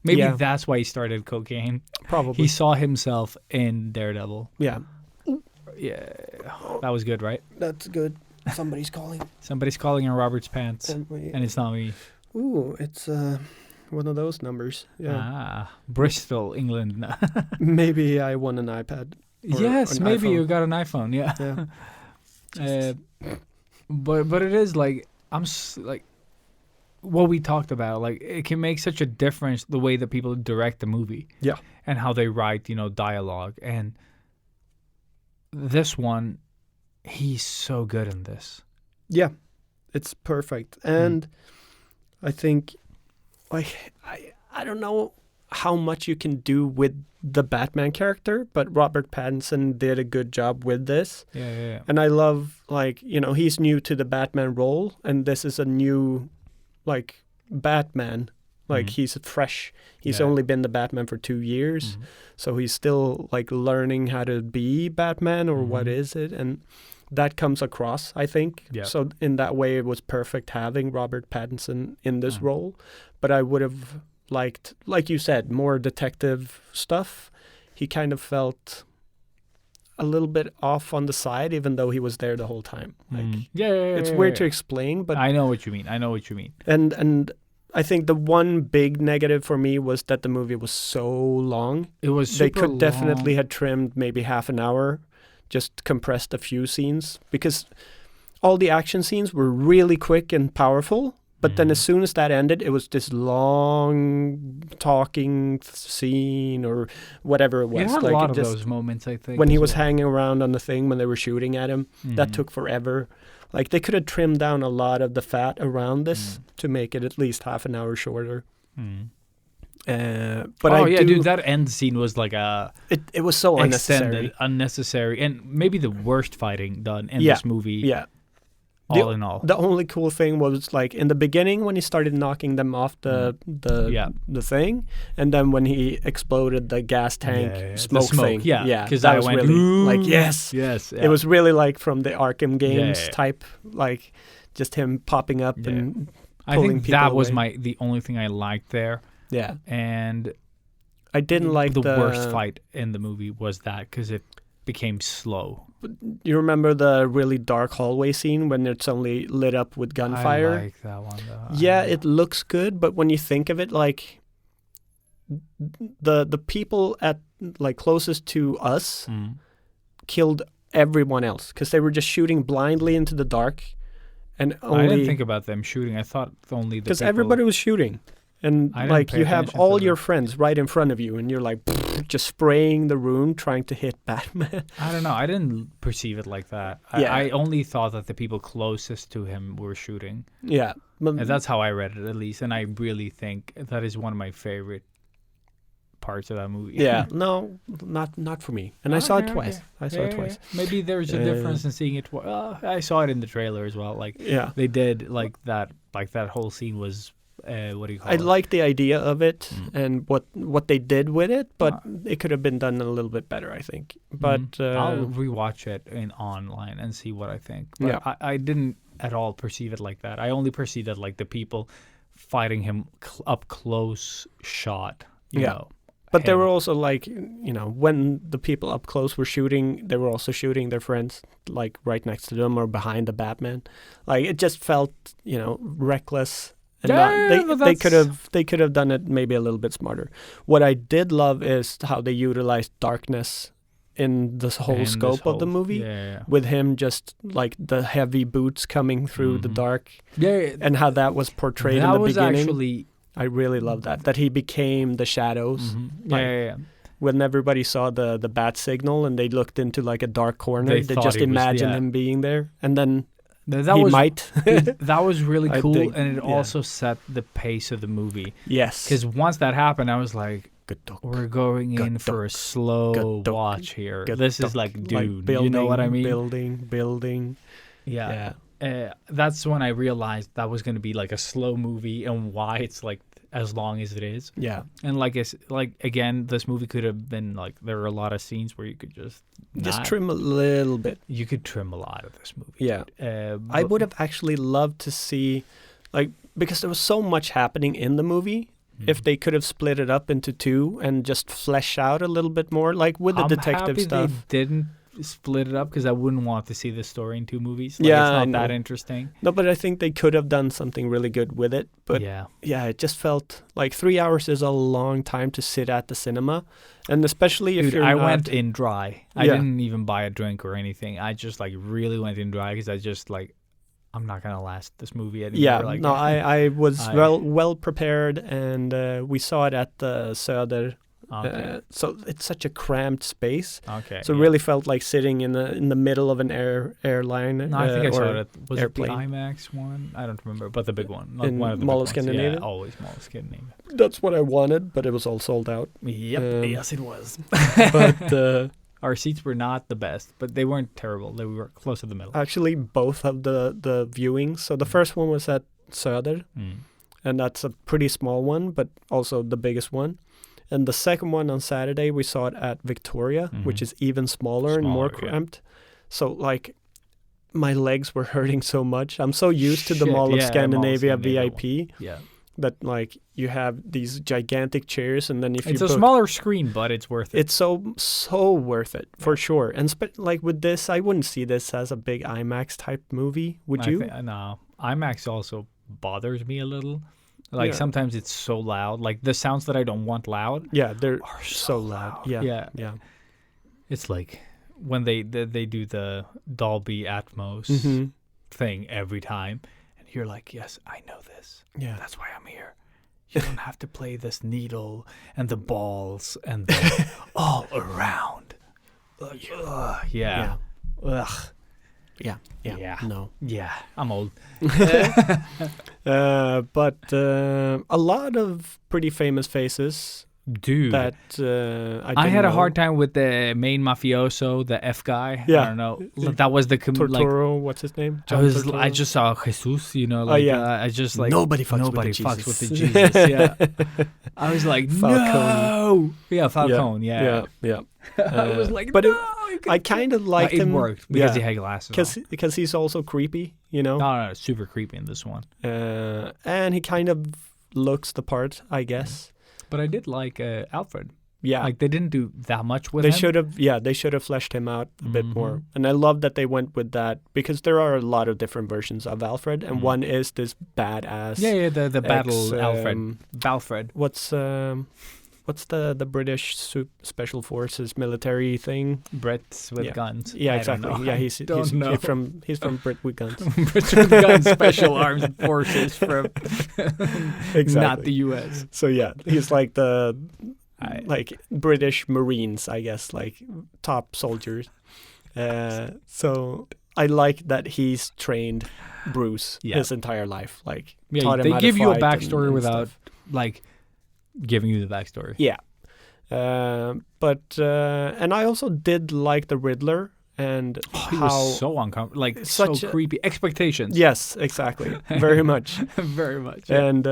Maybe Yeah. that's why he started cocaine. Probably. He saw himself in Daredevil. Yeah, Yeah, that was good, right? that's good. Somebody's calling. Somebody's calling in Robert's pants, and it's not me. Ooh, it's one of those numbers. Yeah. Bristol, England. Maybe I won an iPad. Or Yes, an maybe iPhone. you got an iPhone. Yeah. Yeah. But it is like like what we talked about. Like it can make such a difference the way that people direct the movie. Yeah. And how they write, dialogue. And this one, he's so good in this. Yeah, it's perfect. And I think, like, I don't know how much you can do with the Batman character, but Robert Pattinson did a good job with this. Yeah. And I love, like, he's new to the Batman role, and this is a new, like, Batman. Like, he's fresh. He's Yeah. only been the Batman for 2 years. So he's still, like, learning how to be Batman or what is it. And that comes across, I think. Yeah. So in that way, it was perfect having Robert Pattinson in this role. But I would have liked, like you said, more detective stuff. He kind of felt a little bit off on the side, even though he was there the whole time. Like, Yeah. it's weird to explain, but I know what you mean. and I think the one big negative for me was that the movie was so long. It was They super could definitely long. have trimmed maybe half an hour, just compressed a few scenes, because all the action scenes were really quick and powerful. But then as soon as that ended, it was this long talking scene or whatever it was. It had like a lot it of just- those moments, I think. when he as was well. hanging around on the thing when they were shooting at him. That took forever. Like they could have trimmed down a lot of the fat around this to make it at least half an hour shorter. But Dude, that end scene was like a it was so extended, unnecessary, and maybe the worst fighting done in Yeah, this movie. Yeah. all in all. The only cool thing was like in the beginning when he started knocking them off the thing, and then when he exploded the gas tank The smoke thing. yeah, because that I was went really "Ooh." like yes. yes. It was really like from the Arkham games Yeah. type, like just him popping up Yeah. and I pulling think people that was away. the only thing I liked there, yeah. and I didn't like the worst fight in the movie was that because it became slow. You remember the really dark hallway scene when it's only lit up with gunfire? I like that one though. Yeah, it looks good, but when you think of it, like the people at like closest to us killed everyone else because they were just shooting blindly into the dark, and I only didn't think about them shooting. I thought only the because people- everybody was shooting, and I didn't like pay you have attention to all them. your friends right in front of you, and you're like just spraying the room trying to hit Batman. I don't know. I didn't perceive it like that. Yeah. I only thought that the people closest to him were shooting. Yeah, but And that's how I read it, at least. And I really think that is one of my favorite parts of that movie. yeah, no, not for me. And I saw it Okay, twice. okay. I saw it twice. Yeah. Maybe there's a difference in seeing it. I saw it in the trailer as well. Like Yeah. they did like that. Like that whole scene was. What do you call I it? like the idea of it and what they did with it, but it could have been done a little bit better, I think. But I'll rewatch it online and see what I think. But Yeah. I didn't at all perceive it like that. I only perceived it like the people fighting him up close shot. You know, but there him. were also like, when the people up close were shooting, they were also shooting their friends like right next to them or behind the Batman. Like it just felt, reckless. And Yeah, but they could have done it maybe a little bit smarter. What I did love is how they utilized darkness in this whole And this scope of the whole- movie. Yeah. With him just like the heavy boots coming through the dark Yeah. and how that was portrayed that in the was beginning. actually. I really love that he became the shadows. Like, Yeah. when everybody saw the bat signal and they looked into like a dark corner, They they thought just he was- imagined yeah. him being there. And then That he was might. that was really I cool, think, and it yeah. also set the pace of the movie. Yes. Because once that happened, I was like, Good dog. we're going in Good for a dog. slow Good dog. watch here. Good This is dog. like, dude, building, you know what I mean? Building. Yeah. Yeah. That's when I realized that was going to be like a slow movie, and why it's like as long as it is. Yeah. And like again, this movie could have been like, there are a lot of scenes where you could just Trim a little bit. You could trim a lot of this movie. Yeah. I But- would have actually loved to see, like, because there was so much happening in the movie. If they could have split it up into two and just flesh out a little bit more, like with the I'm detective happy stuff. They didn't split it up because I wouldn't want to see the story in two movies. Like, Yeah, it's I not that know. interesting. No, but I think they could have done something really good with it. But yeah, it just felt like 3 hours is a long time to sit at the cinema, and especially if dude, you're I not, went in dry. I Yeah. didn't even buy a drink or anything. I just like really went in dry because I just like, I'm not gonna last this movie anymore. Yeah, like, no, I was I- well prepared, and we saw it at the Söder. Okay. So it's such a cramped space. Okay. So it yeah. really felt like sitting in the middle of an airline. No, I think I saw or it. Was airplane. it the IMAX one? I don't remember, but the big one, like In one of the Mall big of ones. Scandinavia? Yeah, always Mall of Scandinavia. That's what I wanted, but it was all sold out. Yep. Yes, it was. But Our seats were not the best, but they weren't terrible. They were close to the middle. actually, both of the viewings. So the first one was at Söder, Mm. and that's a pretty small one, but also the biggest one. And the second one on Saturday, we saw it at Victoria, which Mhm. is even smaller and more Smaller, yeah. cramped. So like, my legs were hurting so much. I'm so used to the Shit, Mall of yeah, Mall of Scandinavia Scandinavia VIP Yeah. that like you have these gigantic chairs, and then if It's you a book, smaller screen, but it's worth it. it's so worth it for sure. And like with this, I wouldn't see this as a big IMAX type movie. Would you? No. IMAX also bothers me a little. Like Yeah. sometimes it's so loud. Like the sounds that I don't want loud Yeah, they're are so loud. Yeah, Yeah. yeah. It's like when they do the Dolby Atmos Mm-hmm. thing every time, and you're like, yes, I know this. Yeah. That's why I'm here. You don't have to play this needle and the balls and the all around. Yeah. Ugh. Yeah. Yeah. No. Yeah. I'm old. But a lot of pretty famous faces Dude. that I had a hard time with the main mafioso, the F guy. Yeah. I don't know. That was the like. Tortoro, what's his name? I was. Tortoro? I just saw Jesus. You know. Like, yeah. I just like Nobody fucks nobody with the fucks with the Jesus. Jesus. Yeah. I was like, Falcone. no. Yeah, Falcone. Yeah. yeah. I was like, but no. I kind of liked it him. worked because yeah, he had glasses. On. because he's also creepy, you know. No, super creepy in this one. And he kind of looks the part, I guess. But I did like Alfred. Yeah. Like they didn't do that much with They him. should have fleshed him out a bit more. Mhm. And I love that they went with that because there are a lot of different versions of Alfred, and one is this badass. Yeah, the battle Alfred. Balfred. What's the British special forces military thing? Brits with Yeah. guns. Yeah, I exactly. don't know. Yeah, I don't know. he's from Brit with guns. Brits with guns, special arms forces from Exactly. not the U.S. So yeah, he's like the I- like British Marines, I guess, like top soldiers. So I like that he's trained Bruce Yeah. his entire life. Like Yeah, taught him they how to give you a fight backstory and without stuff. like giving you the backstory. Yeah. But and I also did like the Riddler and He how was so uncomfortable, like so Such a- creepy. Expectations. yes, exactly, very much. Very much. Yeah. And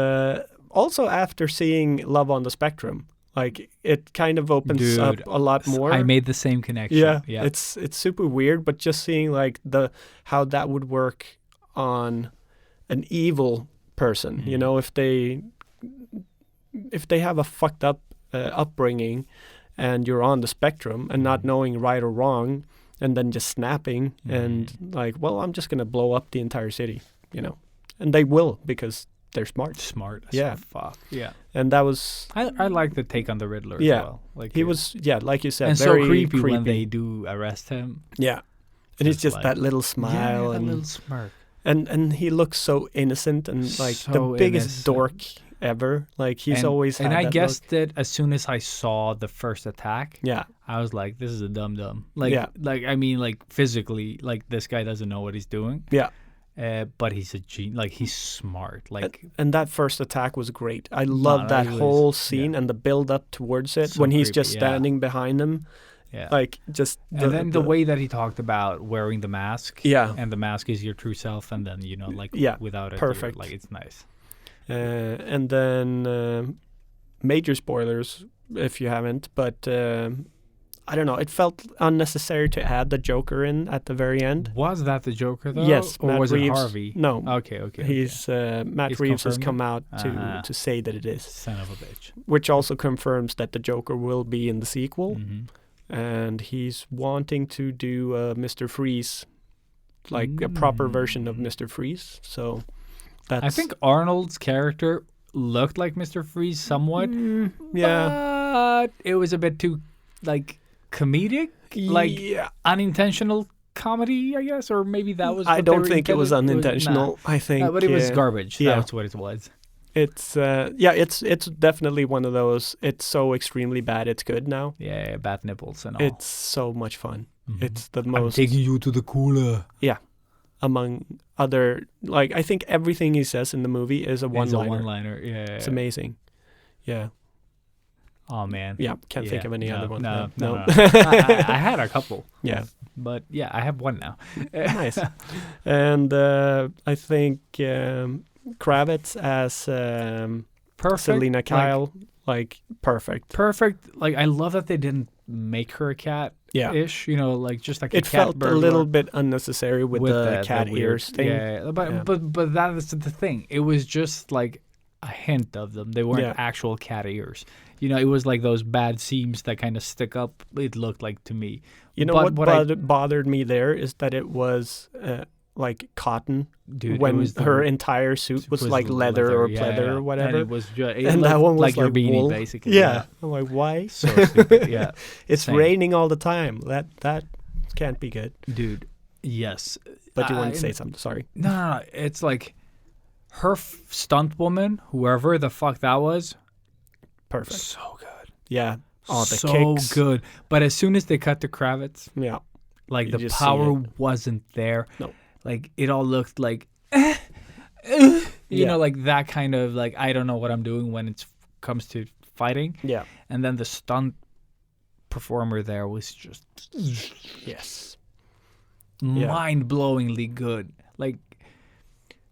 also after seeing Love on the Spectrum, like it kind of opens up Dude, a lot more. I made the same connection. yeah, it's super weird, but just seeing like how that would work on an evil person, you Mhm. know, if they have a fucked up upbringing and you're on the spectrum and not Mhm. knowing right or wrong and then just snapping and Mhm. like, well, I'm just going to blow up the entire city, you know. And they will because they're smart. smart. As Yeah. fuck. Yeah. And that was I like the take on the Riddler Yeah. as well. Like he was like you said, and very so creepy when they do arrest him. yeah. And it's Just just like- that little smile yeah, and a little smirk. and he looks so innocent and like the So biggest innocent. dork ever. Like he's and, always had and I that guessed look. it as soon as I saw the first attack. Yeah. I was like, this is a dum dum. Like Yeah. like I mean like physically, like this guy doesn't know what he's doing. Yeah. but he's a genius. Like he's smart. Like And that first attack was great. I love that it was- whole scene and the build up towards it So when he's creepy, just yeah. standing behind him. yeah. Like just and then the way that he talked about wearing the mask. Yeah. And the mask is your true self, and then like Yeah, without it, perfect. like it's nice. and then major spoilers if you haven't, but I don't know. It felt unnecessary to add the Joker in at the very end. Was that the Joker though? Yes, or Matt was Reeves. it Harvey? No, Okay. he's Matt He's Reeves has confirmed come it? out Uh-huh. to say that it is, Son of a bitch. which also confirms that the Joker will be in the sequel, Mhm. and he's wanting to do Mr. Freeze, like a proper version of Mr. Freeze. So that's I think Arnold's character looked like Mr. Freeze somewhat. yeah, But it was a bit too like comedic, like yeah. unintentional comedy, I guess, or maybe that was. I what they don't were think it was intended- unintentional. I think, but it was garbage. yeah. That's what it was. It's it's definitely one of those. It's so extremely bad, it's good now. Yeah, bad nipples and all. It's so much fun. Mhm. It's the I'm most taking you to the cooler. among other, like, I think everything he says in the movie is a It's a one-liner. one-liner. Yeah, It's amazing. Yeah, Oh man. yeah. Can't think Yeah, of any no, other one. No. I had a couple. Yeah, But yeah, I have one now. nice. And I think Kravitz as Perfect. Selena Kyle, like perfect. Perfect. Like I love that they didn't make her a cat. Yeah. Ish. Like just like It a cat felt a burglar. little bit unnecessary with the cat weird- ears thing. Yeah, but Yeah. but that is the thing. It was just like a hint of them. They weren't Yeah. actual cat ears. It was like those bad seams that kind of stick up. It looked like to me. You know But what bothered me there is that it was like cotton Dude, it when was the- her entire suit was like leather or pleather or whatever. And it was just, And that one was like your like beanie, wool. basically. Yeah. I'm like, why? So stupid. Yeah, It's same. raining all the time. That can't be good. dude. Yes, But you want to say something? Sorry. No. It's like her stunt woman, whoever the fuck that was, Perfect. so good. Yeah. Oh, the so kicks. good. But as soon as they cut to Kravitz, Yeah. like You the just see power it. wasn't there. No. Like it all looked like, Yeah. like that kind of like I don't know what I'm doing when it comes to fighting. Yeah. And then the stunt performer there was just Yes. mind-blowingly good. Like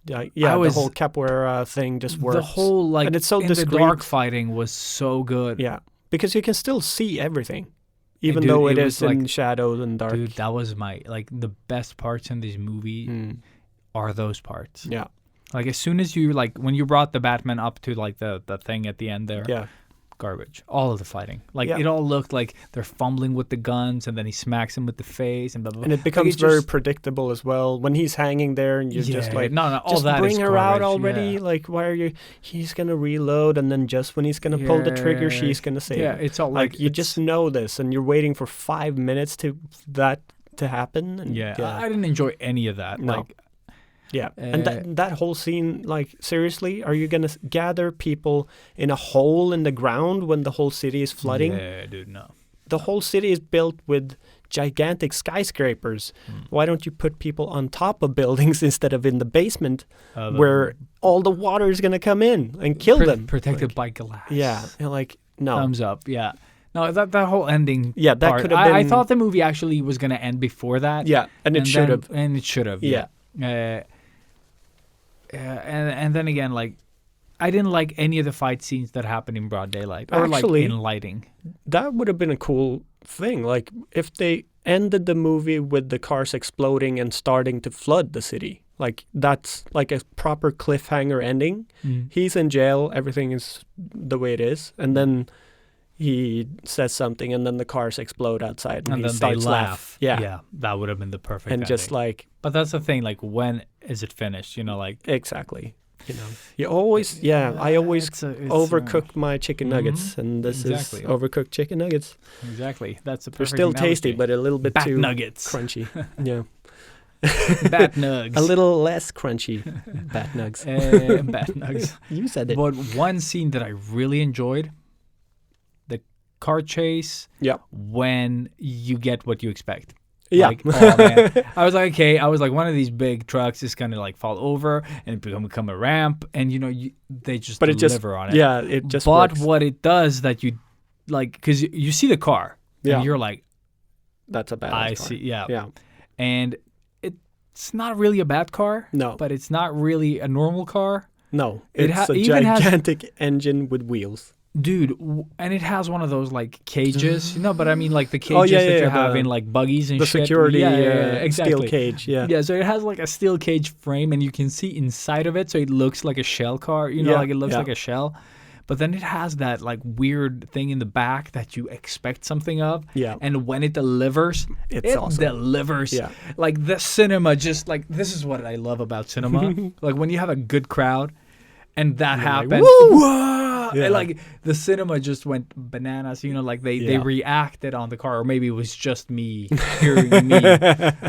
Yeah. was- the whole capoeira thing just works. the whole like and it's so in discreet. the dark fighting was so good. Yeah. Because you can still see everything, even dude, though it it was is in like- shadows and dark. Dude, that was my like the best parts in this movie Mm. are those parts. Yeah. Like as soon as you like when you brought the Batman up to like the thing at the end there, Yeah. garbage. All of the fighting, like Yeah. it all looked like they're fumbling with the guns, and then he smacks him with the face, and blah blah. blah. And it becomes it very just- predictable as well when he's hanging there, and you're just like, no, all just that bring is her out garbage, already. yeah. Like, why are you? He's gonna reload, and then just when he's gonna pull the trigger, Yeah. she's gonna save Yeah, him. it's all Like like you it's- just know this, and you're waiting for 5 minutes to happen. And Yeah, I didn't enjoy any of that. No. Like, yeah. And that whole scene, like, seriously, are you gonna gather people in a hole in the ground when the whole city is flooding? Yeah, dude, no. The whole city is built with gigantic skyscrapers. Why don't you put people on top of buildings instead of in the basement where all the water is gonna come in and kill them? Protected Like, by glass. yeah, and like no. Thumbs up. Yeah. No, that whole ending. Yeah, that part, could have I been- thought the movie actually was gonna end before that. Yeah, and it should then- have. And it should have. Yeah. And then again, like, I didn't like any of the fight scenes that happened in broad daylight or Actually- like in lighting. That would have been a cool thing. Like if they ended the movie with the cars exploding and starting to flood the city. Like that's like a proper cliffhanger ending. He's in jail, everything is the way it is, and then he says something, and then the cars explode outside, And he then they starts laugh. Yeah, Yeah, that would have been the perfect and just ending. like But that's the thing, like, when is it finished? Like, exactly. You always, I always it's overcook my chicken nuggets, and this Exactly. is overcooked chicken nuggets. Exactly. That's the They're perfect still tasty, analogy. but a little bit Bat too nuggets. crunchy. Yeah. Bat nugs. A little less crunchy. Bat nugs. Bat nugs. You said it. But one scene that I really enjoyed, the car chase Yeah. when you get what you expect. Yeah. Like, oh man. I was like, okay. I was like, one of these big trucks is gonna like fall over and become a ramp, and they just But it deliver just, on it. yeah, it just But works. what it does that you like, because you see the car, Yeah. and you're like, That's a bad I car. see, yeah, Yeah. and it's not really a bad car. No. But it's not really a normal car. No. It It's a even has- gigantic engine with wheels. Dude, and it has one of those like cages, but I mean like the cages Oh, yeah, that yeah, you have the- in like buggies and The shit. security exactly. steel cage. Yeah. Yeah, so it has like a steel cage frame, and you can see inside of it, so it looks like a shell car. Yeah, Like it looks yeah. like a shell. But then it has that like weird thing in the back that you expect something of. Yeah. And when it delivers, It's it awesome. delivers. Yeah. Like the cinema, just like this is what I love about cinema. Like when you have a good crowd, and that happened. Whoa! Yeah. And, like the cinema just went bananas. Like they Yeah. reacted on the car, or maybe it was just me hearing me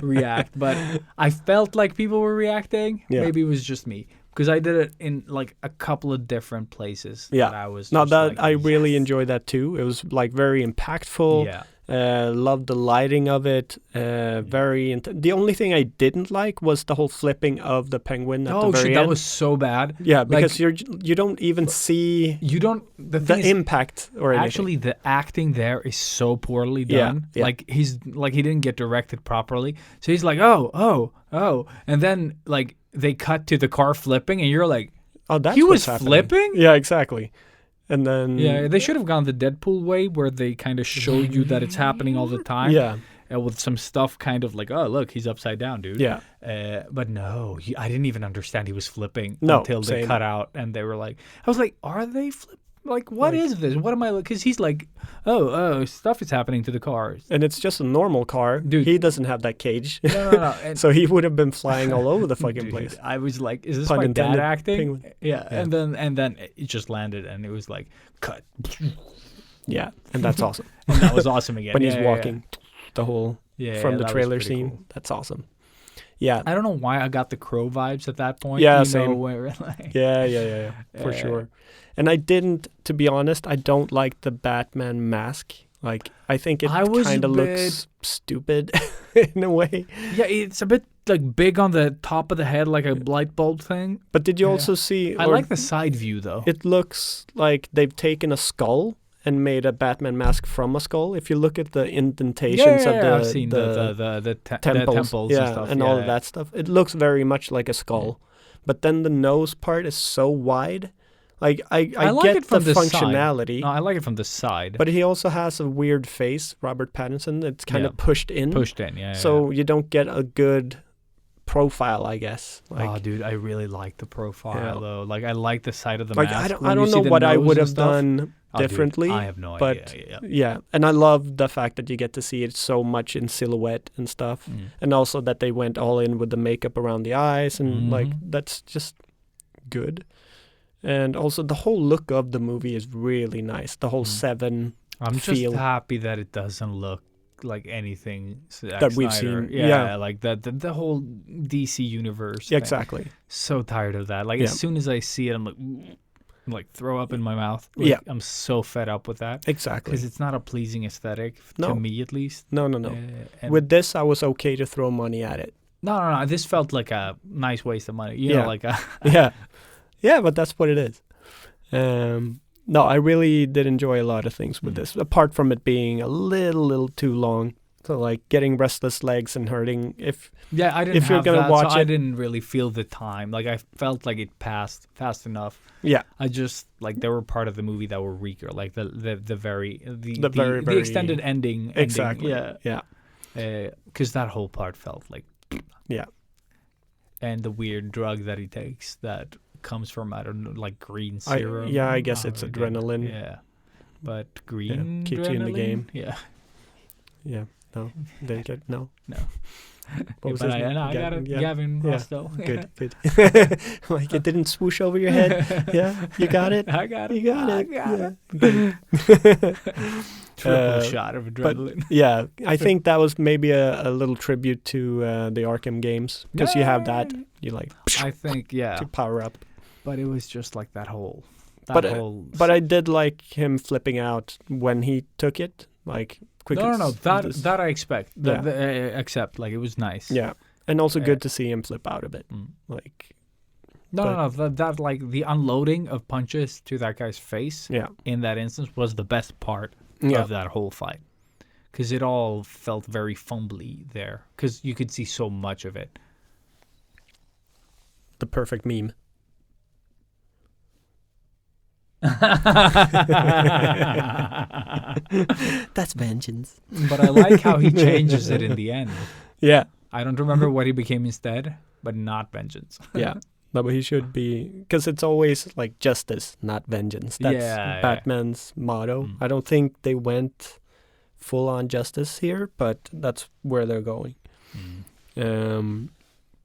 react. But I felt like people were reacting. Yeah. Maybe it was just me. Because I did it in like a couple of different places. Yeah. That I was. No, just that like, I really yes. enjoyed that too. It was like very impactful. Yeah. Loved the lighting of it. The only thing I didn't like was the whole flipping of the penguin at the Oh very shit, end. that was so bad. Yeah, Like, because you don't even see you don't. The the thing is, impact or anything. actually, the acting there is so poorly Yeah, done. yeah. Like he didn't get directed properly. So he's like, oh, and then like they cut to the car flipping, and you're like, oh, that's he what's was happening. flipping. Yeah, exactly. And then Yeah, they should have gone the Deadpool way, where they kind of show you that it's happening all the time. yeah, With some stuff kind of like, oh, look, he's upside down, dude. yeah. But no, I didn't even understand he was flipping No, until they same. cut out, and they were like, I was like, are they flip? Like, what is this? What am I? Because he's like, oh, stuff is happening to the cars. And it's just a normal car. Dude. He doesn't have that cage. No. And, So he would have been flying all over the fucking dude, place. I was like, is this Pun my intended, dad acting? penguin. Yeah. And then it just landed, and it was like, cut. Yeah, and that's awesome. And that was awesome again. When Yeah, he's yeah, yeah. walking, the whole Yeah, from the that was trailer pretty scene. cool. That's awesome. Yeah, I don't know why I got the Crow vibes at that point. Yeah, you same. Know, where, like, yeah, for sure. And I didn't, to be honest, I don't like the Batman mask. Like, I think it I was kind a of bit- looks stupid in a way. Yeah, it's a bit like big on the top of the head, like a light bulb thing. But did you Yeah. also see? I or like the side view though. It looks like they've taken a skull and made a Batman mask from a skull. If you look at the indentations of the I've seen the temples, and stuff. and all of that stuff, it looks very much like a skull. But then the nose part is so wide. Like I like get it from the the side. functionality, No, I like it from the side. but he also has a weird face, Robert Pattinson. It's kind Yeah. of pushed in, pushed in, yeah. so you don't get a good profile, I guess. Like, oh, dude, I really like the profile Yeah. though. Like, I like the side of the like mask. I don't know what I would have done Oh, dude, differently. I have no but idea. yeah, and I love the fact that you get to see it so much in silhouette and stuff, Mm. and also that they went all in with the makeup around the eyes, and like Mhm. that's just good. And also the whole look of the movie is really nice. The whole Mm. Seven I'm feel. just happy that it doesn't look like anything Zack That we've Snyder. seen, Yeah, yeah. like the whole DC universe. Yeah, thing. exactly. So tired of that. Like Yeah. as soon as I see it, I'm like throw up in my mouth. Like, Yeah. I'm so fed up with that Exactly. because it's not a pleasing aesthetic No. to me, at least. No. And With this, I was okay to throw money at it. no. This felt like a nice waste of money. You Yeah. know, like a, Yeah, yeah, but that's what it is. No, I really did enjoy a lot of things with this, apart from it being a little too long. So like getting restless legs and hurting. If yeah. I didn't. If you're have gonna that, watch so I it- didn't really feel the time. Like I felt like it passed fast enough. yeah, I just like there were part of the movie that were weaker, like the very very- extended ending. exactly. Yeah. Because that whole part felt like Yeah. And the weird drug that he takes that comes from I don't know, like green I serum. guess it's again. adrenaline. Yeah, but green keeps you in the adrenaline? game. Yeah, Yeah, no, didn't get no. no. What was but his name? I got it. Yeah. Gavin Yeah. Rossdale. Good. Like it didn't swoosh over your head. Yeah, you got it. I got it. You got I it. got Yeah. it. Triple Uh, shot of But adrenaline. yeah, I think that was maybe a little tribute to the Arkham games because you have that. You like I think to power up. but it was just like that whole. But I did like him flipping out when he took it, like quick. No. Just- That I expect. Yeah. Accept. Like, it was nice. yeah, and also good to see him flip out a bit. Like, No. That like the unloading of punches to that guy's face. yeah, In that instance was the best part yeah, of that whole fight, because it all felt very fumbly there, because you could see so much of it. the perfect meme. That's vengeance. But I like how he changes it in the end. Yeah, I don't remember what he became instead, but not vengeance. yeah. No, but he should be, because it's always like justice, not vengeance. That's Yeah. Batman's motto. I don't think they went full on justice here, but that's where they're going.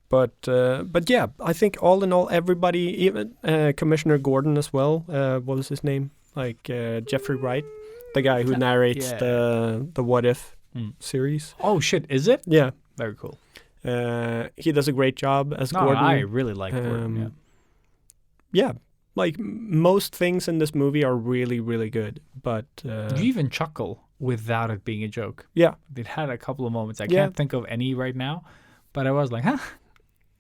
But yeah, I think all in all, everybody, even Commissioner Gordon as well. What was his name? Like Jeffrey Wright, the guy who narrates yeah. the What If series. Oh shit, is it? Yeah, Very cool. he does a great job as No, Gordon. I really like Gordon. Yeah. Yeah, like most things in this movie are really, really good. But You even chuckle without it being a joke. yeah, It had a couple of moments. I Yeah. can't think of any right now, but I was like, huh?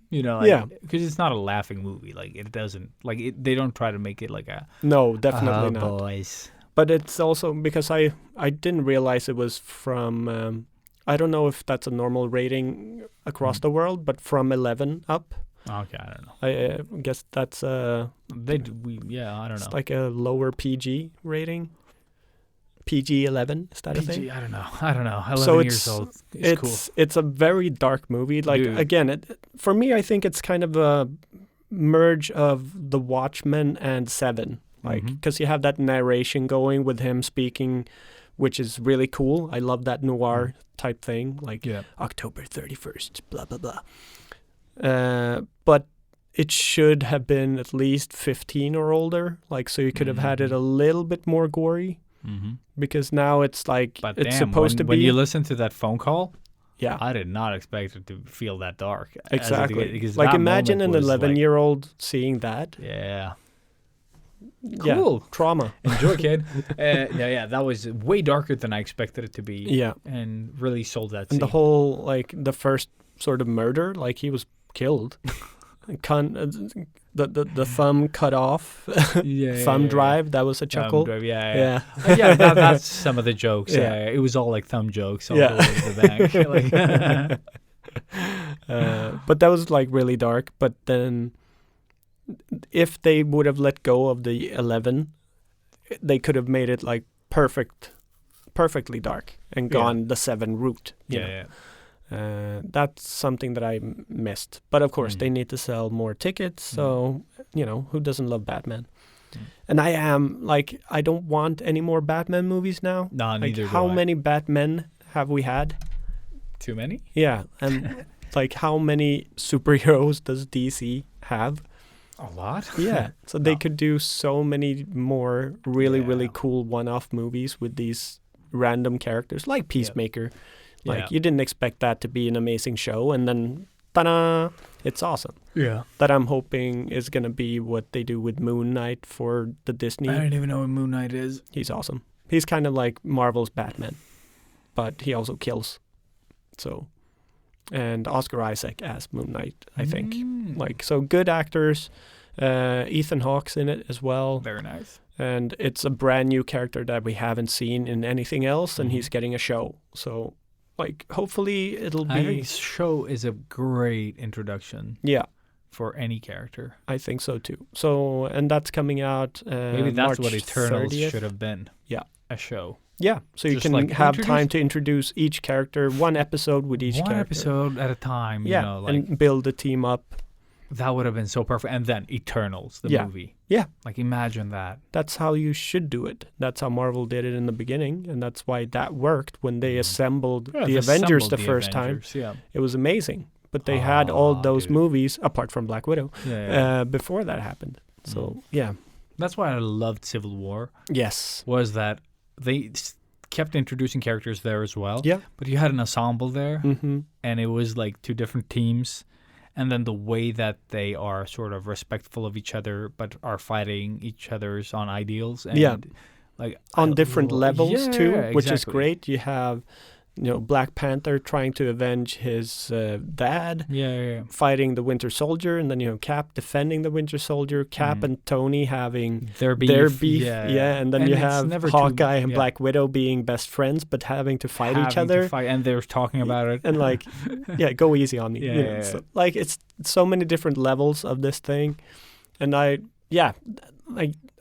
You know, like, Yeah. because it's not a laughing movie. Like, it doesn't, like, they don't try to make it like a, no, definitely not. boys. But it's also because I didn't realize it was from. I don't know if that's a normal rating across the world, but from 11 up. Okay, I don't know. I guess that's I don't know. it's like a lower PG rating. PG 11, is that a thing? PG, I don't know. 11 So years old. It's cool. It's a very dark movie. Like Dude. again, for me, I think it's kind of a merge of The Watchmen and Seven. Like because you have that narration going with him speaking, which is really cool. I love that noir type thing. Like Yeah. October 31st, blah blah blah. But it should have been at least 15 or older. Like so, you could have had it a little bit more gory. Because now it's like But it's damn, supposed to when be. you listen to that phone call, Yeah, I did not expect it to feel that dark. exactly. Because Like that imagine an moment was 11-year-old seeing that. Yeah. Yeah, Cool. trauma. Enjoy, kid. Yeah, that was way darker than I expected it to be. Yeah, And really sold that and scene. the whole like the first sort of murder, like he was killed. The thumb cut off. Thumb drive. That was a chuckle. Drive, yeah. Yeah. Yeah, that's some of the jokes. Yeah. It was all like thumb jokes all Yeah. the way to the bank. Like, But that was like really dark. But then, if they would have let go of the 11, they could have made it like perfectly dark and Yeah. gone the 7 route. you know. yeah. That's something that I missed. But of course, they need to sell more tickets. So, who doesn't love Batman? And I am like, I don't want any more Batman movies now. No, Like, neither do how I. many Batmen have we had? Too many? Yeah. And like, how many superheroes does DC have? A lot. Yeah. So they No. could do so many more really, really Yeah. cool one-off movies with these random characters like Peacemaker. Like Yeah. you didn't expect that to be an amazing show, and then ta-da, it's awesome. Yeah. That I'm hoping is gonna be what they do with Moon Knight for the Disney. I don't even know what Moon Knight is. He's awesome. He's kind of like Marvel's Batman, but he also kills. So, and Oscar Isaac as Moon Knight, I think. Like so, good actors. Ethan Hawke's in it as well. Very nice. And it's a brand new character that we haven't seen in anything else, and he's getting a show. So, like, hopefully it'll I be. think show is a great introduction Yeah, for any character. I think so too. So, and that's coming out. Maybe that's March what Eternals 30th. should have been. Yeah. A show. Yeah, so you Just can like have introduce- time to introduce each character, one episode with each One character. episode at a time. Yeah, You know, like and build the team up. that would have been so perfect. And then Eternals, the Yeah. movie. Yeah. Like imagine that. That's how you should do it. That's how Marvel did it in the beginning, and that's why that worked when they assembled Yeah, the they Avengers assembled the the first Avengers, time. Yeah. It was amazing. But they had all Oh, those dude. movies, apart from Black Widow, Yeah. before that happened. So, yeah. That's why I loved Civil War. Yes. Was that they kept introducing characters there as well. Yeah. But you had an ensemble there, Mm-hmm. and it was like two different teams. And then the way that they are sort of respectful of each other, but are fighting each other's on ideals. And Yeah. like on different levels too, which is exactly. great. You have, Black Panther trying to avenge his dad, Yeah. fighting the Winter Soldier, and then you have Cap defending the Winter Soldier, Cap and Tony having Their beef. their beef, Yeah. and then you it's have never Hawkeye and yeah. Black Widow being best friends, but having to fight each Having to other, fight, and they're talking about it. and like, go easy on me. Yeah. So, like, it's so many different levels of this thing, and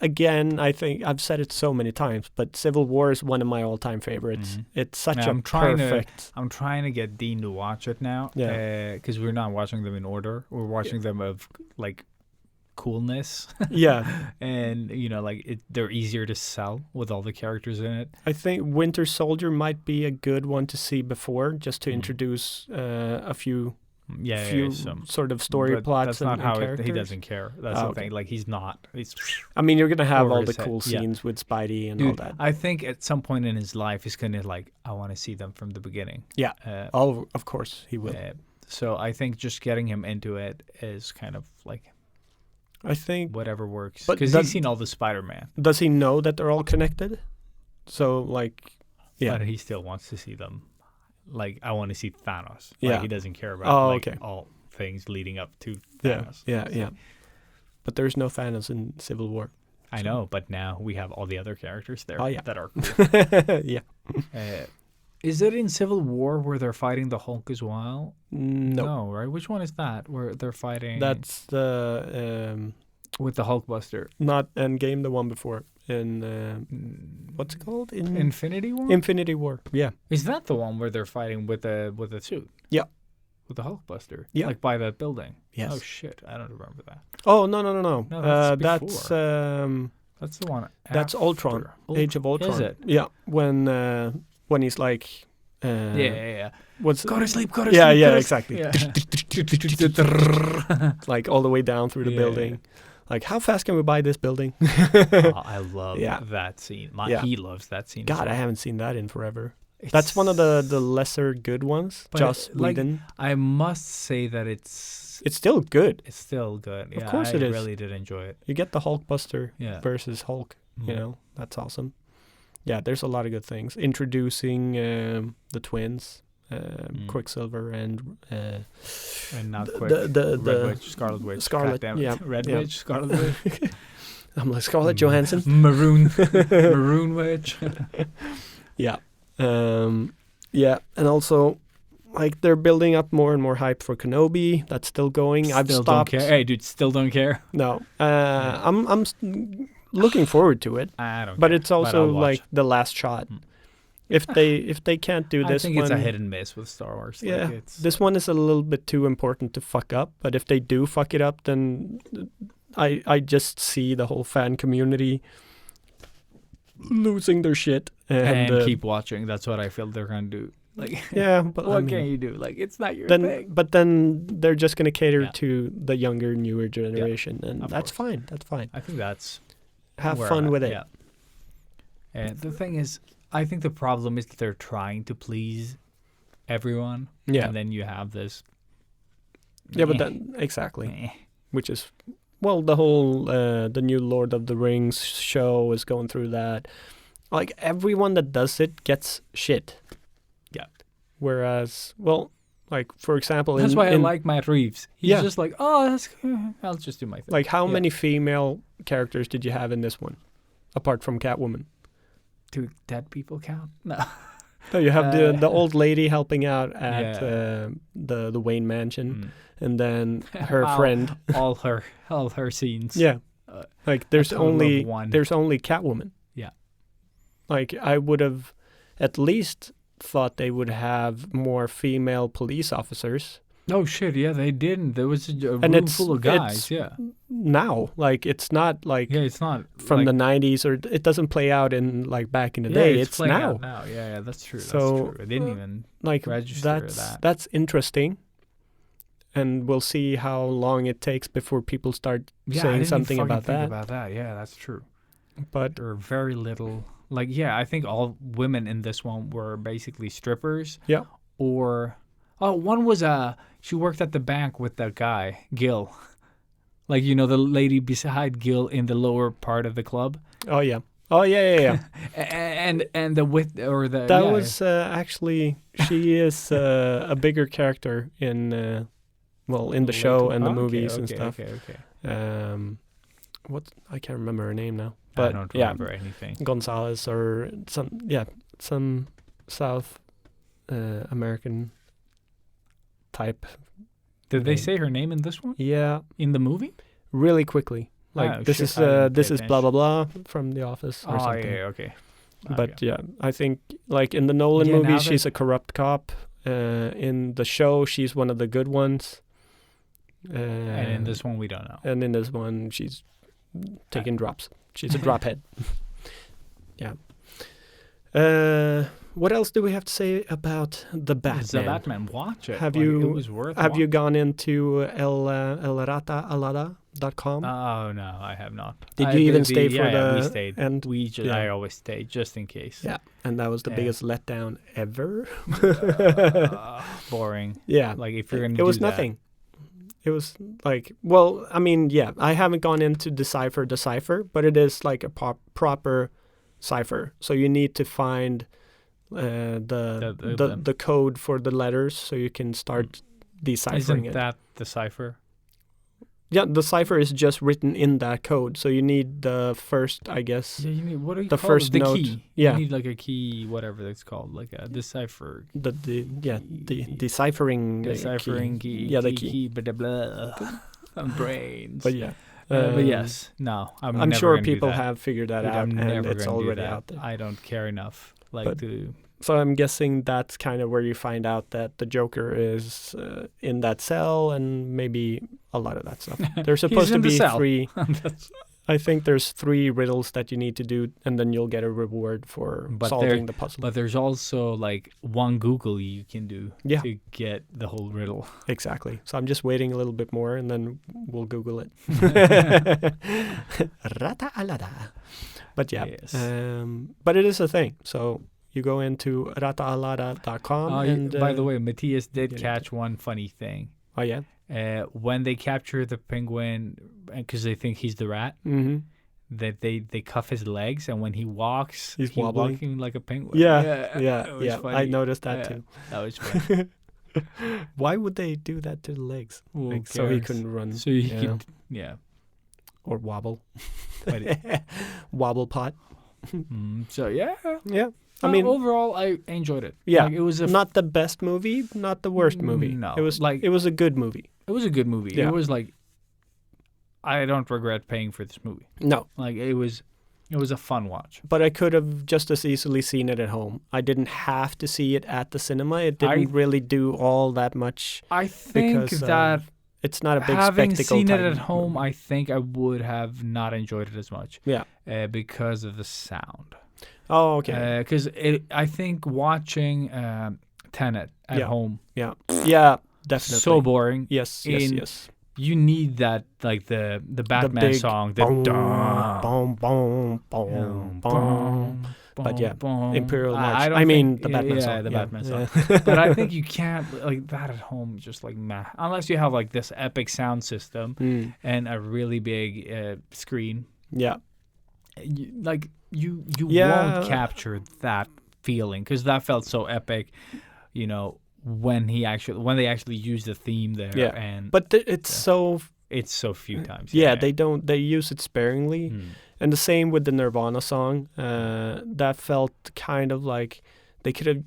again, I think I've said it so many times, but Civil War is one of my all-time favorites. It's such Yeah, a perfect. I'm trying to get Dean to watch it now. Yeah. Because we're not watching them in order. We're watching them of like coolness. Yeah, And they're easier to sell with all the characters in it. I think Winter Soldier might be a good one to see before, just to introduce a few Some sort of story but plots that's and, not how characters. he doesn't care. That's the okay. thing. Like he's not. He's I mean, you're gonna have over all the his head. cool Yeah. scenes with Spidey and Dude, all that. I think at some point in his life he's gonna I want to see them from the beginning. Yeah. Oh, of course he will. So I think just getting him into it is kind of like I think. whatever works. But Because he's seen all the Spider-Man. Does he know that they're all connected? So like, yeah. But he still wants to see them. Like, I want to see Thanos. Yeah. He doesn't care about okay. all things leading up to Yeah, Thanos. yeah. But there's no Thanos in Civil War. I know, but now we have all the other characters there that are cool. Yeah. Is it in Civil War where they're fighting the Hulk as well? No. No, right? Which one is that? Where they're fighting That's the with the Hulkbuster? not Endgame, the one before. In what's it called? In Infinity War? Infinity War. Yeah. Is that the one where they're fighting with the suit? Yeah. With the Hulkbuster? Yeah. Like by the building? Yes. Oh, shit. I don't remember that. Oh no. No, that's that's That's the one that's Ultron. Age of Ultron. Is it? Yeah. When he's like. Yeah. What's Go to sleep, go to Yeah, sleep. yeah, go to exactly. Yeah. like all the way down through the Yeah. building. Like, how fast can we buy this building? Oh, I love Yeah. that scene. Yeah. He loves that scene. God, as I well. haven't seen that in forever. It's- That's one of the lesser good ones. But, Joss like, Whedon. I must say that it's It's still good. still good. Yeah, course I it is. really did enjoy it. You get the Hulkbuster Yeah. versus Hulk. You Mhm. know, that's awesome. Yeah, there's a lot of good things. Introducing the twins, Quicksilver and And not the- quick. the- Red the- Witch, Scarlet Witch. Scarlet, God damn it. yeah, Red yeah. Witch, Scarlet Witch. I'm like Scarlett Johansson. Maroon Witch. Yeah. Yeah, and also like they're building up more and more hype for Kenobi. That's still going. I've Still stopped. don't care. Hey, dude, still don't care. No. I'm looking forward to it, I don't but care. it's also I'll watch. like the last shot. Mm. If they can't do I this think one, it's a hit and miss with Star Wars. yeah, Like it's, this one is a little bit too important to fuck up. But if they do fuck it up, then I just see the whole fan community losing their shit and keep watching. That's what I feel they're gonna do. Like, yeah, but what I mean, can you do? Like, it's not your then thing. but then they're just going to cater Yeah. to the younger, newer generation, and of that's course. fine. That's fine. I think that's Have where fun I'm with at, it. Yeah. And the thing is, I think the problem is that they're trying to please everyone. Yeah. And then you have this. Yeah, but meh, then exactly, meh. which is well, the whole the new Lord of the Rings show is going through that. Like everyone that does it gets shit. Yeah. Whereas, well, like for example, That's in, why I in- like Matt Reeves. He's Yeah. just like, oh, that's. I'll just do my thing. like how Yeah. many female characters did you have in this one, apart from Catwoman? Do dead people count? No. No, you have Uh, the old lady helping out at Yeah. the Wayne Mansion, Mm. and then her Wow. friend. all her scenes. Yeah, Uh, like there's total of only one. Catwoman. Yeah. Like I would have at least thought they would have more female police officers. Oh shit! Yeah, they didn't. There was a And room it's- full of guys. Yeah. Now, like it's not like Yeah, it's not from like, the 90s, or it doesn't play out in like back in the yeah, day. It's It's playing now. out now. Yeah, that's true. So, that's true. I didn't even. Like register that's that. interesting. And we'll see how long it takes before people start Yeah, I saying didn't something fucking about think that. About that. Yeah, that's true. But There are very little. Like, yeah, I think all women in this one were basically strippers. yeah, Or, one was she worked at the bank with that guy Gil. Like, you know, the lady beside Gil in the lower part of the club. oh yeah, Oh yeah. and the with or the That yeah. was actually she is a bigger character in in the show and the movies and stuff. Okay. What I can't remember her name now, I but don't yeah, remember anything. Gonzalez or some South American type. Did they name. say her name in this one? Yeah, In the movie? really quickly. Like Oh, this shit, is I didn't this pay is blah blah blah from The Office or something. yeah, okay. But yeah, I think like in the Nolan Yeah, now movies, that- she's a corrupt cop. In the show, she's one of the good ones. And in this one, we don't know. And in this one, she's taking drops. She's a drop head. Yeah. What else do we have to say about the Batman? It's the Batman. Watch it. Have Like, you- It was worth. Have you gone into elrataalada.com? Oh no, I have not. Did you even stay for yeah, we the stayed. end? We just, Yeah. I always stay just in case. Yeah, and that was the Yeah. biggest letdown ever. Boring. Yeah, Like if you're gonna. it was do that- nothing. It was like, well, I mean, yeah, I haven't gone into decipher, but it is like a proper cipher. So you need to find the code for the letters so you can start deciphering Isn't it. that the cipher? Yeah, the cipher is just written in that code. So you need the first, I guess, Yeah, you need what are you the called? first the note. key. Yeah. You need like a key, whatever it's called, like a decipher. the deciphering Deciphering key. Yeah, the key. Blah blah. Brains. But yeah. But yes, no. I'm I'm never sure gonna do people that. have figured that Dude, out, I'm and never it's gonna do already that. out there. I don't care enough. Like But- to. So I'm guessing that's kind of where you find out that the Joker is in that cell, and maybe a lot of that stuff. There's supposed to in the be cell. 3. That's- I think there's 3 riddles that you need to do, and then you'll get a reward for But solving the puzzle. But there's also like one Google you can do Yeah. to get the whole riddle. Exactly. So I'm just waiting a little bit more, and then we'll Google it. Rataalada. But yeah, Yes. but it is a thing. So you go into rataalada.com, and By the way, Matthias did get catch one funny thing. oh yeah, When they capture the penguin, because they think he's the rat, mm-hmm. that they cuff his legs, and when he walks, He's wobbling. walking like a penguin. Yeah, it was I funny. noticed that Yeah, too. That was funny. Why would they do that to the legs? Who Like, so he cares? couldn't run. So he yeah. could, yeah. Or wobble. But Wobble pot. so yeah. Yeah. I mean, overall, I enjoyed it. yeah, Like, it was not the best movie, not the worst movie. No, It was like- it was a good movie. It was a good movie. Yeah. It was like, I don't regret paying for this movie. No, Like it was a fun watch. but I could have just as easily seen it at home. I didn't have to see it at the cinema. It didn't really do all that much. I think Because, that It's not a big having spectacle. seen it type at home, movie. I think I would have not enjoyed it as much. Yeah. Because of the sound. Oh, okay. Because I think watching Tenet at Yeah. home Yeah. Yeah. Definitely. so boring. Yes. in- Yes. You need that like the Batman big song. The Boom, dun, boom, boom, boom, boom. But yeah, boom. Imperial March. don't I mean, think- the Batman yeah, song. the yeah. Batman song. Yeah. But I think you can't like that at home. Just like meh, unless you have like this epic sound system Mm. and a really big screen. Yeah. You Yeah. won't capture that feeling because that felt so epic. You know when they actually use the theme there. Yeah. and But it's so. it's so few times. Yeah, they use it sparingly. Hmm. And the same with the Nirvana song. That felt kind of like they could have.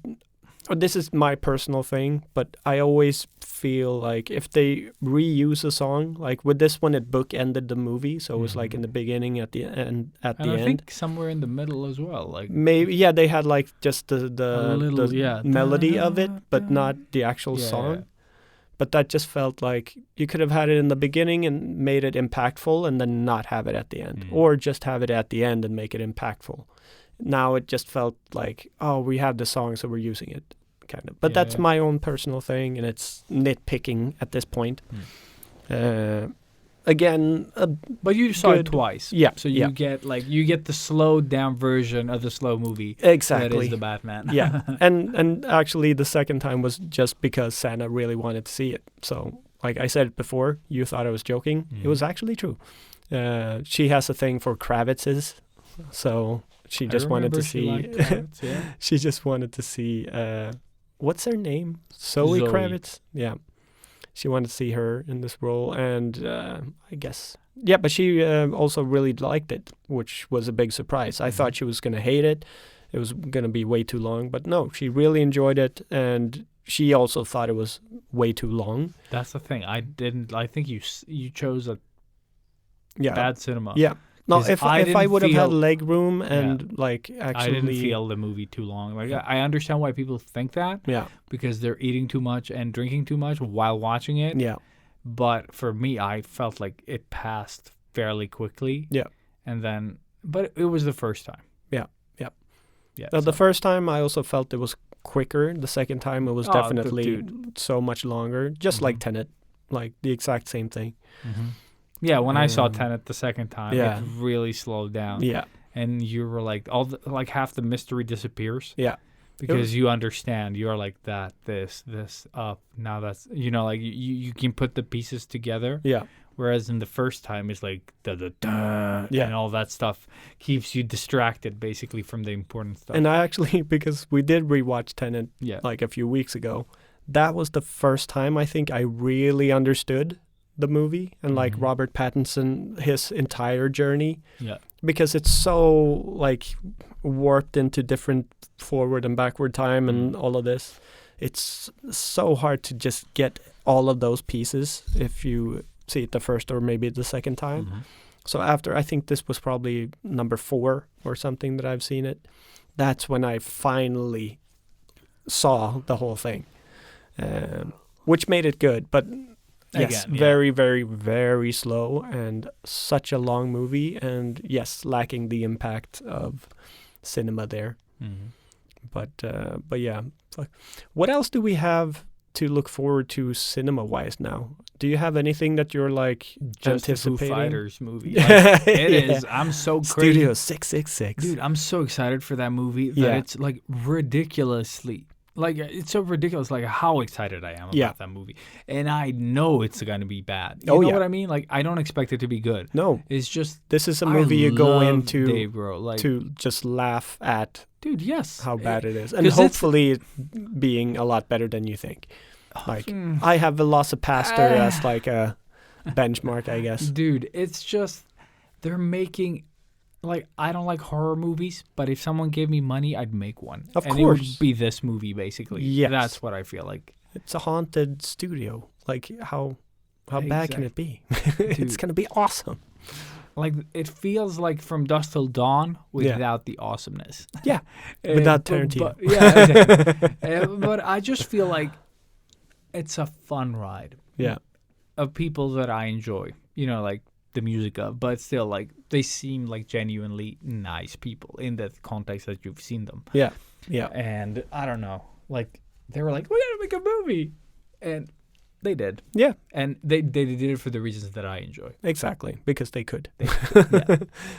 Or this is my personal thing, but I always feel like if they reuse a song, like with this one, it bookended the movie, so it was like in the beginning, at the end, at And the I end. think somewhere in the middle as well. Like Maybe they had like just a little, the melody of it, but not the actual Yeah, song. yeah. But that just felt like you could have had it in the beginning and made it impactful, and then not have it at the end, or just have it at the end and make it impactful. Now it just felt like, oh, we have the song, so we're using it, kind of. But Yeah, that's yeah. my own personal thing, and it's nitpicking at this point. Again, But you saw it good- twice. Yeah, So you get the slowed down version of the slow movie. exactly. That is the Batman. Yeah, and actually the second time was just because Santa really wanted to see it. So, like I said before, you thought I was joking. It was actually true. She has a thing for Kravitzes, So she I just wanted remember to she see. liked Kravitz, yeah. She just wanted to see. What's her name? Zoe Zoe. Kravitz. Yeah, she wanted to see her in this role, and I guess yeah. But she also really liked it, which was a big surprise. I thought she was gonna hate it. It was gonna be way too long, but no, she really enjoyed it, and she also thought it was way too long. That's the thing. I think you chose a Yeah, bad cinema. yeah. No, 'Cause if I I didn't would have had feel- leg room and like actually, I didn't feel the movie too long. Like I understand why people think that Yeah, because they're eating too much and drinking too much while watching it. yeah, But for me, I felt like it passed fairly quickly. yeah. And then, but it was the first time. Yeah, yeah. Yeah. The first time I also felt it was quicker. The second time it was Oh, definitely dude. so much longer. Just like Mhm. Tenet, like the exact same thing. Yeah, when I saw Um, Tenet the second time, yeah. it really slowed down. Yeah, And you were like, like half the mystery disappears yeah, because you understand. You're like that, this, up. Now that's, like you can put the pieces together. yeah, Whereas in the first time, it's like da da da, Yeah. and all that stuff keeps you distracted basically from the important stuff. And I actually, because we did rewatch Tenet yeah, like a few weeks ago, that was the first time I think I really understood the movie and like Mhm. Robert Pattinson, his entire journey. yeah, Because it's so like warped into different forward and backward time and all of this. It's so hard to just get all of those pieces if you see it the first or maybe the second time. Mhm. So after, I think this was probably number 4 or something that I've seen it. That's when I finally saw the whole thing, which made it good. But yes, Again, yeah. very, very, very slow and such a long movie. And yes, lacking the impact of cinema there. Mhm. But yeah, what else do we have to look forward to cinema-wise now? Do you have anything that you're like Just the Foo anticipating? Fighters movie. Like, it Yeah. is. I'm so crazy. Studio 666. Dude, I'm so excited for that movie that Yeah. it's like ridiculously, like it's so ridiculous, like how excited I am about Yeah. that movie. And I know it's going to be bad. You Oh, know yeah. what I mean? Like I don't expect it to be good. No, It's just this is a I movie you go love into Dave Grohl. Like, to just laugh at dude, yes. how bad it is, and 'cause it's- hopefully it being a lot better than you think. Like Mm. I have Velocipaster as like a benchmark, I guess. Dude, it's just they're making like I don't like horror movies, but if someone gave me money, I'd make one. Of and course. it would be this movie basically. Yes. That's what I feel like. It's a haunted studio. Like how bad can it be? It's Dude. gonna be awesome. Like it feels like From Dusk Till Dawn without the awesomeness. Yeah, Uh, without but- Tarantino. but- yeah, exactly. But I just feel like it's a fun ride Yeah, of people that I enjoy. Like the music of, but still, like they seem like genuinely nice people in the context that you've seen them. yeah, yeah. And I don't know, like they were like, we gotta make a movie, and they did, Yeah, and they did it for the reasons that I enjoy. exactly. Because they could.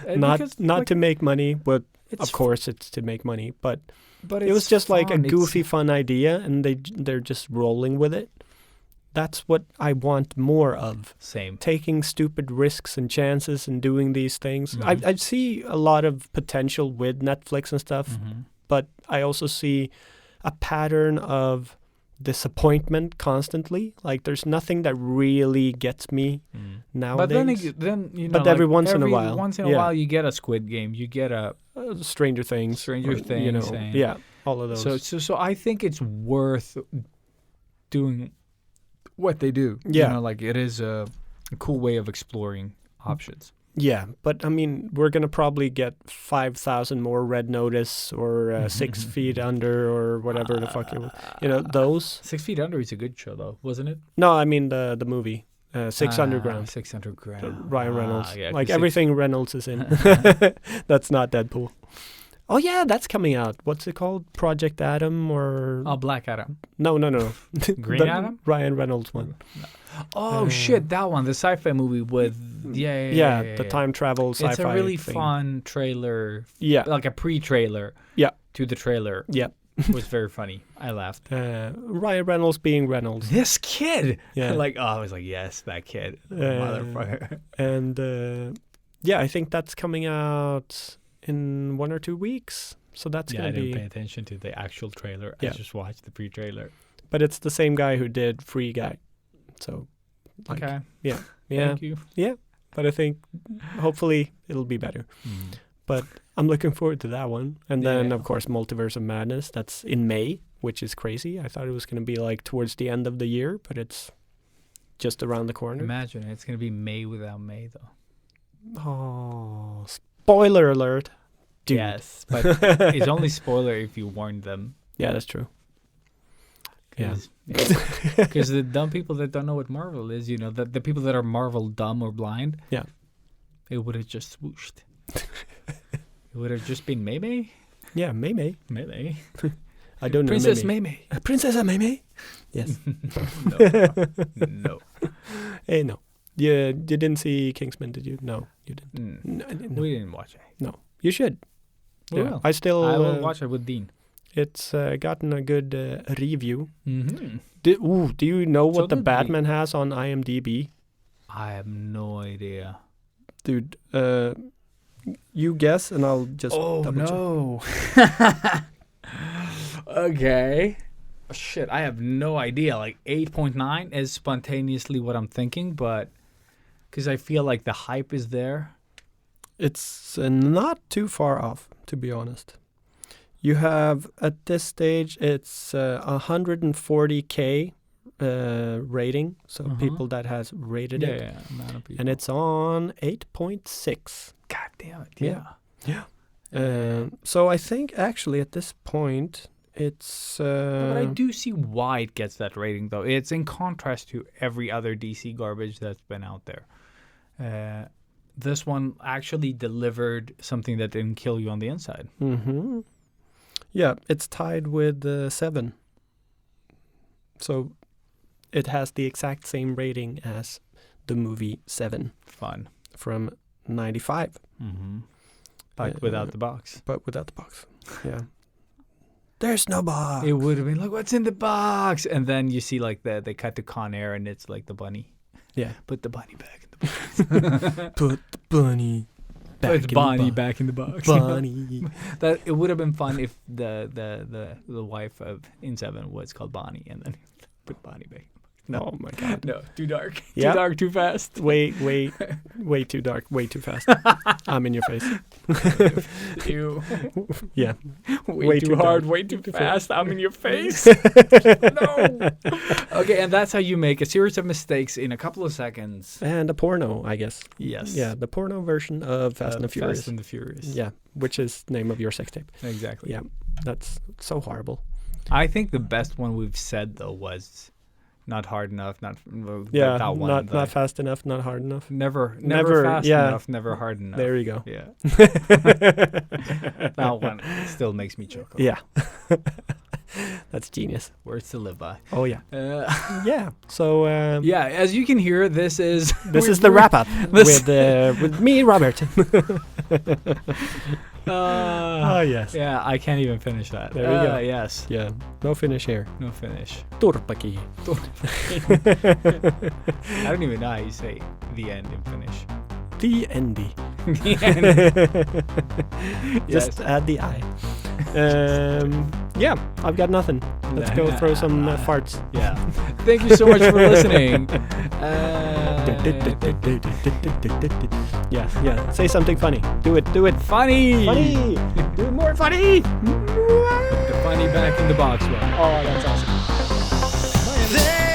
And Not because, not like, to make money, but it's of course it's to make money. But but it was it's just like a fun. It's- goofy, fun idea, and they're just rolling with it. That's what I want more of. Same. Taking stupid risks and chances and doing these things. Mhm. I see a lot of potential with Netflix and stuff, Mhm. but I also see a pattern of disappointment constantly. Like there's nothing that really gets me Mm. nowadays. But then But every once in a while, once in a yeah. while, you get a Squid Game, you get a Stranger Things. Stranger or, Things and- yeah, all of those. so I think it's worth doing what they do. Yeah. Like it is a cool way of exploring options. Yeah, but I mean, we're gonna probably get 5,000 more Red Notice or 6 Feet Under or whatever the fuck it was. Those. 6 Feet Under is a good show, though, wasn't it? No, I mean the movie, 6 Underground. 6 Underground. Ryan Reynolds. Yeah, like 'cause everything Reynolds is in. That's not Deadpool. Oh yeah, that's coming out. What's it called? Project Adam or Black Adam. no. Green The Adam? Ryan Reynolds one. Oh shit, that one, the sci-fi movie with The time travel sci-fi. It's a really thing. fun trailer, Yeah, like a pre-trailer. Yeah. To the trailer. yeah. Was very funny. I laughed. Ryan Reynolds being Reynolds. This kid. Yeah. I was like, yes, that kid, motherfucker. And I think that's coming out in 1 or 2 weeks. So that's Yeah, I gonna didn't be. pay attention to the actual trailer. Yeah. I just watched the pre-trailer. But it's the same guy who did Free Guy. So, like, Okay. yeah. Thank you. But I think hopefully it'll be better. But I'm looking forward to that one. And then, Yeah. of course, Multiverse of Madness. That's in May, which is crazy. I thought it was going to be like towards the end of the year, but it's just around the corner. Imagine it's gonna be May without May, though. Oh, spoiler alert. Dude. Yes, but it's only spoiler if you warn them. Yeah, that's true. Yeah. Because the dumb people that don't know what Marvel is, you know, the people that are Marvel dumb or blind, Yeah. it would have just swooshed. It would have just been May. Yeah, May. May. I don't know. Princess May. May. Princess May. Yes. No. Hey, no. You didn't see Kingsman, did you? No, you didn't. No. We didn't watch it. No. You should. We Yeah. will. I still. I will watch it with Dean. It's gotten a good review. Mm-hmm. Do you know So what the did Batman has on IMDb? I have no idea. Dude, you guess and I'll just double check. no. Okay. Shit, I have no idea. Like 8.9 is spontaneously what I'm thinking, but because I feel like the hype is there. It's not too far off, to be honest. You have, at this stage, it's 140K rating, so people that has rated it. Yeah, amount of people. And it's on 8.6. God damn it. Yeah. So I think actually at this point, it's... But I do see why it gets that rating, though. It's in contrast to every other DC garbage that's been out there. This one actually delivered something that didn't kill you on the inside. Mm-hmm. Yeah, it's tied with 7. So it has the exact same rating as the movie 7 Fun. from 95. Mm-hmm. But without the box. But without the box. Yeah. There's no box. It would have been like, what's in the box? And then you see like they cut to Con Air and it's like the bunny. Yeah. Put the bunny back in the box. Put the bunny back Put in Bonnie the box. back in the box. Bonnie. That it would have been fun if the wife of in 7 was called Bonnie and then put Bonnie back. No. Oh my god. No, too dark. Yeah. Too dark, too fast. Way too dark, way too fast. I'm in your face. Ew. Yeah. Way too too hard, dark. way too fast. I'm in your face. No. Okay, and that's how you make a series of mistakes in a couple of seconds. And a porno, I guess. Yes. Yeah, the porno version of Fast and the Furious. Fast and the Furious. Yeah, which is the name of your sex tape. Exactly. Yeah, that's so horrible. I think the best one we've said though was not hard enough, not Yeah, that one. not fast enough, not hard enough. Never Never, fast yeah. enough, never hard enough. There you go. Yeah. That one still makes me chuckle. Yeah. That's genius. Words to live by. Oh yeah. Yeah. So Yeah, as you can hear, this is this is the wrap up with me, Robert. Oh yes. Yeah, I can't even finish that. There we go. Yes. Yeah. No finish here. No finish. Turpaki. I don't even know how you say the end in Finnish. The endy. The end. Just Yes. add the I. Yeah, I've got nothing. Let's go throw some farts. Yeah. Thank you so much for listening. Yeah. Say something funny. Do it. Funny. Funny. Do more funny. Put the funny back in the box. Well. Oh, that's awesome. There